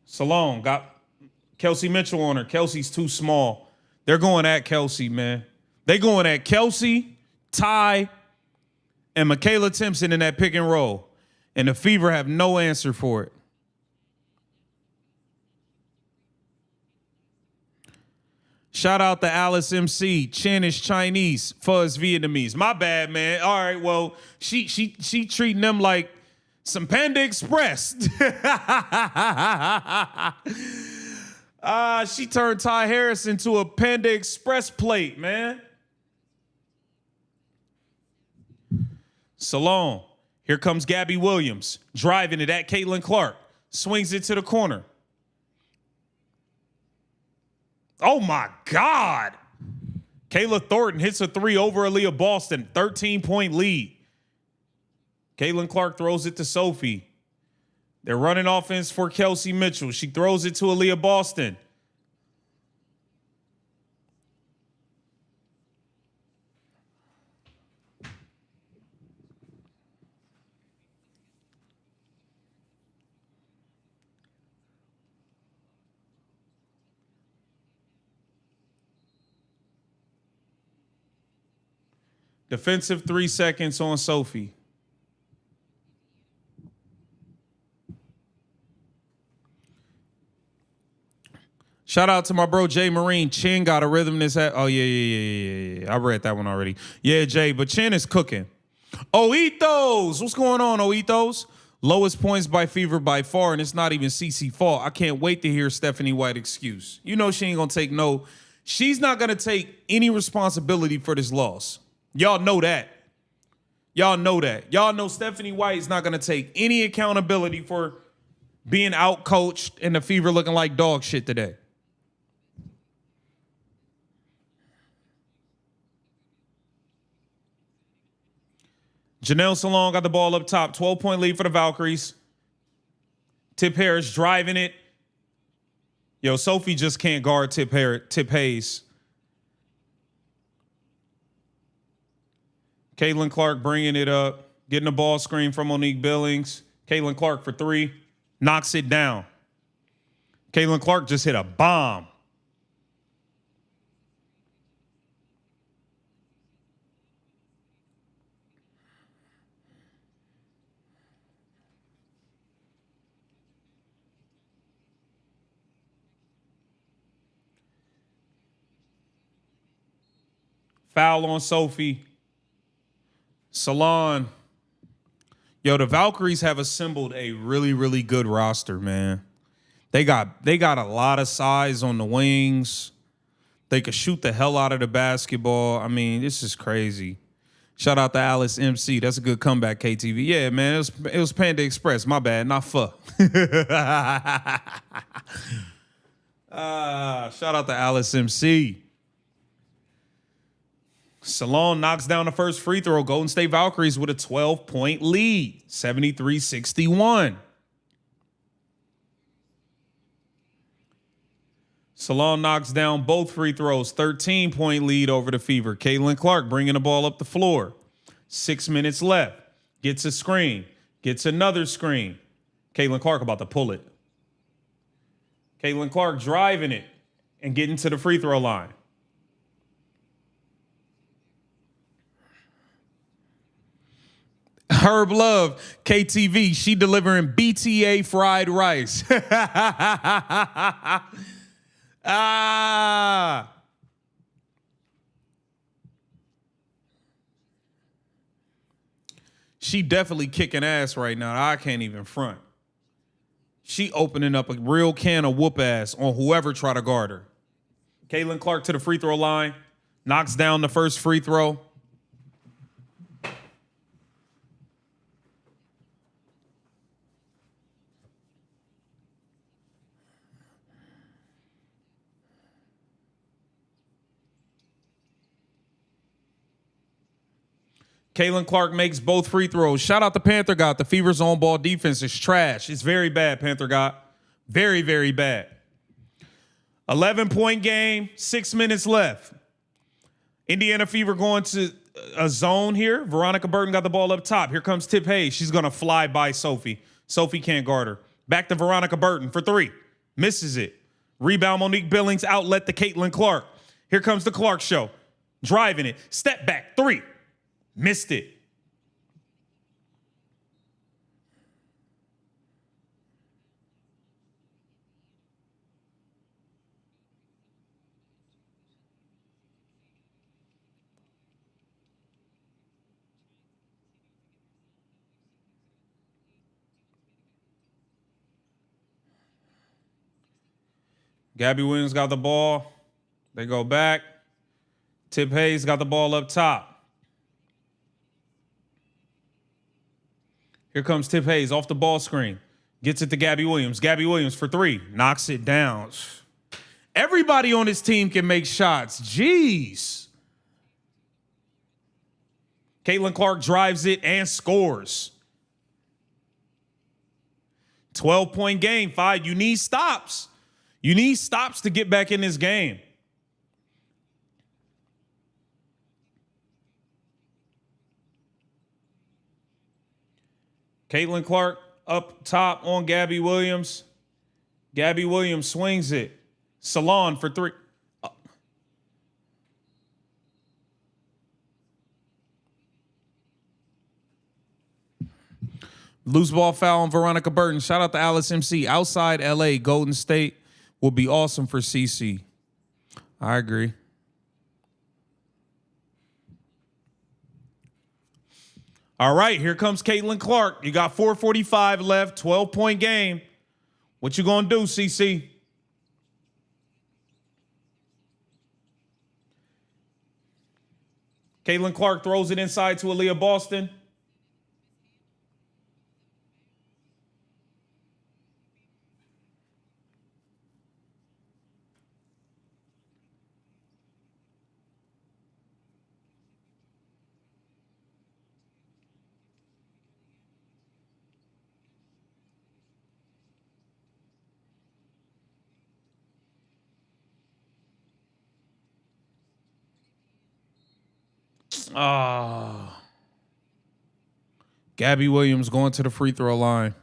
Salone got Kelsey Mitchell on her. Kelsey's too small. They're going at Kelsey, man. They going at Kelsey, Ty, and Michaela Timpson in that pick and roll. And the Fever have no answer for it. Shout out to Alice MC. Chen is Chinese. Fuzz Vietnamese. My bad, man. All right, well, she treating them like some Panda Express. She turned Ty Harris into a Panda Express plate, man. Salone. Here comes Gabby Williams. Driving it at Caitlin Clark. Swings it to the corner. Oh, my God. Kayla Thornton hits a 3 over Aaliyah Boston. 13-point lead. Caitlin Clark throws it to Sophie. They're running offense for Kelsey Mitchell. She throws it to Aaliyah Boston. Defensive 3 seconds on Sophie. Shout out to my bro Jay Marine. Chen got a rhythm this hat. Oh, yeah. I read that one already. Yeah, Jay, but Chen is cooking. Oitos! What's going on, Oitos? Lowest points by Fever by far, and it's not even CC fault. I can't wait to hear Stephanie White excuse. You know she ain't going to take no. She's not going to take any responsibility for this loss. Y'all know that. Y'all know that. Y'all know Stephanie White is not going to take any accountability for being out-coached and the Fever looking like dog shit today. Janelle Salon got the ball up top. 12-point lead for the Valkyries. Tip Harris driving it. Yo, Sophie just can't guard Tip Hayes. Caitlin Clark bringing it up. Getting the ball screen from Monique Billings. Caitlin Clark for three. Knocks it down. Caitlin Clark just hit a bomb. Foul on Sophie. Salon. Yo, the Valkyries have assembled a really, really good roster, man. They got a lot of size on the wings. They could shoot the hell out of the basketball. I mean, this is crazy. Shout out to Alice MC. That's a good comeback, KTV. Yeah, man, it was Panda Express. My bad, not pho. Shout out to Alice MC. Salon knocks down the first free throw. Golden State Valkyries with a 12-point lead, 73-61. Salon knocks down both free throws, 13-point lead over the Fever. Caitlin Clark bringing the ball up the floor. 6 minutes left. Gets a screen. Gets another screen. Caitlin Clark about to pull it. Caitlin Clark driving it and getting to the free throw line. Herb Love, KTV, she delivering BTA fried rice. She definitely kicking ass right now. I can't even front. She opening up a real can of whoop ass on whoever try to guard her. Caitlin Clark to the free throw line, knocks down the first free throw. Caitlin Clark makes both free throws. Shout out to Panther God. The Fever's on ball defense is trash. It's very bad, Panther God. Very, very bad. 11-point game, 6 minutes left. Indiana Fever going to a zone here. Veronica Burton got the ball up top. Here comes Tip Hayes. She's going to fly by Sophie. Sophie can't guard her. Back to Veronica Burton for three. Misses it. Rebound Monique Billings. Outlet to Caitlin Clark. Here comes the Clark show. Driving it. Step back. Three. Missed it. Gabby Williams got the ball. They go back. Tip Hayes got the ball up top. Here comes Tip Hayes off the ball screen. Gets it to Gabby Williams. Gabby Williams for three. Knocks it down. Everybody on this team can make shots. Jeez. Caitlin Clark drives it and scores. 12-point game. Five. You need stops. You need stops to get back in this game. Caitlin Clark up top on Gabby Williams. Gabby Williams swings it. Salon for three. Loose ball foul on Veronica Burton. Shout out to Alice MC. Outside LA, Golden State will be awesome for CC. I agree. All right, here comes Caitlin Clark. You got 4:45 left, 12-point game. What you gonna do, CC? Caitlin Clark throws it inside to Aaliyah Boston. Gabby Williams going to the free throw line.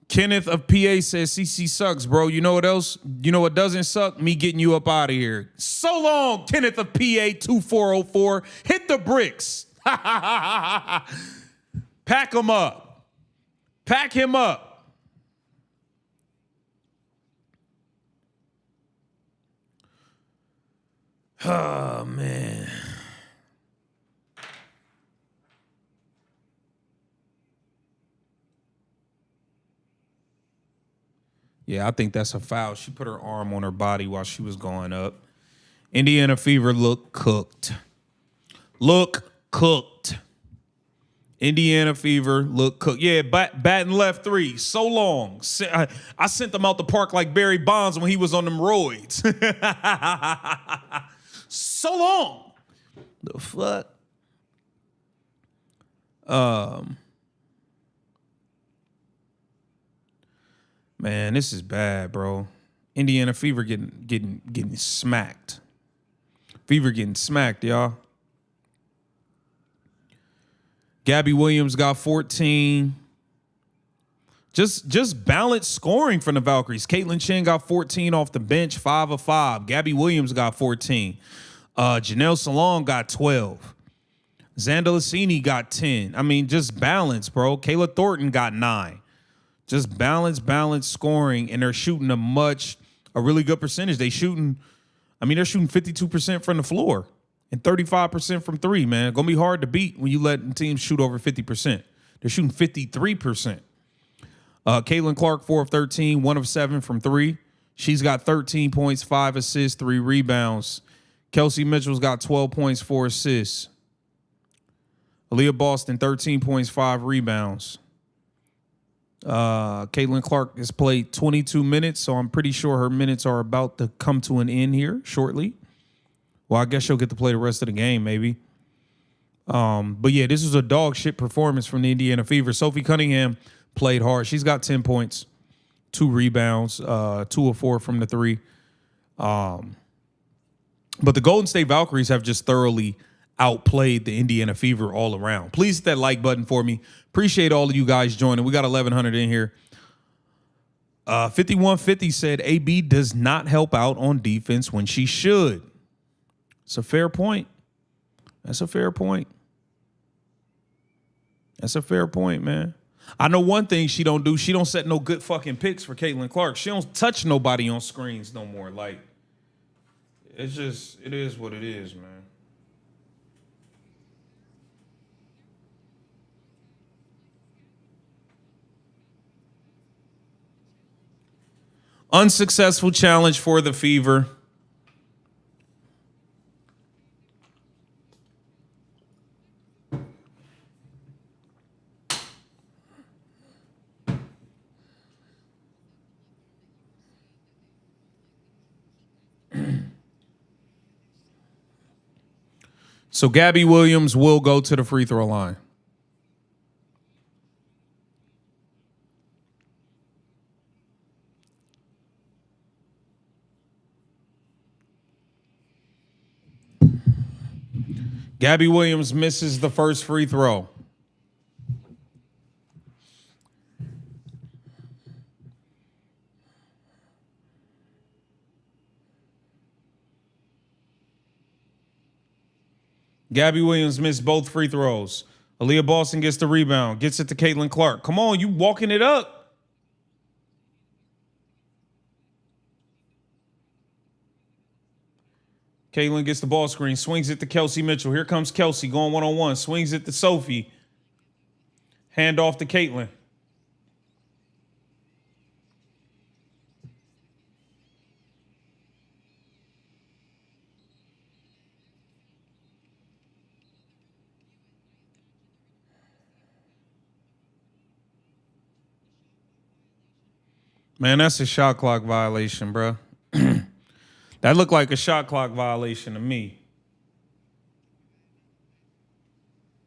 Kenneth of PA says CC sucks, bro. You know what else? You know what doesn't suck? Me getting you up out of here. So long, Kenneth of PA 2404. Hit the bricks. Pack him up. Pack him up. Oh, man. Yeah, I think that's a foul. She put her arm on her body while she was going up. Indiana Fever look cooked. Look cooked. Indiana Fever look cooked. Yeah, batting left three. So long. I sent them out the park like Barry Bonds when he was on them roids. So long. The fuck? Man, this is bad, bro. Indiana Fever getting smacked. Fever getting smacked, y'all. Gabby Williams got 14. Just balanced scoring from the Valkyries. Caitlin Chen got 14 off the bench, 5 of 5. Gabby Williams got 14. Janelle Salon got 12. Xanda Lassini got 10. I mean, just balance, bro. Kayla Thornton got 9. Just balance scoring, and they're shooting a really good percentage. They're shooting 52% from the floor and 35% from three, man. Gonna be hard to beat when you let teams shoot over 50%. They're shooting 53%. Caitlin Clark, 4 of 13, 1 of 7 from three. She's got 13 points, 5 assists, 3 rebounds. Kelsey Mitchell's got 12 points, 4 assists. Aaliyah Boston, 13 points, 5 rebounds. Caitlin Clark has played 22 minutes, so I'm pretty sure her minutes are about to come to an end here shortly. Well, I guess she'll get to play the rest of the game, maybe. But yeah, this was a dog shit performance from the Indiana Fever. Sophie Cunningham played hard. She's got 10 points, 2 rebounds, 2 of 4 from the three. But the Golden State Valkyries have just thoroughly outplayed the Indiana Fever all around. Please hit that like button for me. Appreciate all of you guys joining. We got 1,100 in here. 5150 said AB does not help out on defense when she should. It's a fair point. That's a fair point. That's a fair point, man. I know one thing she don't do. She don't set no good fucking picks for Caitlin Clark. She don't touch nobody on screens no more. Like, it is what it is, man. Unsuccessful challenge for the Fever. So Gabby Williams will go to the free throw line. Gabby Williams misses the first free throw. Gabby Williams missed both free throws. Aaliyah Boston gets the rebound, gets it to Caitlin Clark. Come on, you walking it up. Caitlin gets the ball screen, swings it to Kelsey Mitchell. Here comes Kelsey going one-on-one, swings it to Sophie. Hand off to Caitlin. Man, that's a shot clock violation, bro. That looked like a shot clock violation to me.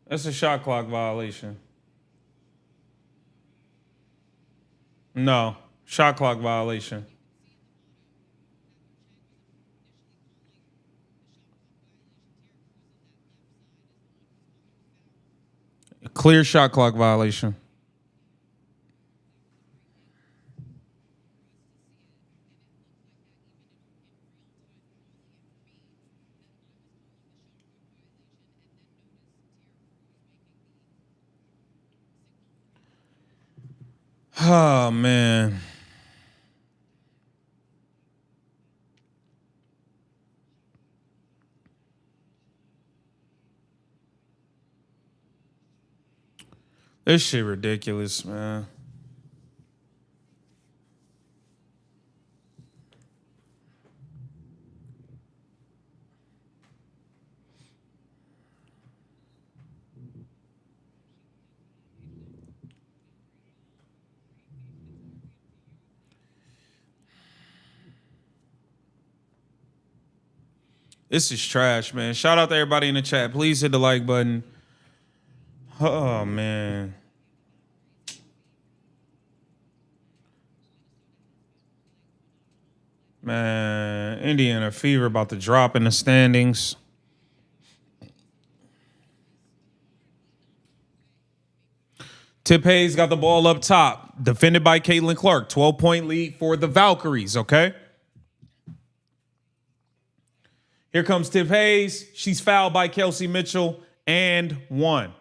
That's a shot clock violation. No, shot clock violation. Clear shot clock violation. Oh, man. This shit ridiculous, man. This is trash, man. Shout out to everybody in the chat. Please hit the like button. Oh, man. Man, Indiana Fever about to drop in the standings. Tip Hayes got the ball up top, defended by Caitlin Clark. 12-point lead for the Valkyries, okay? Here comes Tip Hayes. She's fouled by Kelsey Mitchell and one.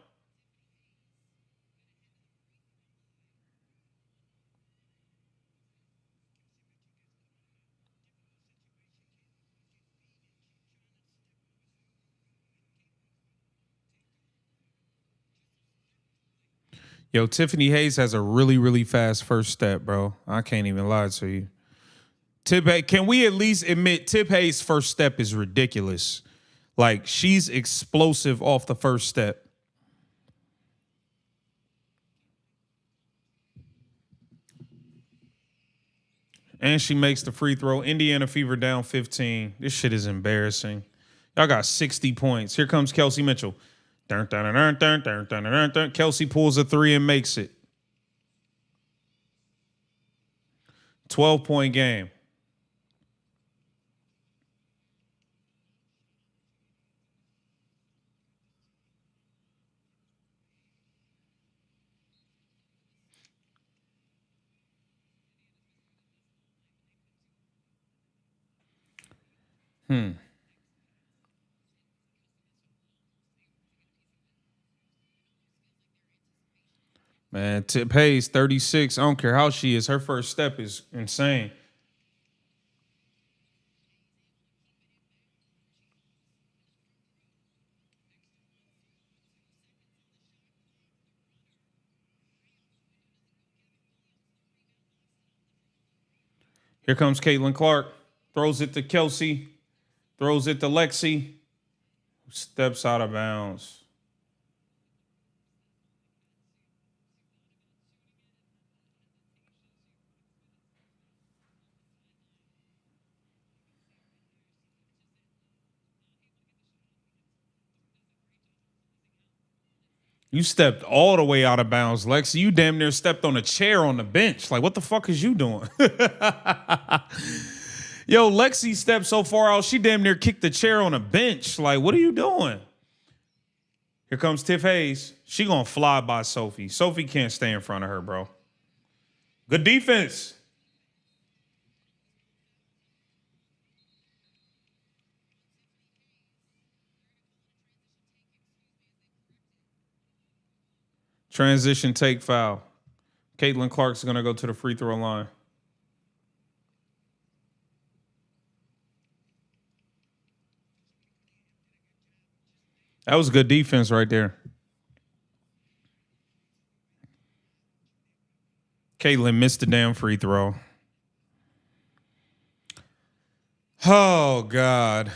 Yo, Tiffany Hayes has a really, really fast first step, bro. I can't even lie to you. Can we at least admit Tip Hayes' first step is ridiculous? Like, she's explosive off the first step. And she makes the free throw. Indiana Fever down 15. This shit is embarrassing. Y'all got 60 points. Here comes Kelsey Mitchell. Kelsey pulls a three and makes it. 12-point game. Man, Tip Hayes, 36. I don't care how she is. Her first step is insane. Here comes Caitlin Clark. Throws it to Kelsey. Throws it to Lexi. Steps out of bounds. You stepped all the way out of bounds, Lexi. You damn near stepped on a chair on the bench. Like, what the fuck is you doing? Yo, Lexi stepped so far out, she damn near kicked the chair on a bench. Like, what are you doing? Here comes Tiff Hayes. She gonna fly by Sophie. Sophie can't stay in front of her, bro. Good defense. Transition take foul. Caitlin Clark's gonna go to the free throw line. That was good defense right there. Caitlin missed the damn free throw. Oh, God.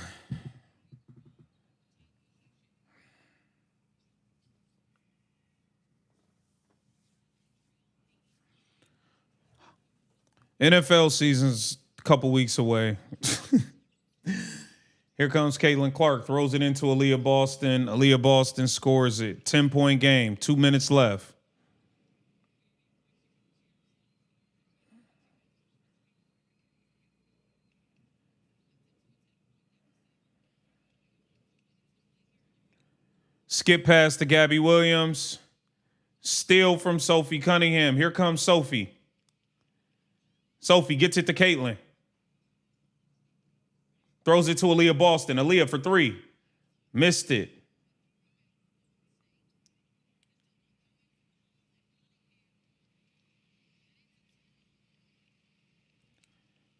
NFL season's a couple weeks away. Here comes Caitlin Clark, throws it into Aaliyah Boston. Aaliyah Boston scores it. 10-point game, 2 minutes left. Skip pass to Gabby Williams. Steal from Sophie Cunningham. Here comes Sophie. Sophie gets it to Caitlin. Throws it to Aaliyah Boston. Aaliyah for 3. Missed it.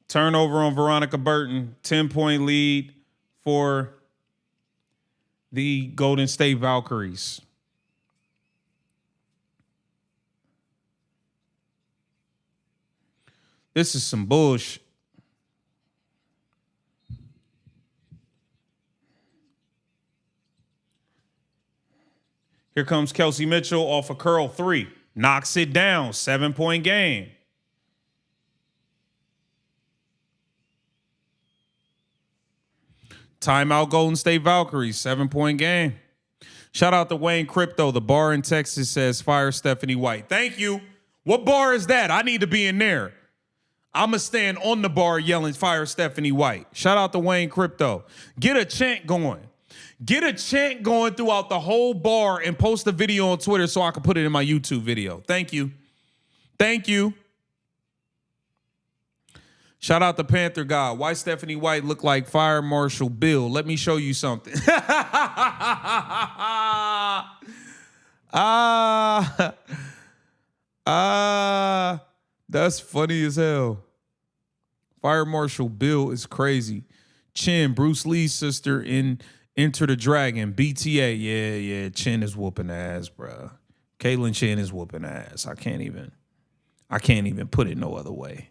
Turnover on Veronica Burton. 10-point lead for the Golden State Valkyries. This is some bullshit. Here comes Kelsey Mitchell off a curl 3. Knocks it down. 7-point game. Timeout Golden State Valkyries. 7-point game. Shout out to Wayne Crypto. The bar in Texas says fire Stephanie White. Thank you. What bar is that? I need to be in there. I'm going to stand on the bar yelling fire Stephanie White. Shout out to Wayne Crypto. Get a chant going. Get a chant going throughout the whole bar and post a video on Twitter so I can put it in my YouTube video. Thank you. Thank you. Shout out to Panther God. Why Stephanie White look like Fire Marshal Bill? Let me show you something. That's funny as hell. Fire Marshal Bill is crazy. Chin, Bruce Lee's sister in Enter the Dragon. BTA. Yeah. Chin is whooping ass, bro. Caitlyn Chin is whooping ass. I can't even put it no other way.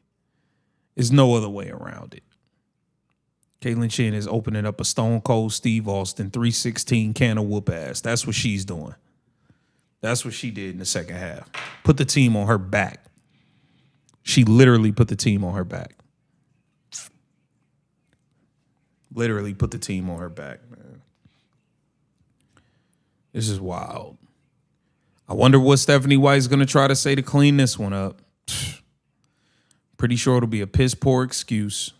There's no other way around it. Caitlyn Chin is opening up a Stone Cold Steve Austin 316 can of whoop ass. That's what she's doing. That's what she did in the second half. Put the team on her back. She literally put the team on her back. Literally put the team on her back, man. This is wild. I wonder what Stephanie White's going to try to say to clean this one up. Pretty sure it'll be a piss poor excuse.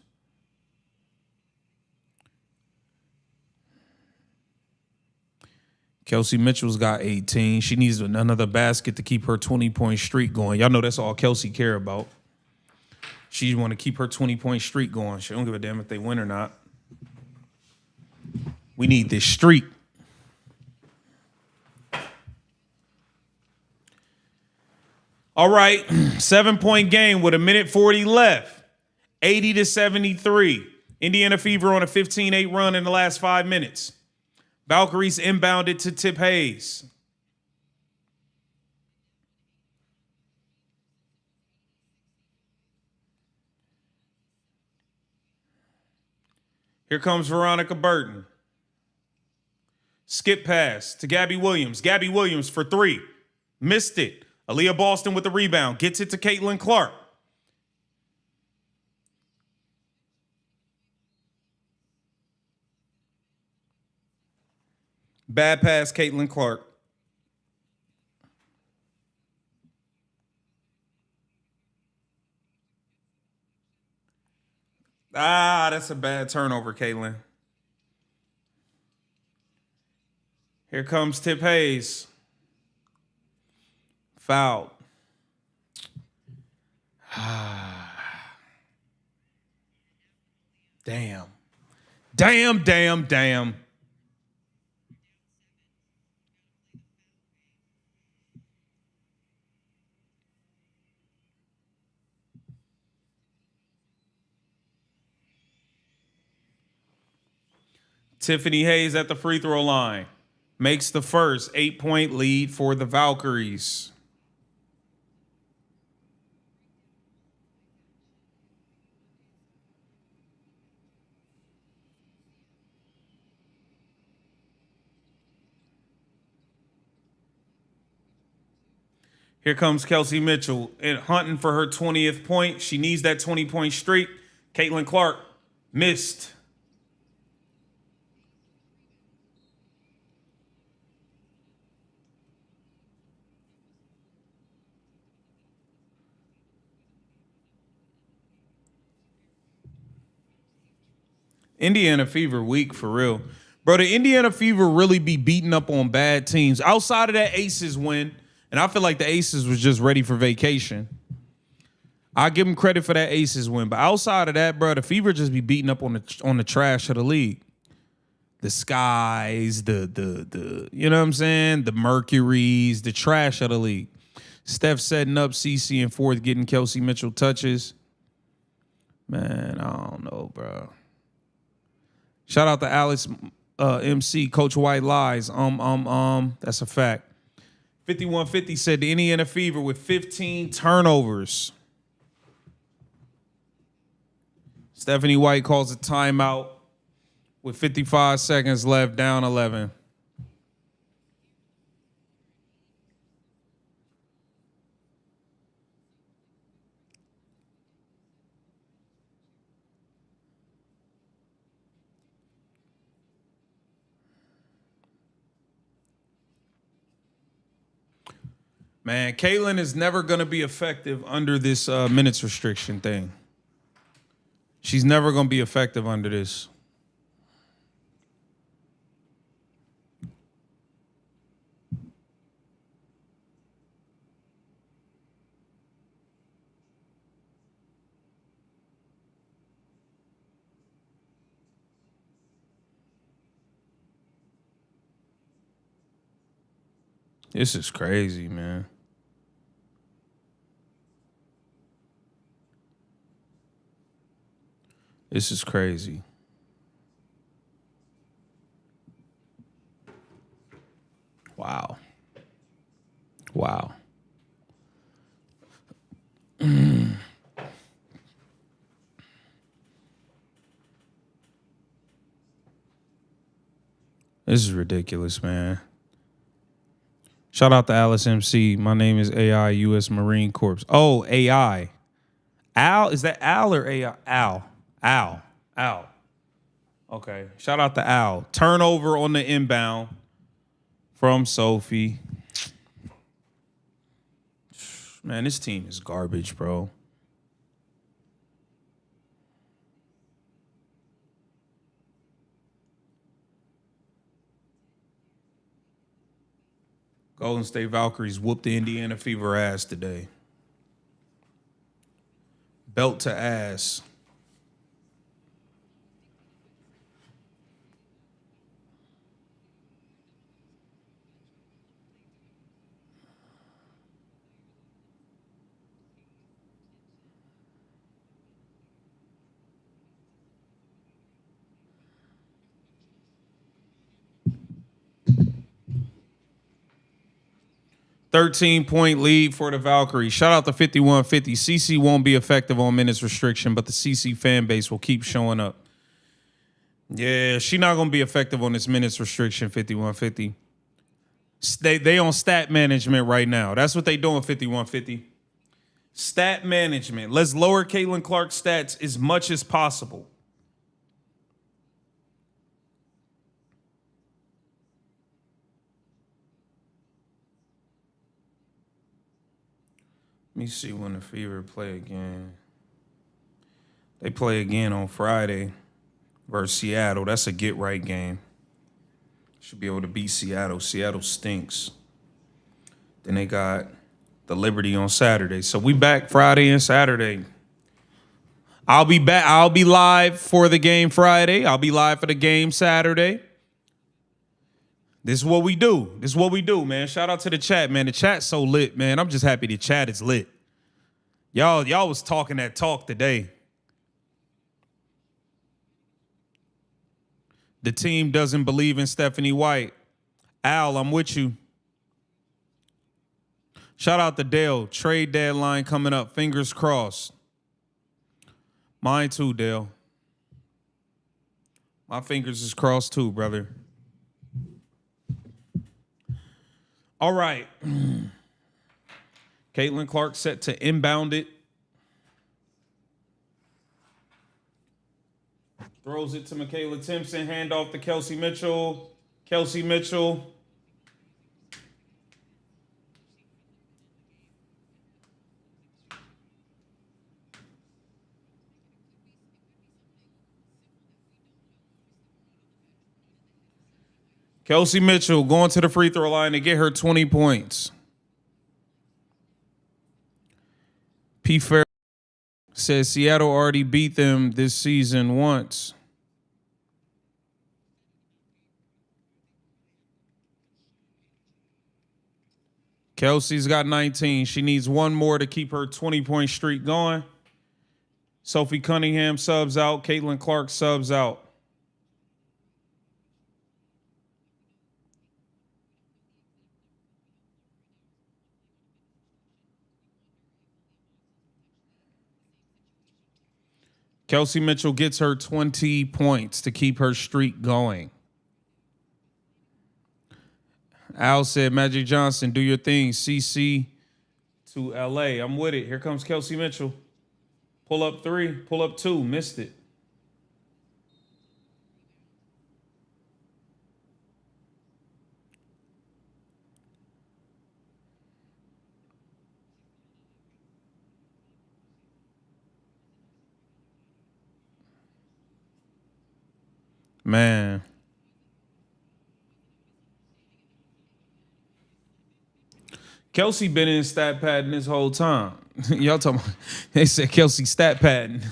Kelsey Mitchell's got 18. She needs another basket to keep her 20-point streak going. Y'all know that's all Kelsey care about. She want to keep her 20-point streak going. She don't give a damn if they win or not. We need this streak. All right, 7-point game with 1:40 left. 80-73. Indiana Fever on a 15-8 run in the last 5 minutes. Valkyries inbounded to Tip Hayes. Here comes Veronica Burton. Skip pass to Gabby Williams. Gabby Williams for 3. Missed it. Aaliyah Boston with the rebound. Gets it to Caitlin Clark. Bad pass, Caitlin Clark. That's a bad turnover, Caitlin. Here comes Tip Hayes. Foul. Damn. Tiffany Hayes at the free throw line. Makes the first 8-point lead for the Valkyries. Here comes Kelsey Mitchell hunting for her 20th point. She needs that 20-point streak. Caitlin Clark missed. Indiana Fever weak for real. Bro, the Indiana Fever really be beating up on bad teams. Outside of that Aces win, And I feel like the Aces was just ready for vacation. I give them credit for that Aces win. But outside of that, bro, the Fever just be beating up on the trash of the league. The Skies, the you know what I'm saying? The Mercuries, the trash of the league. Steph setting up CC in fourth, getting Kelsey Mitchell touches. Man, I don't know, bro. Shout out to Alex MC, Coach White lies. That's a fact. 5150 said the Indiana Fever with 15 turnovers. Stephanie White calls a timeout with 55 seconds left, down 11. Man, Caitlin is never going to be effective under this minutes restriction thing. She's never going to be effective under this. This is crazy, man. This is crazy. Wow. Wow. This is ridiculous, man. Shout out to Alice MC. My name is AI, U.S. Marine Corps. Oh, AI. Al? Is that Al or AI? Al. Okay. Shout out to Al. Turnover on the inbound from Sophie. Man, this team is garbage, bro. Golden State Valkyries whooped the Indiana Fever ass today. Belt to ass. $13-point lead for the Valkyries. Shout out to 5150. CC won't be effective on minutes restriction, but the CC fan base will keep showing up. Yeah, she not going to be effective on this minutes restriction, 5150. They on stat management right now. That's what they doing, 5150. Stat management. Let's lower Caitlin Clark's stats as much as possible. Let me see when the Fever play again. They play again on Friday versus Seattle. That's a get-right game. Should be able to beat Seattle. Seattle stinks. Then they got the Liberty on Saturday. So we back Friday and Saturday. I'll be back. I'll be live for the game Friday. I'll be live for the game Saturday. This is what we do. This is what we do, man. Shout out to the chat, man. The chat's so lit, man. I'm just happy the chat is lit. Y'all was talking that talk today. The team doesn't believe in Stephanie White. Al, I'm with you. Shout out to Dale. Trade deadline coming up. Fingers crossed. Mine too, Dale. My fingers is crossed too, brother. All right. Caitlin Clark set to inbound it. Throws it to Michaela Timpson. Handoff to Kelsey Mitchell. Kelsey Mitchell. Kelsey Mitchell going to the free throw line to get her 20 points. P. Fair says Seattle already beat them this season once. Kelsey's got 19. She needs one more to keep her 20-point streak going. Sophie Cunningham subs out. Caitlin Clark subs out. Kelsey Mitchell gets her 20 points to keep her streak going. Al said, Magic Johnson, do your thing. CC to LA. I'm with it. Here comes Kelsey Mitchell. Pull up 3, pull up 2. Missed it. Man. Kelsey been in stat padding this whole time. Y'all talking about, they said Kelsey stat padding.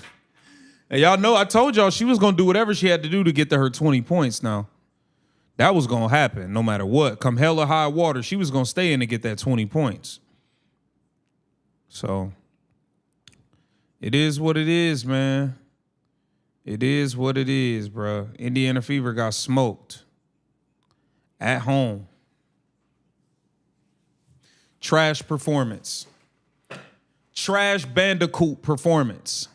And y'all know I told y'all she was going to do whatever she had to do to get to her 20 points now. That was going to happen no matter what. Come hell or high water, she was going to stay in to get that 20 points. So it is what it is, man. It is what it is, bro. Indiana Fever got smoked at home. Trash performance. Trash Bandicoot performance.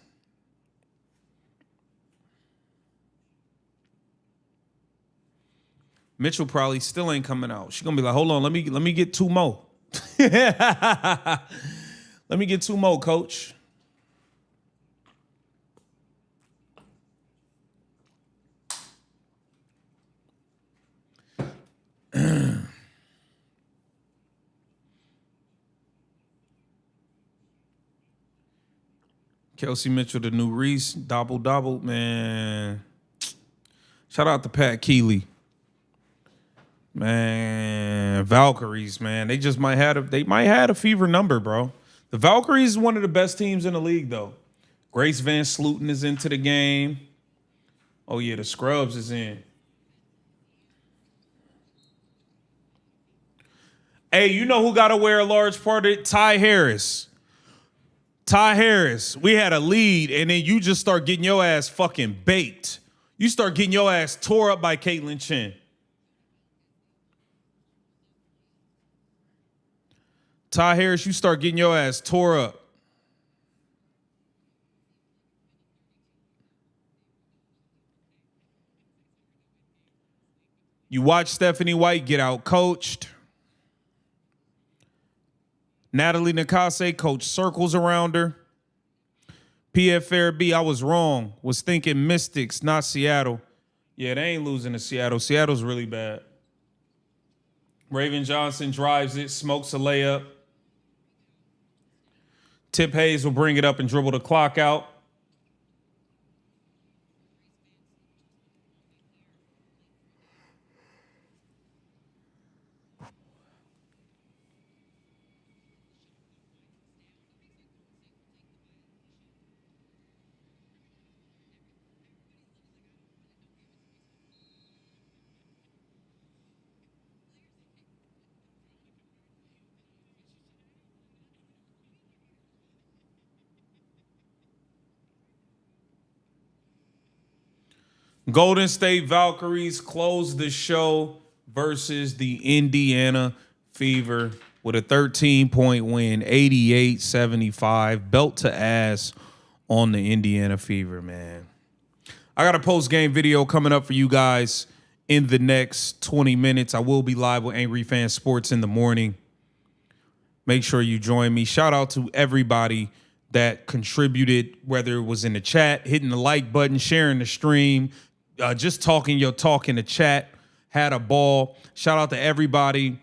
Mitchell probably still ain't coming out. She's gonna be like, hold on, let me get 2 more. Let me get 2 more, coach. Kelsey Mitchell, the new Reese, double, man. Shout out to Pat Keeley. Man, Valkyries, man. They just might have a fever number, bro. The Valkyries is one of the best teams in the league, though. Grace Van Sluten is into the game. Oh, yeah, the Scrubs is in. Hey, you know who got to wear a large part of it? Ty Harris. Ty Harris, we had a lead, and then you just start getting your ass fucking baked. You start getting your ass tore up by Caitlin Chen. Ty Harris, you start getting your ass tore up. You watch Stephanie White get out coached. Natalie Nakase coached circles around her. PF Farabee, I was wrong. Was thinking Mystics, not Seattle. Yeah, they ain't losing to Seattle. Seattle's really bad. Raven Johnson drives it, smokes a layup. Tip Hayes will bring it up and dribble the clock out. Golden State Valkyries closed the show versus the Indiana Fever with a 13-point win, 88-75, belt to ass on the Indiana Fever, man. I got a post-game video coming up for you guys in the next 20 minutes. I will be live with Angry Fan Sports in the morning. Make sure you join me. Shout out to everybody that contributed, whether it was in the chat, hitting the like button, sharing the stream, just talking your talk in the chat, had a ball. Shout out to everybody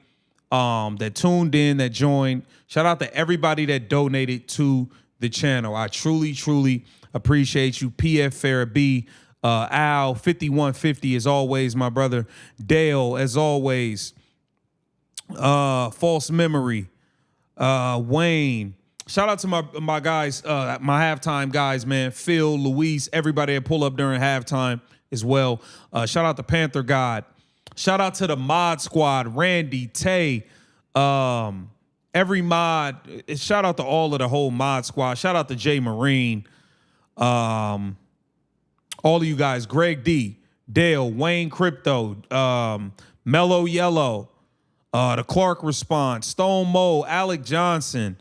that tuned in, that joined. Shout out to everybody that donated to the channel. I truly, truly appreciate you. PF Farabee, Al, 5150 as always, my brother. Dale, as always. False Memory, Wayne, Shout out to my guys, my halftime guys, man. Phil, Luis, everybody that pull up during halftime as well. Shout out to Panther God. Shout out to the mod squad, Randy, Tay, every mod. Shout out to all of the whole mod squad. Shout out to Jay Marine. All of you guys, Greg D, Dale, Wayne Crypto, Mellow Yellow, the Clark Response, Stone Mo, Alec Johnson.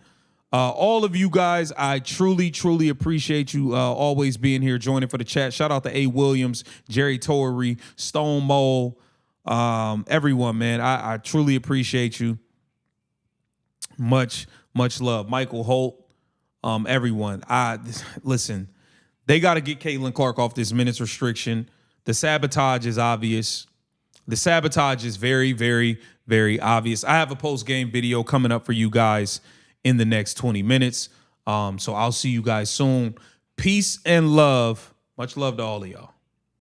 All of you guys, I truly, truly appreciate you always being here, joining for the chat. Shout out to A. Williams, Jerry Torrey, Stone Mole, everyone, man. I truly appreciate you. Much, much love. Michael Holt, everyone. Listen, they got to get Caitlin Clark off this minutes restriction. The sabotage is obvious. The sabotage is very, very, very obvious. I have a post-game video coming up for you guys in the next 20 minutes. So I'll see you guys soon. Peace and love. Much love to all of y'all.